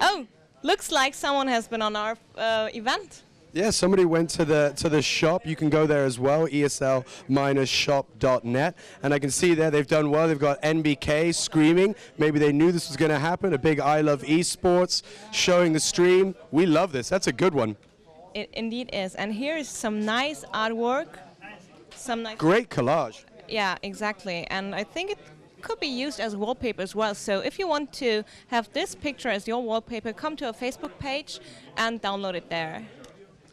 Speaker 5: Oh, looks like someone has been on our event.
Speaker 1: Yeah, somebody went to the shop. You can go there as well, esl-shop.net. And I can see there they've done well. They've got NBK screaming. Maybe they knew this was going to happen. A big I Love Esports showing the stream. We love this. That's a good one.
Speaker 5: It indeed is. And here is some nice artwork. Some nice.
Speaker 1: Great collage.
Speaker 5: Yeah, exactly. And I think it could be used as wallpaper as well. So if you want to have this picture as your wallpaper, come to our Facebook page and download it there.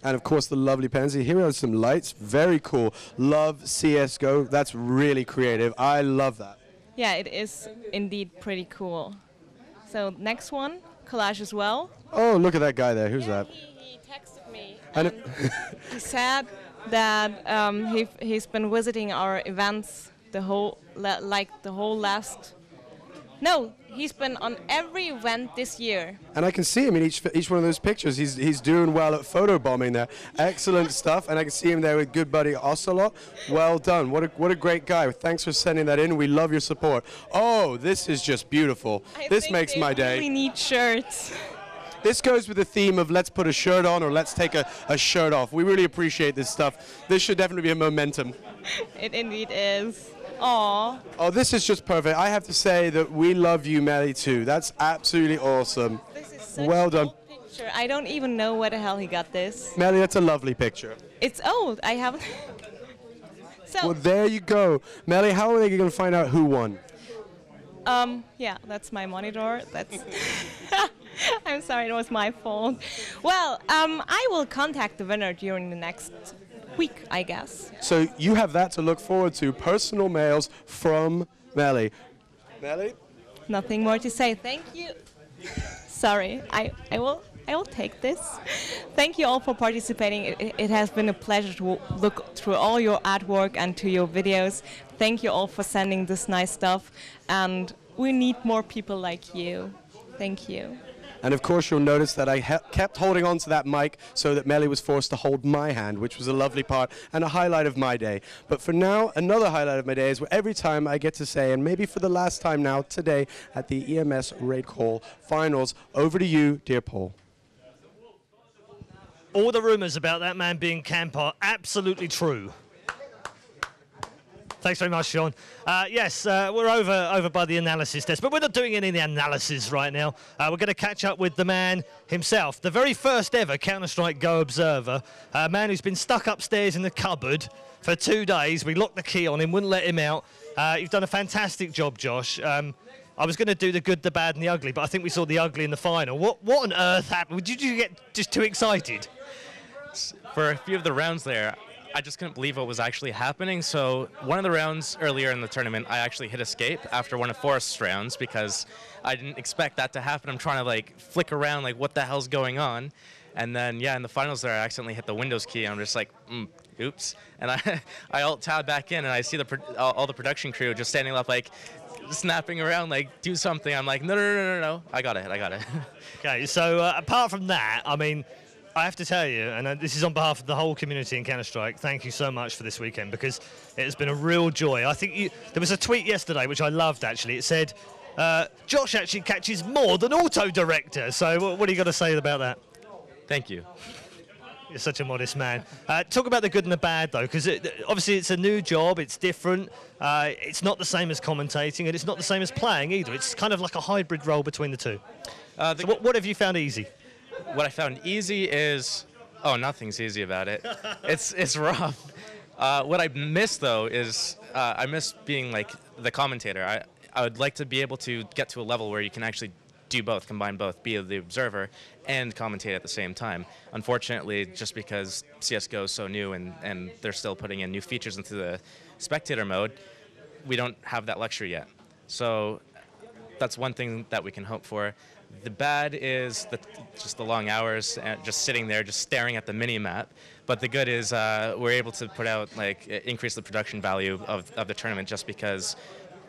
Speaker 1: And of course the lovely Pansy. Here are some lights. Very cool. Love CSGO. That's really creative. I love that.
Speaker 5: Yeah, it is indeed pretty cool. So next one, collage as well.
Speaker 1: Oh, look at that guy there. Who's that?
Speaker 5: He texted me.
Speaker 1: And
Speaker 5: he said that he's been visiting our events the whole last. No, he's been on every event this year.
Speaker 1: And I can see him in each one of those pictures. He's doing well at photobombing there. Excellent stuff. And I can see him there with good buddy Ocelot. Well done. What a great guy. Thanks for sending that in. We love your support. Oh, this is just beautiful. This makes my day.
Speaker 5: I really need shirts.
Speaker 1: This goes with the theme of let's put a shirt on or let's take a shirt off. We really appreciate this stuff. This should definitely be a momentum.
Speaker 5: It indeed is. Aww.
Speaker 1: Oh, this is just perfect. I have to say that we love you, Melly, too. That's absolutely awesome.
Speaker 5: This is such
Speaker 1: well
Speaker 5: an
Speaker 1: done.
Speaker 5: old picture. I don't even know where the hell he got this.
Speaker 1: Melly, that's a lovely picture.
Speaker 5: It's old. I haven't. So.
Speaker 1: Well, there you go. Melly, how are they going to find out who won?
Speaker 5: Yeah, that's my monitor. That's. I'm sorry, it was my fault. Well, I will contact the winner during the next week, I guess.
Speaker 1: So you have that to look forward to. Personal mails from Melly. Melly?
Speaker 5: Nothing more to say. Thank you. Sorry, I will take this. Thank you all for participating. It has been a pleasure to look through all your artwork and to your videos. Thank you all for sending this nice stuff. And we need more people like you. Thank you.
Speaker 1: And of course you'll notice that I kept holding on to that mic so that Melly was forced to hold my hand, which was a lovely part and a highlight of my day. But for now, another highlight of my day is where every time I get to say, and maybe for the last time now, today at the EMS RaidCall Finals, over to you, dear Paul.
Speaker 7: All the rumours about that man being camp are absolutely true. Thanks very much, Sean. Yes, we're over by the analysis desk, but we're not doing any analysis right now. We're going to catch up with the man himself, the very first ever Counter-Strike Go observer, a man who's been stuck upstairs in the cupboard for 2 days. We locked the key on him, wouldn't let him out. You've done a fantastic job, Josh. I was going to do the good, the bad, and the ugly, but I think we saw the ugly in the final. What on earth happened? Did you get just too excited?
Speaker 14: For a few of the rounds there, I just couldn't believe what was actually happening. So one of the rounds earlier in the tournament, I actually hit escape after one of Forrest's rounds because I didn't expect that to happen. I'm trying to like flick around like what the hell's going on. And then, yeah, in the finals there, I accidentally hit the Windows key. I'm just like, oops. And I alt-tab back in, and I see all the production crew just standing up, like, snapping around, like, do something. I'm like, no, I got it.
Speaker 15: Okay, so apart from that, I mean, I have to tell you, and this is on behalf of the whole community in Counter-Strike, thank you so much for this weekend, because it has been a real joy. I think there was a tweet yesterday which I loved, actually. It said, Josh actually catches more than Auto Director. So what do you got to say about that?
Speaker 14: Thank you.
Speaker 15: You're such a modest man. Talk about the good and the bad, though, because obviously it's a new job, it's different, it's not the same as commentating, and it's not the same as playing either. It's kind of like a hybrid role between the two. So what have you found easy?
Speaker 14: What I found easy is, nothing's easy about it. It's rough. What I miss, though, is I miss being like the commentator. I would like to be able to get to a level where you can actually do both, combine both, be the observer and commentate at the same time. Unfortunately, just because CSGO is so new and they're still putting in new features into the spectator mode, we don't have that luxury yet. So that's one thing that we can hope for. The bad is just the long hours and just sitting there, just staring at the mini-map. But the good is we're able to put out, like, increase the production value of the tournament just because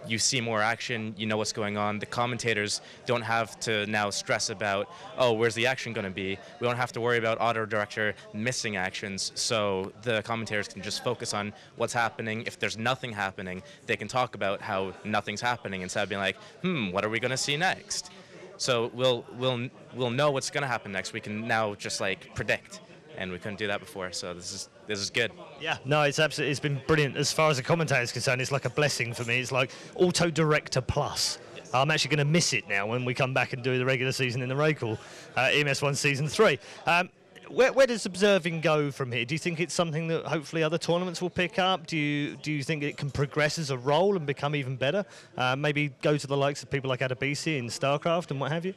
Speaker 14: you see more action, you know what's going on. The commentators don't have to now stress about, where's the action going to be? We don't have to worry about auto director missing actions, so the commentators can just focus on what's happening. If there's nothing happening, they can talk about how nothing's happening instead of being like, what are we going to see next? So we'll know what's going to happen next. We can now just, like, predict, and we couldn't do that before, so this is good.
Speaker 15: Yeah, no, it's been brilliant. As far as the commentator is concerned, it's like a blessing for me. It's like Auto Director Plus. Yes. I'm actually going to miss it now when we come back and do the regular season in the RaidCall, EMS 1 Season 3. Where does observing go from here? Do you think it's something that hopefully other tournaments will pick up? Do you think it can progress as a role and become even better? Maybe go to the likes of people like Adabisi in StarCraft and what have you?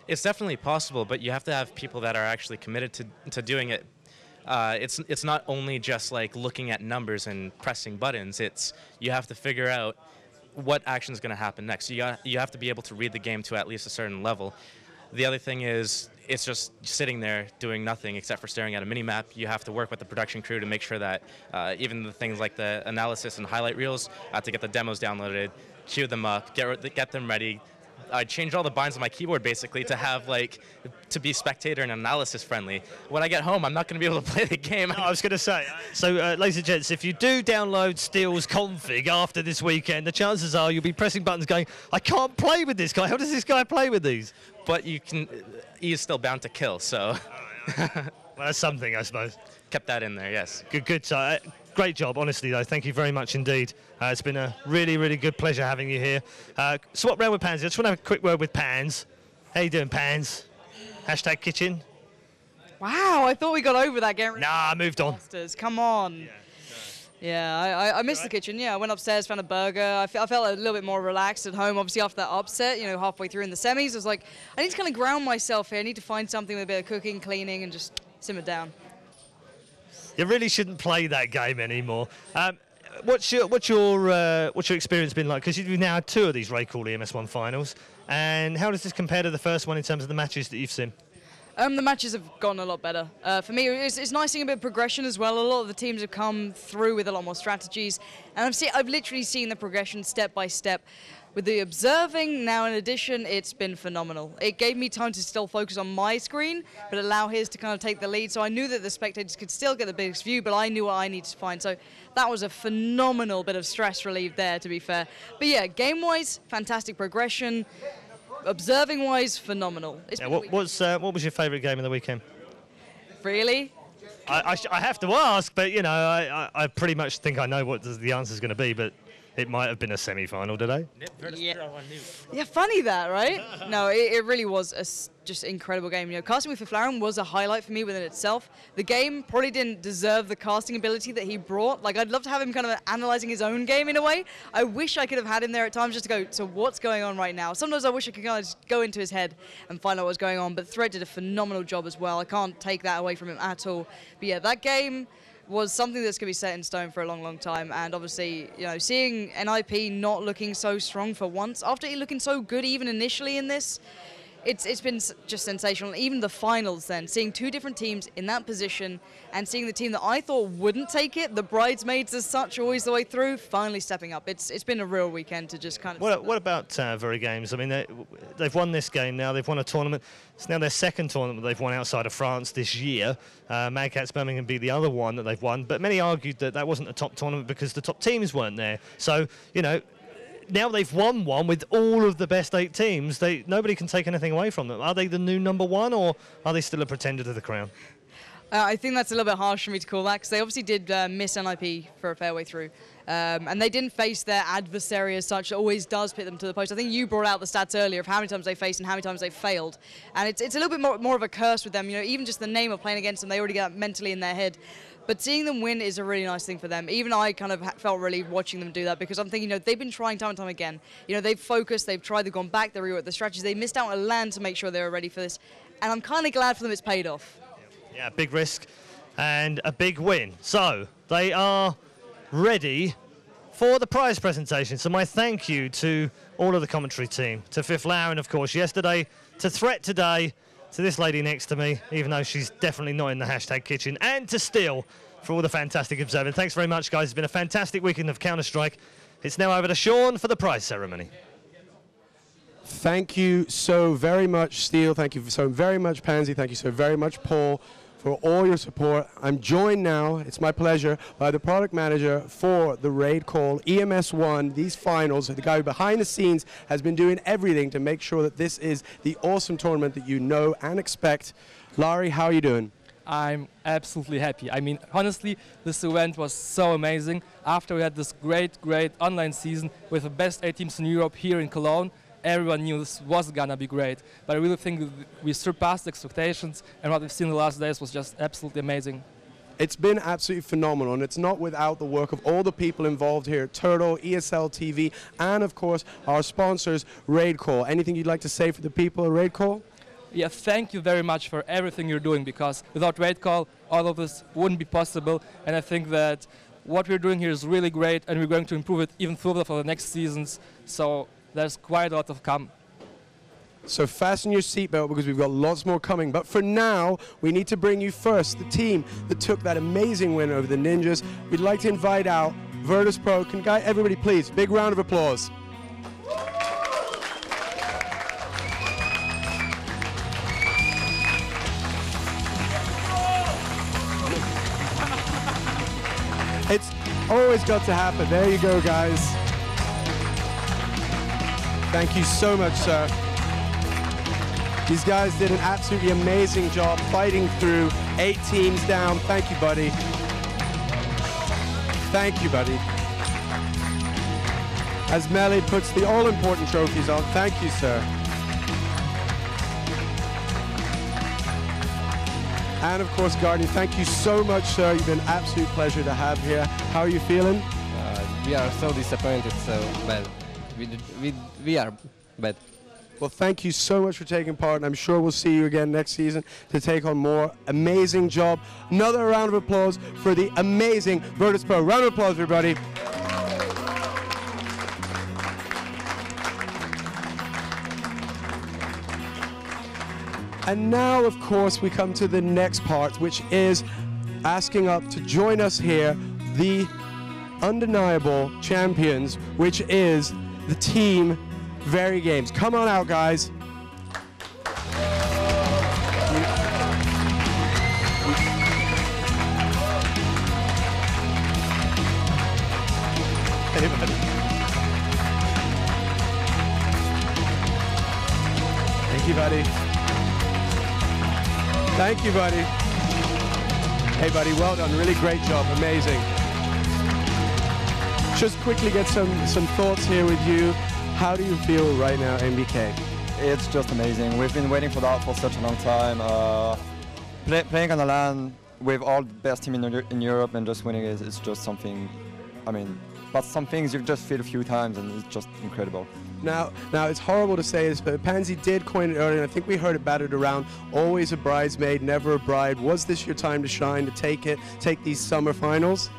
Speaker 14: It's definitely possible, but you have to have people that are actually committed to doing it. It's not only just like looking at numbers and pressing buttons. You have to figure out what action is going to happen next. You have to be able to read the game to at least a certain level. The other thing is it's just sitting there doing nothing except for staring at a mini-map. You have to work with the production crew to make sure that even the things like the analysis and highlight reels, I have to get the demos downloaded, queue them up, get them ready. I changed all the binds on my keyboard basically to have to be spectator and analysis friendly. When I get home, I'm not going to be able to play the game.
Speaker 15: No, I was going to say, so ladies and gents, if you do download Steel's config after this weekend, the chances are you'll be pressing buttons going, I can't play with this guy. How does this guy play with these?
Speaker 14: But he is still bound to kill, so.
Speaker 15: Well, that's something, I suppose.
Speaker 14: Kept that in there, yes.
Speaker 15: Good. So, great job, honestly, though. Thank you very much indeed. It's been a really, really good pleasure having you here. Swap round with Pans. I just want to have a quick word with Pans. How you doing, Pans? Hashtag kitchen.
Speaker 4: Wow, I thought we got over that game.
Speaker 15: Nah, I moved on.
Speaker 4: Come on. Yeah, I missed the kitchen. Yeah, I went upstairs, found a burger. I felt a little bit more relaxed at home. Obviously, after that upset, halfway through in the semis, I was like, I need to kind of ground myself here. I need to find something with a bit of cooking, cleaning, and just simmer down.
Speaker 15: You really shouldn't play that game anymore. What's your experience been like? Because you've now had 2 of these RaidCall EMS1 finals, and how does this compare to the first one in terms of the matches that you've seen?
Speaker 4: The matches have gone a lot better. For me, it's nice seeing a bit of progression as well. A lot of the teams have come through with a lot more strategies, and I've literally seen the progression step by step. With the observing now, in addition, it's been phenomenal. It gave me time to still focus on my screen, but allow his to kind of take the lead. So I knew that the spectators could still get the biggest view, but I knew what I needed to find. So that was a phenomenal bit of stress relief there, to be fair. But yeah, game-wise, fantastic progression. Observing-wise, phenomenal.
Speaker 15: Yeah, what was your favourite game of the weekend?
Speaker 4: Really?
Speaker 15: I have to ask, but I pretty much think I know what the answer's going to be, but it might have been a semi-final today.
Speaker 4: Yeah, funny that, right? No, it really was a just incredible game. Casting with Flaren was a highlight for me within itself. The game probably didn't deserve the casting ability that he brought. Like, I'd love to have him kind of analyzing his own game in a way. I wish I could have had him there at times just to go, so what's going on right now? Sometimes I wish I could kind of just go into his head and find out what's going on, but Threat did a phenomenal job as well. I can't take that away from him at all. But yeah, that game was something that's going to be set in stone for a long, long time. And obviously, seeing NIP not looking so strong for once, after he looking so good even initially in this, it's been just sensational. Even the finals then, seeing two different teams in that position and seeing the team that I thought wouldn't take it, the bridesmaids as such, always the way through, finally stepping up. It's been a real weekend to just kind of...
Speaker 15: What about VeryGames? I mean, they've won this game now. They've won a tournament. It's now their second tournament they've won outside of France this year. Mad Catz Birmingham be the other one that they've won. But many argued that that wasn't a top tournament because the top teams weren't there. So, you know, now they've won one with all of the best 8 teams. Nobody can take anything away from them. Are they the new #1, or are they still a pretender to the crown?
Speaker 4: I think that's a little bit harsh for me to call that, because they obviously did miss NIP for a fair way through. And they didn't face their adversary as such. It always does pit them to the post. I think you brought out the stats earlier of how many times they faced and how many times they failed. And it's a little bit more of a curse with them. You know, even just the name of playing against them, they already get that mentally in their head. But seeing them win is a really nice thing for them. Even I kind of felt relieved watching them do that, because I'm thinking, you know, they've been trying time and time again. You know, they've focused, they've tried, they've gone back, they've reworked the strategies. They missed out on land to make sure they were ready for this. And I'm kind of glad for them it's paid off.
Speaker 15: Yeah, big risk and a big win. So they are ready for the prize presentation. So my thank you to all of the commentary team, to Fifth Lauren, of course, yesterday, to Threat today, to this lady next to me, even though she's definitely not in the hashtag kitchen, and to Steel for all the fantastic observing. Thanks very much, guys. It's been a fantastic weekend of Counter-Strike. It's now over to Sean for the prize ceremony.
Speaker 1: Thank you so very much, Steel. Thank you so very much, Pansy. Thank you so very much, Paul, for all your support. I'm joined now, it's my pleasure, by the product manager for the RaidCall EMS1, these finals. The guy behind the scenes has been doing everything to make sure that this is the awesome tournament that you know and expect. Larry, how are you doing?
Speaker 16: I'm absolutely happy. I mean, honestly, this event was so amazing. After we had this great online season with the best 8 teams in Europe here in Cologne, everyone knew this was gonna be great. But I really think we surpassed expectations, and what we've seen in the last days was just absolutely amazing.
Speaker 1: It's been absolutely phenomenal, and it's not without the work of all the people involved here at Turtle, ESL TV, and of course our sponsors, RaidCall. Anything you'd like to say for the people at RaidCall?
Speaker 16: Yeah, thank you very much for everything you're doing, because without RaidCall, all of this wouldn't be possible. And I think that what we're doing here is really great, and we're going to improve it even further for the next seasons. So there's quite a lot to come.
Speaker 1: So fasten your seatbelt, because we've got lots more coming. But for now, we need to bring you first the team that took that amazing win over the Ninjas. We'd like to invite out Virtus.pro. Can everybody please, big round of applause. It's always got to happen. There you go, guys. Thank you so much, sir. These guys did an absolutely amazing job fighting through 8 teams down. Thank you, buddy. Thank you, buddy. As Melly puts the all-important trophies on, thank you, sir. And of course, Guardian, thank you so much, sir. You've been an absolute pleasure to have here. How are you feeling?
Speaker 6: We are so disappointed, so bad. We are bad.
Speaker 1: Well, thank you so much for taking part, and I'm sure we'll see you again next season to take on more. Amazing job. Another round of applause for the amazing Virtus.pro. Round of applause, everybody. And now, of course, we come to the next part, which is asking up to join us here, the undeniable champions, which is the team VeryGames. Come on out, guys. Thank you, buddy. Thank you, buddy. Hey, buddy, well done. Really great job. Amazing. Just quickly get some thoughts here with you. How do you feel right now, MBK?
Speaker 17: It's just amazing. We've been waiting for that for such a long time. Playing on the LAN with all the best team in Europe and just winning it's just something, I mean, but some things you just feel a few times and it's just incredible.
Speaker 1: Now it's horrible to say this, but Pansy did coin it earlier, and I think we heard it battered around. Always a bridesmaid, never a bride. Was this your time to shine, to take these summer finals?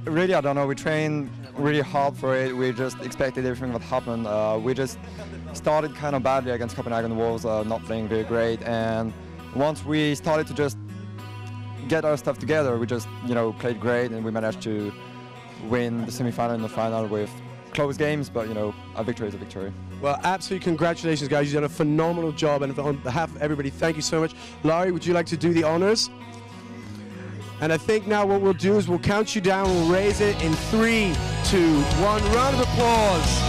Speaker 17: Really, I don't know. We train really hard for it. We just expected everything that happened. We just started kind of badly against Copenhagen Wolves, not playing very great. And once we started to just get our stuff together, we just, you know, played great, and we managed to win the semi-final and the final with close games, but, you know, a victory is a victory.
Speaker 1: Well, absolutely congratulations, guys. You've done a phenomenal job, and on behalf of everybody, thank you so much. Larry, would you like to do the honors? And I think now what we'll do is we'll count you down, we'll raise it in 3, 2, 1. Round of applause.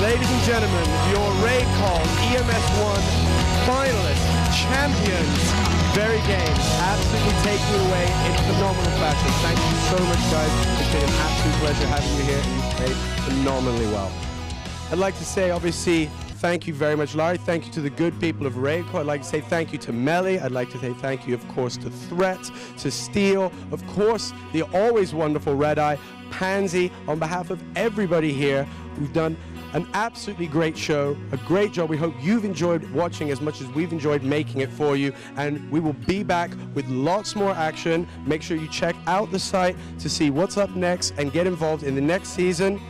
Speaker 1: Ladies and gentlemen, your RaidCall EMS1 finalists, champions, VeryGames, absolutely taking it away in phenomenal fashion. Thank you so much, guys. It's been an absolute pleasure having you here, and you've played phenomenally well. I'd like to say, obviously, thank you very much, Larry. Thank you to the good people of RaidCall. I'd like to say thank you to Melly. I'd like to say thank you, of course, to Threat, to Steel, of course, the always wonderful Red Eye, Pansy. On behalf of everybody here, we've done an absolutely great show, a great job. We hope you've enjoyed watching as much as we've enjoyed making it for you, and we will be back with lots more action. Make sure you check out the site to see what's up next and get involved in the next season.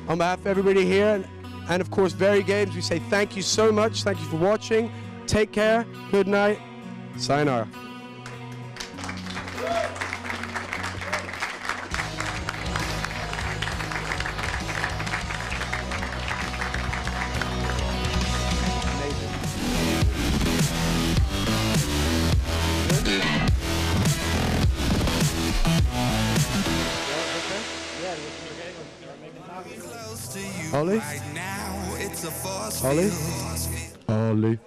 Speaker 1: On behalf of everybody here, and of course VeryGames, we say thank you so much. Thank you for watching. Take care. Good night. Sayonara. Ollie? Ollie? Ollie?